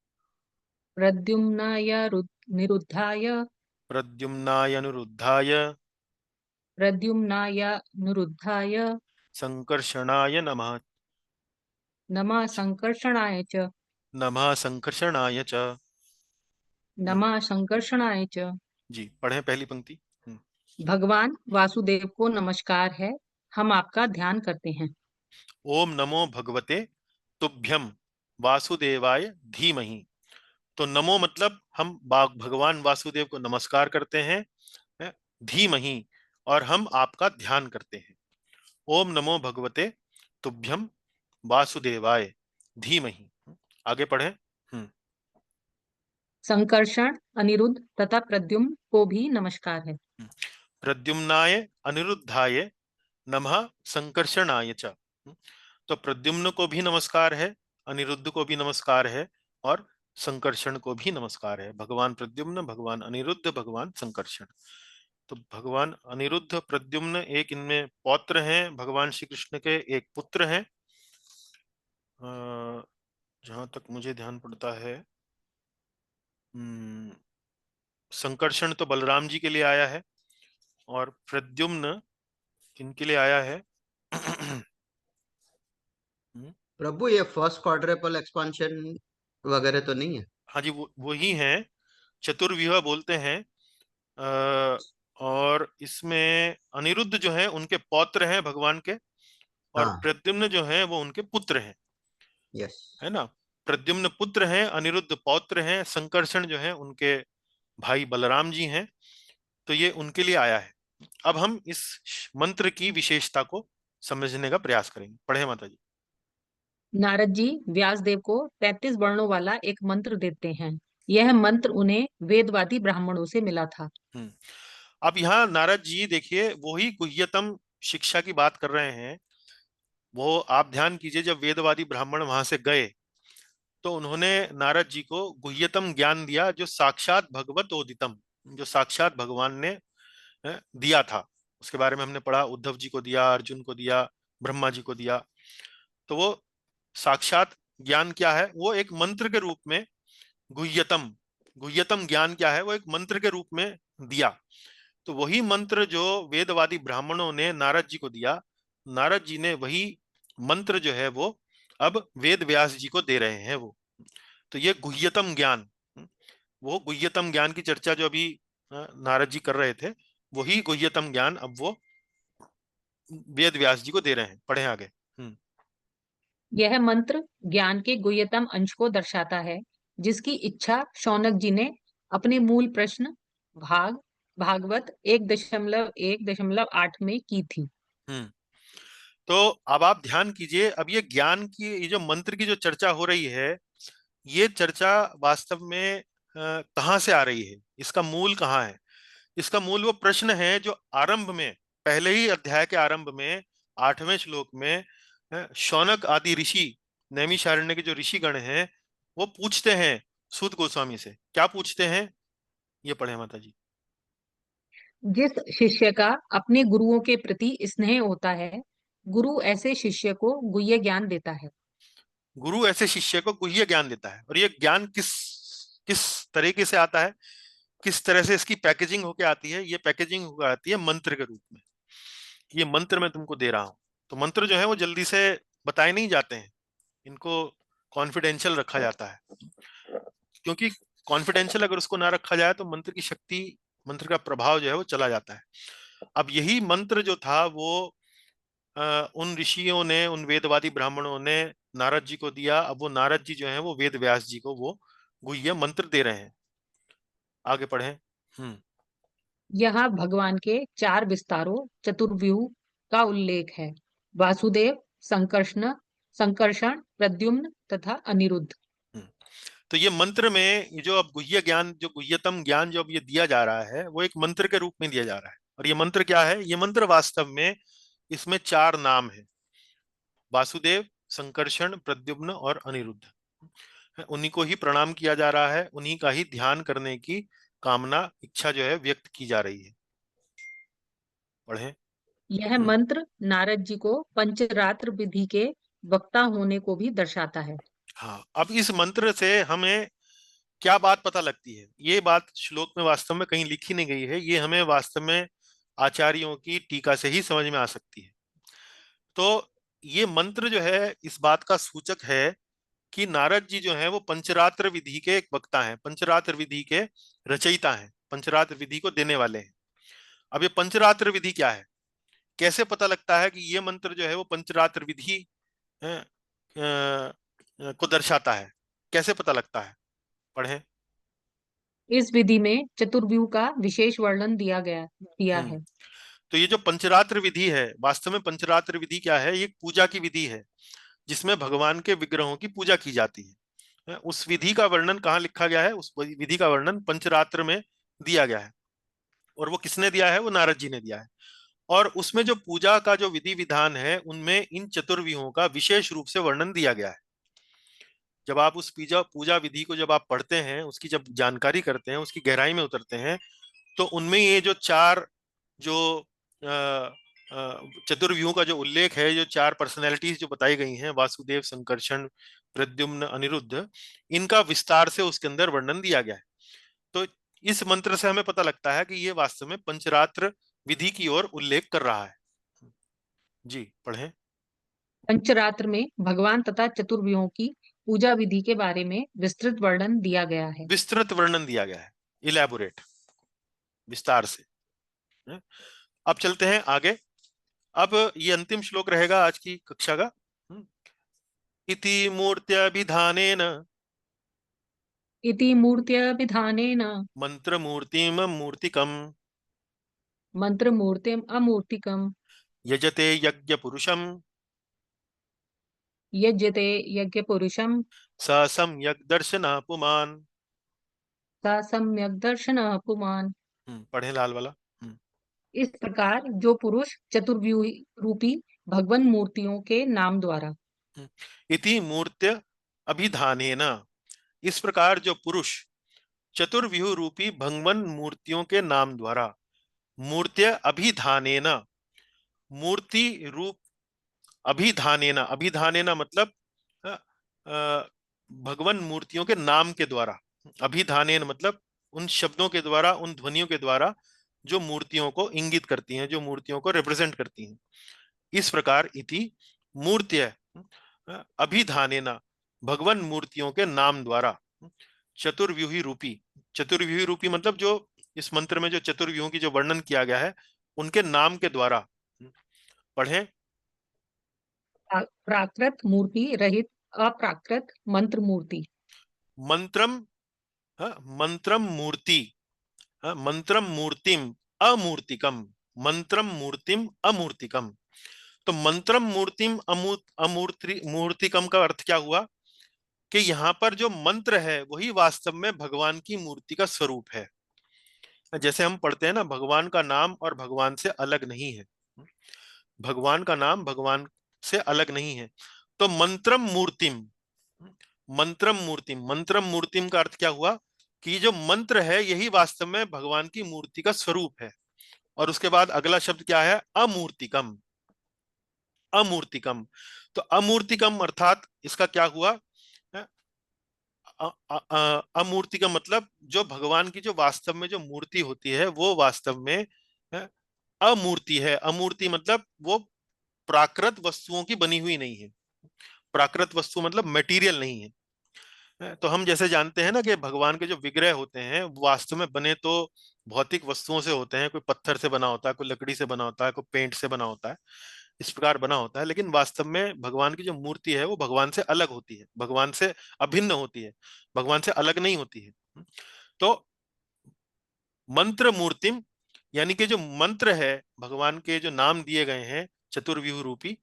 प्रद्युम्नाय निरुद्धाय प्रद्युम्नाय अनिरुद्धाय प्रद्युम्नाय निरुद्धाय संकर्षणाय नमः नमः संकर्षणाय च नमः संकर्षणाय च। नमः संकर्षणाय च। जी पढ़ें पहली पंक्ति। भगवान वासुदेव को नमस्कार है, हम आपका ध्यान करते हैं। ओम नमो भगवते तुभ्यम वासुदेवाय धीमहि। तो नमो मतलब हम भगवान वासुदेव को नमस्कार करते हैं, धीमहि, और हम आपका ध्यान करते हैं। ओम नमो भगवते तुभ्यम वासुदेवाय धीमहि। आगे पढ़ें। संकर्षण, अनिरुद्ध तथा प्रद्युम्न को भी नमस्कार है। प्रद्युम्नाय अनिरुद्धाय नमः संकर्षणाय च। तो प्रद्युम्न को भी नमस्कार है, अनिरुद्ध को भी नमस्कार है, और संकर्षण को भी नमस्कार है। भगवान प्रद्युम्न, भगवान अनिरुद्ध, भगवान संकर्षण। तो भगवान अनिरुद्ध, प्रद्युम्न एक इनमें पौत्र हैं भगवान श्री कृष्ण के, एक पुत्र हैं। जहां तक मुझे ध्यान पड़ता है, संकर्षण तो बलराम जी के लिए आया है और प्रद्युम्न किनके लिए आया है? प्रभु ये फर्स्ट क्वाड्रेपल एक्सपांशन वगैरह तो नहीं है? हाँ जी, वो ही है, चतुर्व्यूह बोलते हैं। और इसमें अनिरुद्ध जो है उनके पौत्र हैं भगवान के, और हाँ, प्रद्युम्न जो है वो उनके पुत्र हैं, यस। है ना। प्रद्युम्न पुत्र हैं, अनिरुद्ध पौत्र हैं, संकर्षण जो है उनके भाई बलराम जी हैं। तो ये उनके लिए आया है। अब हम इस मंत्र की विशेषता को समझने का प्रयास करेंगे। पढ़े माता जी। नारद जी व्यासदेव को 33 वर्णों वाला एक मंत्र देते हैं। यह मंत्र उन्हें वेदवादी ब्राह्मणों से मिला था। अब यहाँ नारद जी देखिए वही गुह्यतम शिक्षा की बात कर रहे हैं। वो आप ध्यान कीजिए, जब वेदवादी ब्राह्मण वहां से गए तो उन्होंने नारद जी को गुह्यतम ज्ञान दिया, जो साक्षात भगवत ओदितम, जो साक्षात भगवान ने दिया था। उसके बारे में हमने पढ़ा, उद्धव जी को दिया, अर्जुन को दिया, ब्रह्मा जी को दिया। तो वो साक्षात ज्ञान क्या है? वो एक मंत्र के रूप में गुह्यतम, गुह्यतम ज्ञान क्या है? वो एक मंत्र के रूप में दिया। तो वही मंत्र जो वेदवादी ब्राह्मणों ने नारद जी को दिया, नारद जी ने वही मंत्र जो है वो अब वेद व्यास जी को दे रहे हैं वो। तो ये गुह्यतम ज्ञान, वो गुह्यतम ज्ञान की चर्चा जो अभी नारद जी कर रहे थे, वही गुह्यतम ज्ञान अब वो वेद व्यास जी को दे रहे हैं। पढ़े आगे। यह मंत्र ज्ञान के गुह्यतम अंश को दर्शाता है, जिसकी इच्छा शौनक जी ने अपने मूल प्रश्न भागवत 1.1.8 में की थी। तो अब आप ध्यान कीजिए, अब ये ज्ञान की, ये जो मंत्र की जो चर्चा हो रही है, ये चर्चा वास्तव में कहाँ से आ रही है? इसका मूल कहाँ है? इसका मूल वो प्रश्न है जो आरंभ में, पहले ही अध्याय के आरंभ में 8वें श्लोक में शौनक आदि ऋषि, नैमिषारण्य के जो ऋषिगण हैं, वो पूछते हैं सूत गोस्वामी से। क्या पूछते हैं? ये पढ़े माता जी। जिस शिष्य का अपने गुरुओं के प्रति स्नेह होता है, गुरु ऐसे शिष्य को गुह्य ज्ञान देता है। गुरु ऐसे शिष्य को गुह्य ज्ञान देता है। और ये ज्ञान किस किस तरीके से आता है, किस तरह से इसकी पैकेजिंग होके आती है? ये पैकेजिंग होकर आती है मंत्र के रूप में। ये मंत्र मैं तुमको दे रहा हूं। तो मंत्र जो है वो जल्दी से बताए नहीं जाते हैं, इनको कॉन्फिडेंशियल रखा जाता है, क्योंकि कॉन्फिडेंशियल अगर उसको ना रखा जाए तो मंत्र की शक्ति, मंत्र का प्रभाव जो है वो चला जाता है। अब यही मंत्र जो था वो उन ऋषियों ने, उन वेदवादी ब्राह्मणों ने नारद जी को दिया। अब वो नारद जी जो है वो वेद व्यास जी को वो गुह्य मंत्र दे रहे हैं। आगे पढ़ें। यहाँ भगवान के 4 विस्तारों चतुर्व्यूह का उल्लेख है: वासुदेव, संकर्षण, प्रद्युम्न तथा अनिरुद्ध। तो ये मंत्र में ये जो अब गुह्य ज्ञान, जो गुह्यतम ज्ञान जो अब ये दिया जा रहा है, वो एक मंत्र के रूप में दिया जा रहा है। और ये मंत्र क्या है? ये मंत्र वास्तव में, इसमें 4 नाम है: वासुदेव, संकर्षण, प्रद्युम्न और अनिरुद्ध। उन्हीं को ही प्रणाम किया जा रहा है, उन्हीं का ही ध्यान करने की कामना, इच्छा जो है व्यक्त की जा रही है। पढ़ें। यह मंत्र नारद जी को पंचरात्र विधि के वक्ता होने को भी दर्शाता है। हाँ, अब इस मंत्र से हमें क्या बात पता लगती है? ये बात श्लोक में वास्तव में कहीं लिखी नहीं गई है, ये हमें वास्तव में आचार्यों की टीका से ही समझ में आ सकती है। तो ये मंत्र जो है इस बात का सूचक है कि नारद जी जो है वो पंचरात्र विधि के एक वक्ता हैं, पंचरात्र विधि के रचयिता हैं, पंचरात्र विधि को देने वाले हैं। अब ये पंचरात्र विधि क्या है? कैसे पता लगता है कि ये मंत्र जो है वो पंचरात्र विधि को दर्शाता है? कैसे पता लगता है? पढ़ें। इस विधि में चतुर्व्यूह का विशेष वर्णन दिया है। तो ये जो पंचरात्र विधि है, वास्तव में पंचरात्र विधि क्या है? ये पूजा की विधि है जिसमें भगवान के विग्रहों की पूजा की जाती है। उस विधि का वर्णन कहाँ लिखा गया है? उस विधि का वर्णन पंचरात्र में दिया गया है। और वो किसने दिया है? वो नारद जी ने दिया है। और उसमें जो पूजा का जो विधि विधान है, उनमें इन चतुर्व्यूहों का विशेष रूप से वर्णन दिया गया है। जब आप उस पूजा पूजा विधि को जब आप पढ़ते हैं, उसकी जब जानकारी करते हैं, उसकी गहराई में उतरते हैं, तो उनमें ये जो चार जो चतुर्व्यूह का जो उल्लेख है, जो चार पर्सनैलिटीज जो बताई गई हैं, वासुदेव, संकर्षण, प्रद्युम्न, अनिरुद्ध, इनका विस्तार से उसके अंदर वर्णन दिया गया है। तो इस मंत्र से हमें पता लगता है कि ये वास्तव में पंचरात्र विधि की ओर उल्लेख कर रहा है। जी पढ़ें। पंचरात्र में भगवान तथा चतुर्व्यूहों की पूजा विधि के बारे में विस्तृत वर्णन दिया गया है। विस्तृत वर्णन दिया गया है, इलैबोरेट, विस्तार से। अब चलते हैं आगे। अब ये अंतिम श्लोक रहेगा आज की कक्षा का। इति मूर्त्यभिधानेन इति मूर्त्यभिधानेन मंत्रमूर्तिम मूर्तिकम मंत्रमूर्तिम् अमूर्तिकम् यजते यज्ञपुरुषम यज्यते यज्ञपुरुषं स सम्यक् दर्शनः पुमान्। सा सम्यक् दर्शनः पुमान्। पढ़ें लाल वाला। इस प्रकार जो पुरुष चतुर्व्यूही रूपी भगवान मूर्तियों के नाम द्वारा इति मूर्त्य अभिधानेन, इस प्रकार जो पुरुष चतुर्व्यूह रूपी भगवान मूर्तियों के नाम द्वारा, मूर्त्य अभिधानेन, मूर्ति रूप, अभिधानेन, अभिधानेन मतलब भगवान मूर्तियों के नाम के द्वारा, अभिधानेन मतलब उन शब्दों के द्वारा, उन ध्वनियों के द्वारा जो मूर्तियों को इंगित करती हैं, जो मूर्तियों को रिप्रेजेंट करती हैं। इस प्रकार इति मूर्त्य अभिधानेन, भगवान मूर्तियों के नाम द्वारा, चतुर्व्यूही रूपी, चतुर्व्यूही रूपी मतलब जो इस मंत्र में जो चतुर्व्यूहों की जो वर्णन किया गया है, उनके नाम के द्वारा। पढ़ें। प्राकृत मूर्ति रहित अप्राकृत मंत्र मूर्ति। मंत्रम, मंत्रम मूर्ति, मंत्रम मूर्तिम अमूर्तिकम, मंत्रम मूर्तिम अमूर्तिकम। तो मंत्रम मूर्तिम मूर्तिकम का अर्थ क्या हुआ कि यहाँ पर जो मंत्र है वही वास्तव में भगवान की मूर्ति का स्वरूप है। जैसे हम पढ़ते हैं ना, भगवान का नाम और भगवान से अलग नहीं है, भगवान का नाम भगवान से अलग नहीं है। तो मंत्रम मूर्तिम, मंत्रम मूर्तिम, मंत्रम मूर्तिम का अर्थ क्या हुआ कि जो मंत्र है यही वास्तव में भगवान की मूर्ति का स्वरूप है। और उसके बाद अगला शब्द क्या है, अमूर्तिकम, अमूर्तिकम। तो अमूर्तिकम अर्थात इसका क्या हुआ, अमूर्ति का मतलब जो भगवान की जो वास्तव में जो मूर्ति होती है वो वास्तव में अमूर्ति है। अमूर्ति मतलब वो प्राकृत वस्तुओं की बनी हुई नहीं है। प्राकृत वस्तु मतलब मटेरियल नहीं है। तो हम जैसे जानते हैं ना कि भगवान के जो विग्रह होते हैं वास्तव में बने तो भौतिक वस्तुओं से होते हैं, कोई पत्थर से बना होता है, कोई लकड़ी से बना होता है, कोई पेंट से बना होता है, इस प्रकार बना होता है। लेकिन वास्तव में भगवान की जो मूर्ति है वो भगवान से अलग होती है, भगवान से अभिन्न होती है, भगवान से अलग नहीं होती है। तो मंत्र मूर्तिम यानी कि जो मंत्र है, भगवान के जो नाम दिए गए हैं चतुर्व्यूह रूपी,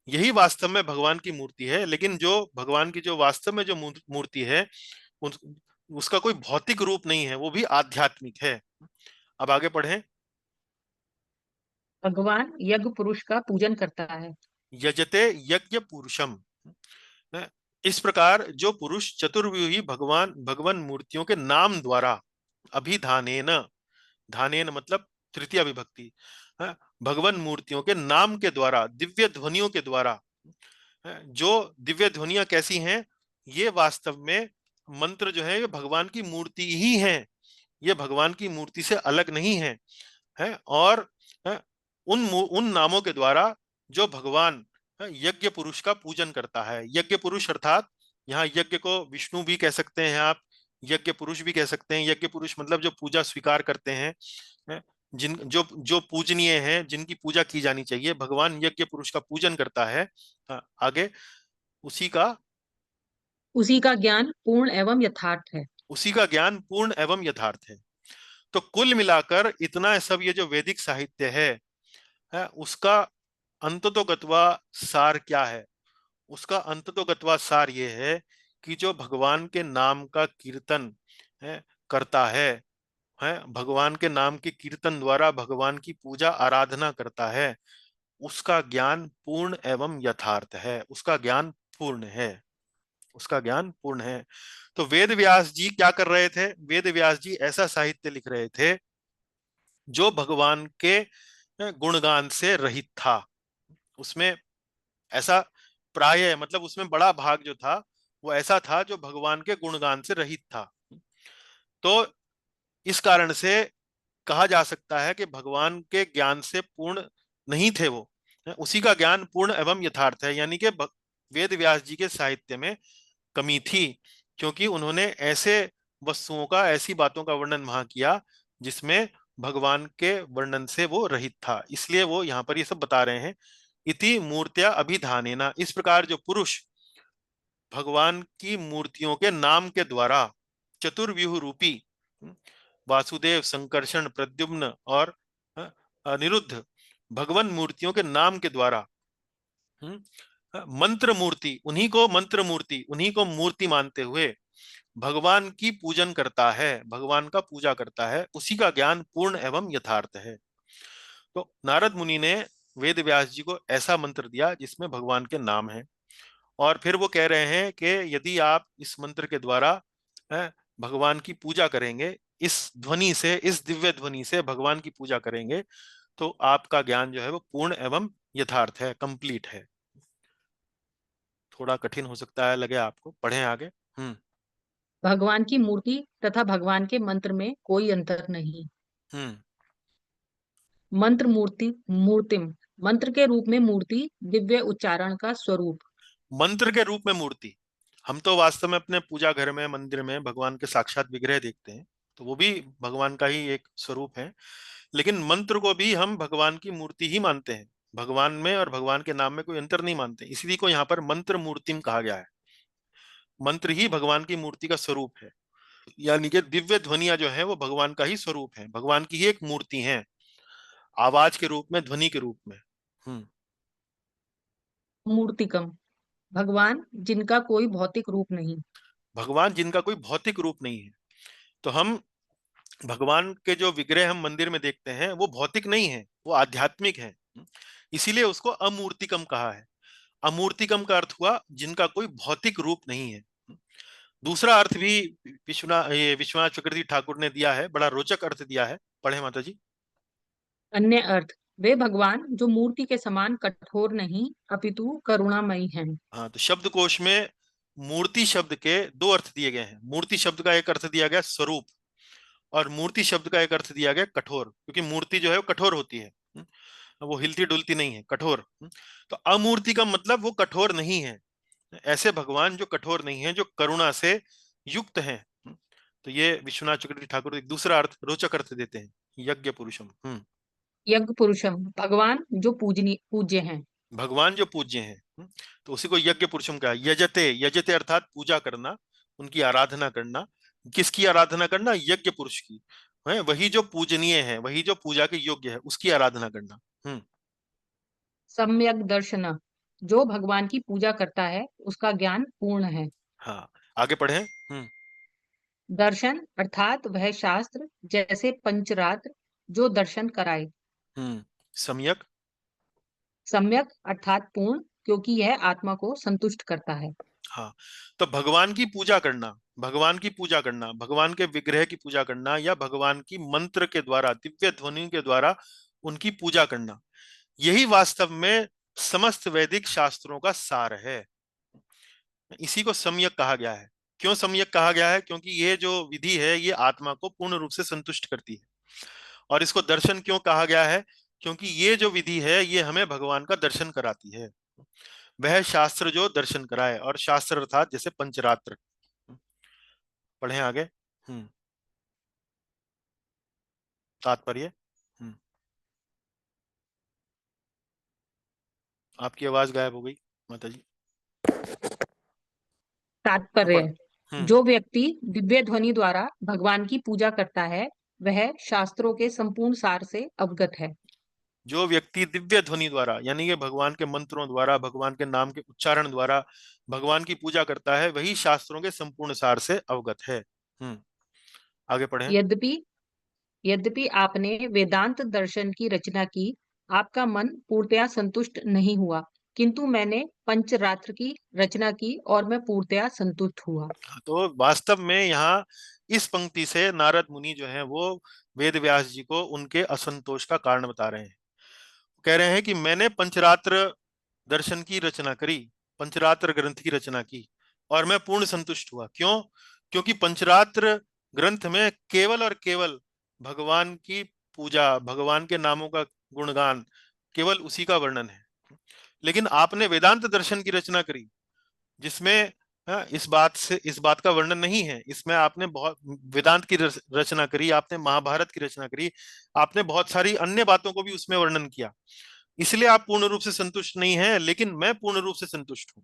यही वास्तव में भगवान की मूर्ति है। लेकिन जो भगवान की जो वास्तव में जो मूर्ति है उसका कोई भौतिक रूप नहीं है, वो भी आध्यात्मिक है। अब आगे पढ़ें। भगवान यज्ञ पुरुष का पूजन करता है। यजते यज्ञ पुरुषम, इस प्रकार जो पुरुष चतुर्व्यूही भगवान भगवान मूर्तियों के नाम द्वारा, अभिधानेन, धानेन मतलब तृतीय विभक्ति, भगवान मूर्तियों के नाम के द्वारा, दिव्य ध्वनियों के द्वारा, जो दिव्य ध्वनियां कैसी हैं, ये वास्तव में मंत्र जो है ये भगवान की मूर्ति ही है, ये भगवान की मूर्ति से अलग नहीं है, और उन नामों के द्वारा जो भगवान यज्ञ पुरुष का पूजन करता है। यज्ञ पुरुष अर्थात यहाँ यज्ञ को विष्णु भी कह सकते हैं आप, यज्ञ पुरुष भी कह सकते हैं। यज्ञ पुरुष मतलब जो पूजा स्वीकार करते हैं, जिन जो जो पूजनीय हैं, जिनकी पूजा की जानी चाहिए, भगवान यज्ञ पुरुष का पूजन करता है। आगे उसी का ज्ञान पूर्ण एवं यथार्थ है। उसी का ज्ञान पूर्ण एवं यथार्थ है। तो कुल मिलाकर इतना सब ये जो वैदिक साहित्य है उसका अंततोगत्वा सार क्या है? उसका अंततोगत्वा सार ये है कि जो भगवान के नाम का कीर्तन करता है, भगवान के नाम के कीर्तन द्वारा भगवान की पूजा आराधना करता है, उसका ज्ञान पूर्ण एवं यथार्थ है, उसका ज्ञान पूर्ण है। उसका ज्ञान पूर्ण है। तो वेद व्यास जी क्या कर रहे थे? वेद व्यास जी ऐसा साहित्य लिख रहे थे जो भगवान के गुणगान से रहित था। उसमें ऐसा प्राय मतलब उसमें बड़ा भाग जो था वो ऐसा था जो भगवान के गुणगान से रहित था। तो इस कारण से कहा जा सकता है कि भगवान के ज्ञान से पूर्ण नहीं थे वो, उसी का ज्ञान पूर्ण एवं यथार्थ है। यानी कि वेद व्यास जी के साहित्य में कमी थी, क्योंकि उन्होंने ऐसे वस्तुओं का, ऐसी बातों का वर्णन वहां किया जिसमें भगवान के वर्णन से वो रहित था। इसलिए वो यहाँ पर ये सब बता रहे हैं। इति मूर्त्या अभिधानेना, इस प्रकार जो पुरुष भगवान की मूर्तियों के नाम के द्वारा चतुर्व्यूह रूपी वासुदेव, संकर्षण, प्रद्युम्न और अनिरुद्ध भगवान मूर्तियों के नाम के द्वारा मंत्र मूर्ति, उन्हीं को मंत्र मूर्ति, उन्हीं को मूर्ति मानते हुए भगवान की पूजन करता है, भगवान का पूजा करता है, उसी का ज्ञान पूर्ण एवं यथार्थ है। तो नारद मुनि ने वेद व्यास जी को ऐसा मंत्र दिया जिसमें भगवान के नाम है, और फिर वो कह रहे हैं कि यदि आप इस मंत्र के द्वारा भगवान की पूजा करेंगे, इस ध्वनि से, इस दिव्य ध्वनि से भगवान की पूजा करेंगे, तो आपका ज्ञान जो है वो पूर्ण एवं यथार्थ है, कंप्लीट है। थोड़ा कठिन हो सकता है लगे आपको, पढ़ें आगे। भगवान की मूर्ति तथा भगवान के मंत्र में कोई अंतर नहीं। हम्म मंत्र मूर्ति मूर्तिम, मंत्र के रूप में मूर्ति, दिव्य उच्चारण का स्वरूप। मंत्र के रूप में मूर्ति, हम तो वास्तव में अपने पूजा घर में, मंदिर में भगवान के साक्षात विग्रह देखते हैं, तो वो भी भगवान का ही एक स्वरूप है। लेकिन मंत्र को भी हम भगवान की मूर्ति ही मानते हैं, भगवान में और भगवान के नाम में कोई अंतर नहीं मानते, इसीलिए को यहाँ पर मंत्र मूर्तिम कहा गया है। मंत्र ही भगवान की मूर्ति का स्वरूप है, यानी कि दिव्य ध्वनिया जो है वो भगवान का ही स्वरूप है, भगवान की ही एक मूर्ति है, आवाज के रूप में, ध्वनि के रूप में। मूर्तिकम, भगवान जिनका कोई भौतिक रूप नहीं। भगवान जिनका कोई भौतिक रूप नहीं है। तो हम भगवान के जो विग्रह हम मंदिर में देखते हैं वो भौतिक नहीं है, वो आध्यात्मिक है, इसीलिए उसको अमूर्तिकम कहा है। अमूर्तिकम का अर्थ हुआ जिनका कोई भौतिक रूप नहीं है। दूसरा अर्थ भी विश्वनाथ चक्रवर्ती ठाकुर ने दिया है, बड़ा रोचक अर्थ दिया है, पढ़े माता जी। अन्य अर्थ, वे भगवान जो मूर्ति के समान कठोर नहीं अपितु करुणामयी हैं। हाँ, तो शब्दकोश में मूर्ति शब्द के दो अर्थ दिए गए हैं। मूर्ति शब्द का एक अर्थ दिया गया स्वरूप, और मूर्ति शब्द का एक अर्थ दिया गया कठोर, क्योंकि मूर्ति जो है वो कठोर होती है, वो हिलती डुलती नहीं है, कठोर। तो अमूर्ति का मतलब वो कठोर नहीं है, ऐसे भगवान जो कठोर नहीं है, जो करुणा से युक्त हैं। तो ये विश्वनाथ चक्रवर्ती ठाकुर एक दूसरा अर्थ, रोचक अर्थ देते हैं, यज्ञ पुरुषम। यज्ञ पुरुषम, भगवान जो पूज्य हैं। भगवान जो पूज्य हैं, तो उसी को यज्ञ पुरुषम कहा। यजते, यजते अर्थात पूजा करना, उनकी आराधना करना। किसकी आराधना करना? यज्ञ पुरुष की, है वही जो पूजनीय है, वही जो पूजा के योग्य है, उसकी आराधना करना। सम्यक दर्शन, जो भगवान की पूजा करता है उसका ज्ञान पूर्ण है। हाँ, आगे पढ़े। दर्शन अर्थात वह शास्त्र जैसे पंचरात्र जो दर्शन कराए। सम्यक, सम्यक अर्थात पूर्ण, क्योंकि यह आत्मा को संतुष्ट करता है। हाँ, तो भगवान की पूजा करना, भगवान की पूजा करना, भगवान के विग्रह की पूजा करना, या भगवान की मंत्र के द्वारा, दिव्य ध्वनि के द्वारा उनकी पूजा करना, यही वास्तव में समस्त वैदिक शास्त्रों का सार है। इसी को सम्यक कहा गया है। क्यों सम्यक कहा गया है? क्योंकि ये जो विधि है ये आत्मा को पूर्ण रूप से संतुष्ट करती है। और इसको दर्शन क्यों कहा गया है? क्योंकि ये जो विधि है ये हमें भगवान का दर्शन कराती है। वह शास्त्र जो दर्शन कराए, और शास्त्र अर्थात जैसे पंचरात्र। पढ़ें आगे। तात्पर्य। आपकी आवाज गायब हो गई माता जी। तात्पर्य, जो व्यक्ति दिव्य ध्वनि द्वारा भगवान की पूजा करता है वह शास्त्रों के संपूर्ण सार से अवगत है। जो व्यक्ति दिव्य ध्वनि द्वारा, यानी कि भगवान के मंत्रों द्वारा, भगवान के नाम के उच्चारण द्वारा भगवान की पूजा करता है, वही शास्त्रों के संपूर्ण सार से अवगत है। आगे पढ़ें। यद्यपि आपने वेदांत दर्शन की रचना की, आपका मन पूर्णतया संतुष्ट नहीं हुआ, किंतु मैंने पंचरात्र की रचना की और मैं पूर्णतया संतुष्ट हुआ। तो वास्तव में यहाँ इस पंक्ति से नारद मुनि जो है वो वेद व्यास जी को उनके असंतोष का कारण बता रहे हैं। कह रहे हैं कि मैंने पंचरात्र दर्शन की रचना करी, पंचरात्र ग्रंथ की रचना की और मैं पूर्ण संतुष्ट हुआ। क्यों? क्योंकि पंचरात्र ग्रंथ में केवल और केवल भगवान की पूजा, भगवान के नामों का गुणगान, केवल उसी का वर्णन है। लेकिन आपने वेदांत दर्शन की रचना करी जिसमें इस बात का वर्णन नहीं है। इसमें आपने बहुत वेदांत की रचना करी, आपने महाभारत की रचना करी, आपने बहुत सारी अन्य बातों को भी उसमें वर्णन किया। इसलिए आप पूर्ण रूप से संतुष्ट नहीं हैं, लेकिन मैं पूर्ण रूप से संतुष्ट हूं।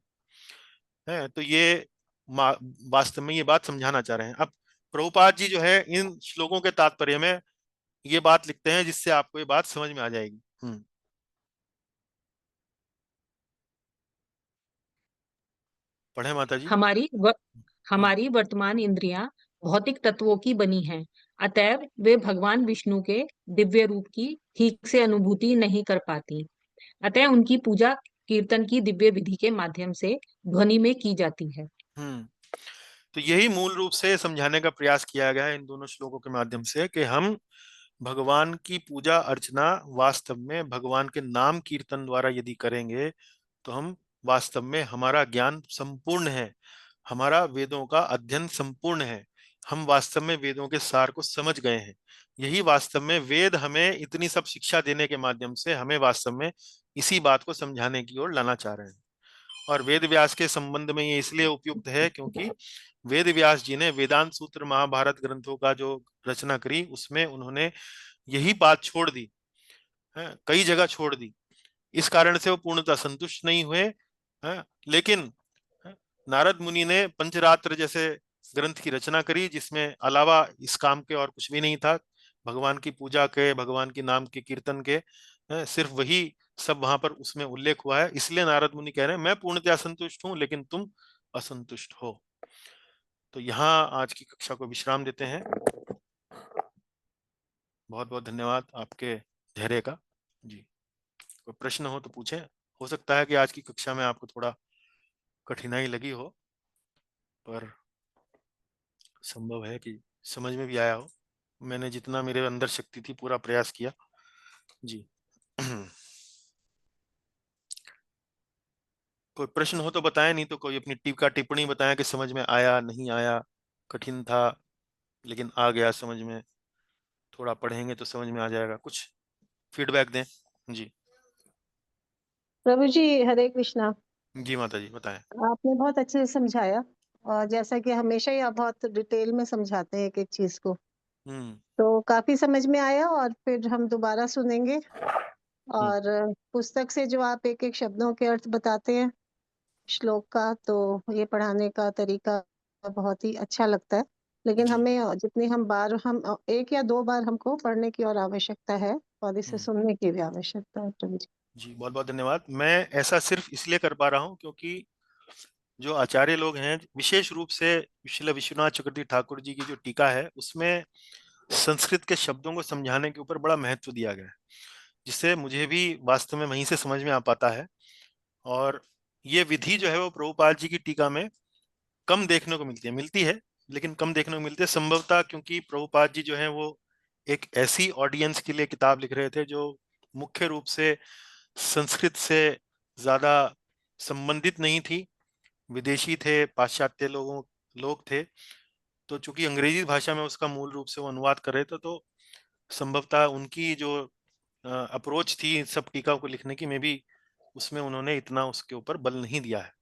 है तो ये वास्तव में ये बात समझाना चाह रहे हैं। अब प्रभुपाद जी जो है इन श्लोकों के तात्पर्य में ये बात लिखते हैं जिससे आपको ये बात समझ में आ जाएगी। पढ़े माता जी। हमारी वर्तमान इंद्रियां भौतिक तत्वों की बनी हैं, अतएव वे भगवान विष्णु के दिव्य रूप की ठीक से अनुभूति नहीं कर पाती। अतः उनकी पूजा कीर्तन की दिव्य विधि के माध्यम से ध्वनि में की जाती है। तो यही मूल रूप से समझाने का प्रयास किया गया है इन दोनों श्लोकों के माध्यम से कि हम भगवान की पूजा अर्चना वास्तव में भगवान के नाम कीर्तन द्वारा यदि करेंगे तो हम वास्तव में हमारा ज्ञान संपूर्ण है, हमारा वेदों का अध्ययन संपूर्ण है, हम वास्तव में वेदों के सार को समझ गए हैं। यही वास्तव में वेद हमें इतनी सब शिक्षा देने के माध्यम से हमें वास्तव में इसी बात को समझाने की ओर लाना चाह रहे हैं। और वेद व्यास के संबंध में ये इसलिए उपयुक्त है क्योंकि वेद व्यास जी ने वेदांत सूत्र महाभारत ग्रंथों का जो रचना करी उसमें उन्होंने यही बात छोड़ दी है, कई जगह छोड़ दी। इस कारण से वो पूर्णतः संतुष्ट नहीं हुए है, लेकिन नारद मुनि ने पंचरात्र जैसे ग्रंथ की रचना करी जिसमें अलावा इस काम के और कुछ भी नहीं था, भगवान की पूजा के, भगवान के नाम के कीर्तन के, सिर्फ वही सब वहां पर उसमें उल्लेख हुआ है। इसलिए नारद मुनि कह रहे हैं मैं पूर्णतया संतुष्ट हूं लेकिन तुम असंतुष्ट हो। तो यहाँ आज की कक्षा को विश्राम देते हैं। बहुत बहुत धन्यवाद आपके धैर्य का। जी, कोई प्रश्न हो तो पूछें। हो सकता है कि आज की कक्षा में आपको थोड़ा कठिनाई लगी हो, पर संभव है कि समझ में भी आया हो। मैंने जितना मेरे अंदर शक्ति थी पूरा प्रयास किया। जी कोई प्रश्न हो तो बताएं, नहीं तो कोई अपनी टीका टिप्पणी बताएं कि समझ में आया, नहीं आया, कठिन था लेकिन आ गया समझ में, थोड़ा पढ़ेंगे तो समझ में आ जाएगा। कुछ फीडबैक दें। जी प्रभु जी, हरे कृष्णा। जी माता जी बताएं। आपने बहुत अच्छे से समझाया, और जैसा कि हमेशा ही आप बहुत डिटेल में समझाते हैं एक एक चीज को, तो काफी समझ में आया। और फिर हम दोबारा सुनेंगे। और पुस्तक से जो आप एक एक शब्दों के अर्थ बताते हैं श्लोक का, तो ये पढ़ाने का तरीका बहुत ही अच्छा लगता है। लेकिन जी। हमें जितनी हम एक या दो बार हमको पढ़ने की और आवश्यकता है, और इसे सुनने की भी आवश्यकता है प्रभु जी। जी बहुत बहुत धन्यवाद। मैं ऐसा सिर्फ इसलिए कर पा रहा हूँ क्योंकि जो आचार्य लोग हैं, विशेष रूप से श्रील विश्वनाथ चक्रवर्ती ठाकुर जी की जो टीका है उसमें संस्कृत के शब्दों को समझाने के ऊपर बड़ा महत्व दिया गया है, जिससे मुझे भी वास्तव में वहीं से समझ में आ पाता है। और ये विधि जो है वो प्रभुपाद जी की टीका में कम देखने को मिलती है लेकिन कम देखने को मिलती है, संभवतः क्योंकि प्रभुपाद जी जो है वो एक ऐसी ऑडियंस के लिए किताब लिख रहे थे जो मुख्य रूप से संस्कृत से ज्यादा संबंधित नहीं थी, विदेशी थे, पाश्चात्य लोग थे। तो चूंकि अंग्रेजी भाषा में उसका मूल रूप से वो अनुवाद कर रहे थे, तो संभवतः उनकी जो अप्रोच थी सब टीका को लिखने की में भी उसमें उन्होंने इतना उसके ऊपर बल नहीं दिया है।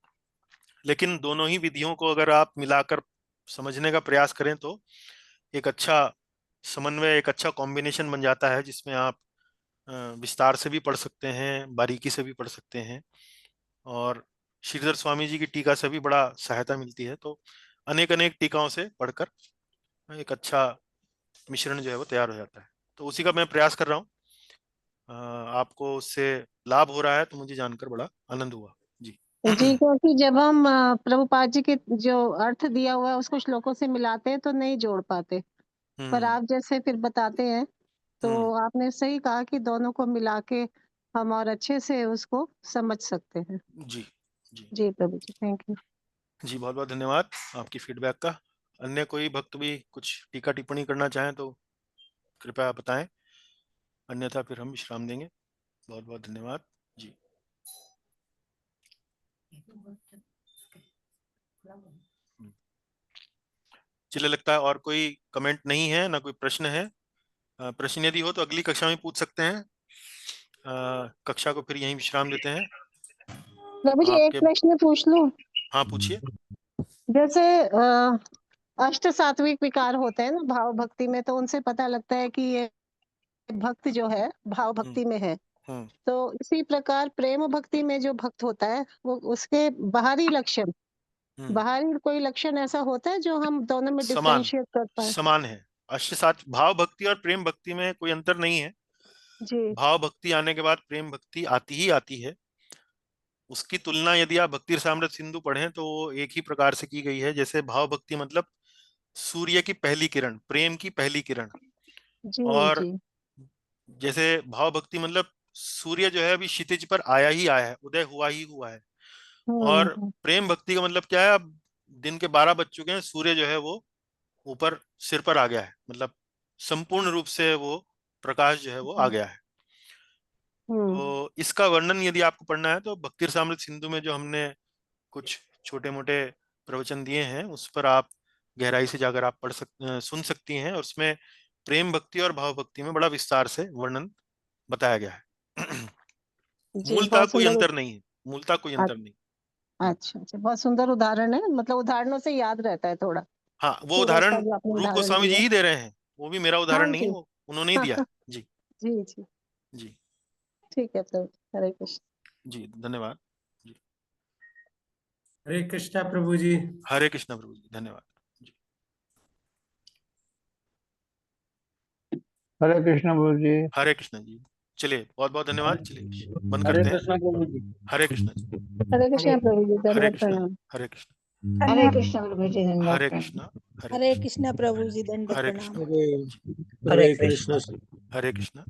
लेकिन दोनों ही विधियों को अगर आप मिलाकर समझने का प्रयास करें तो एक अच्छा समन्वय, एक अच्छा कॉम्बिनेशन बन जाता है जिसमें आप विस्तार से भी पढ़ सकते हैं, बारीकी से भी पढ़ सकते हैं, और श्रीधर स्वामी जी की टीका से भी बड़ा सहायता मिलती है। तो अनेक अनेक टीकाओं से पढ़कर एक अच्छा मिश्रण जो है वो तैयार हो जाता है। तो उसी का मैं प्रयास कर रहा हूँ। आपको उससे लाभ हो रहा है तो मुझे जानकर बड़ा आनंद हुआ। जी जी, क्योंकि जब हम प्रभुपाद जी के जो अर्थ दिया हुआ है उसको श्लोकों से मिलाते हैं तो नहीं जोड़ पाते, पर आप जैसे फिर बताते हैं, तो आपने सही कहा कि दोनों को मिला के हम और अच्छे से उसको समझ सकते हैं। जी जी जी प्रभु जी, थैंक यू। जी, बहुत बहुत धन्यवाद आपकी फीडबैक का। अन्य कोई भक्त भी कुछ टीका टिप्पणी करना चाहें तो कृपया बताएं, अन्यथा फिर हम विश्राम देंगे। बहुत बहुत धन्यवाद जी। चलिए, लगता है और कोई कमेंट नहीं है, ना कोई प्रश्न है। प्रश्न यदि हो तो अगली कक्षा में पूछ सकते हैं। कक्षा को फिर यहीं विश्राम देते हैं। प्रभु जी, एक आपके प्रश्न पूछ लूं? हाँ, पूछिए। जैसे अष्ट सात्विक विकार होते हैं ना भाव भक्ति में, तो उनसे पता लगता है कि ये भक्त जो है भाव भक्ति में है। तो इसी प्रकार प्रेम भक्ति में जो भक्त होता है, वो उसके बाहरी लक्षण, बाहरी कोई लक्षण ऐसा होता है जो हम दोनों में डिफरेंशिएट कर पाए? समान है। अष्ट सात भाव भक्ति और प्रेम भक्ति में कोई अंतर नहीं है जी। भाव भक्ति आने के बाद प्रेम भक्ति आती ही आती है। उसकी तुलना यदि आप भक्ति रसामृत सिंधु पढ़ें तो वो एक ही प्रकार से की गई है। जैसे भाव भक्ति मतलब सूर्य की पहली किरण, प्रेम की पहली किरण। जी और जी। जैसे भाव भक्ति मतलब सूर्य जो है अभी क्षितिज पर आया ही आया है, उदय हुआ ही हुआ है। और प्रेम भक्ति का मतलब क्या है, अब दिन के 12 बज चुके हैं, सूर्य जो है वो ऊपर सिर पर आ गया है, मतलब संपूर्ण रूप से वो प्रकाश जो है वो आ गया है। तो इसका वर्णन यदि आपको पढ़ना है तो भक्ति रसामृत सिंधु में जो हमने कुछ छोटे मोटे प्रवचन दिए हैं उस पर आप गहराई से जाकर आप सुन सकती हैं। और उसमें प्रेम भक्ति और भाव भक्ति में बड़ा विस्तार से वर्णन बताया गया है। मूलतः कोई अंतर नहीं है, मूलतः कोई अंतर नहीं। अच्छा अच्छा, बहुत सुंदर उदाहरण है, मतलब उदाहरणों से याद रहता है थोड़ा। हाँ, वो उदाहरण रूप गोस्वामी जी ही दे रहे हैं, वो भी मेरा उदाहरण नहीं है, वो उन्होंने ही दिया है। जी जी जी जी। ठीक है प्रभु, हरे कृष्ण। जी, धन्यवाद जी। हरे कृष्णा प्रभु जी। हरे कृष्णा प्रभु जी, धन्यवाद जी। हरे कृष्णा प्रभु जी। हरे कृष्णा जी। चलिए, बहुत बहुत धन्यवाद। चलिए बंद करते हैं। हरे कृष्णा जी। हरे कृष्णा प्रभु जी, हरे धन्यवाद, कृष्णा, प्रणाम। हरे कृष्णा, हरे कृष्ण प्रभु जी, धन्यवाद हरे प्रणाम। कृष्णा, हरे कृष्णा प्रभु जी, दंडवत हरे प्रणाम। कृष्णा, हरे हरे कृष्णा, कृष्णा। हरे कृष्णा।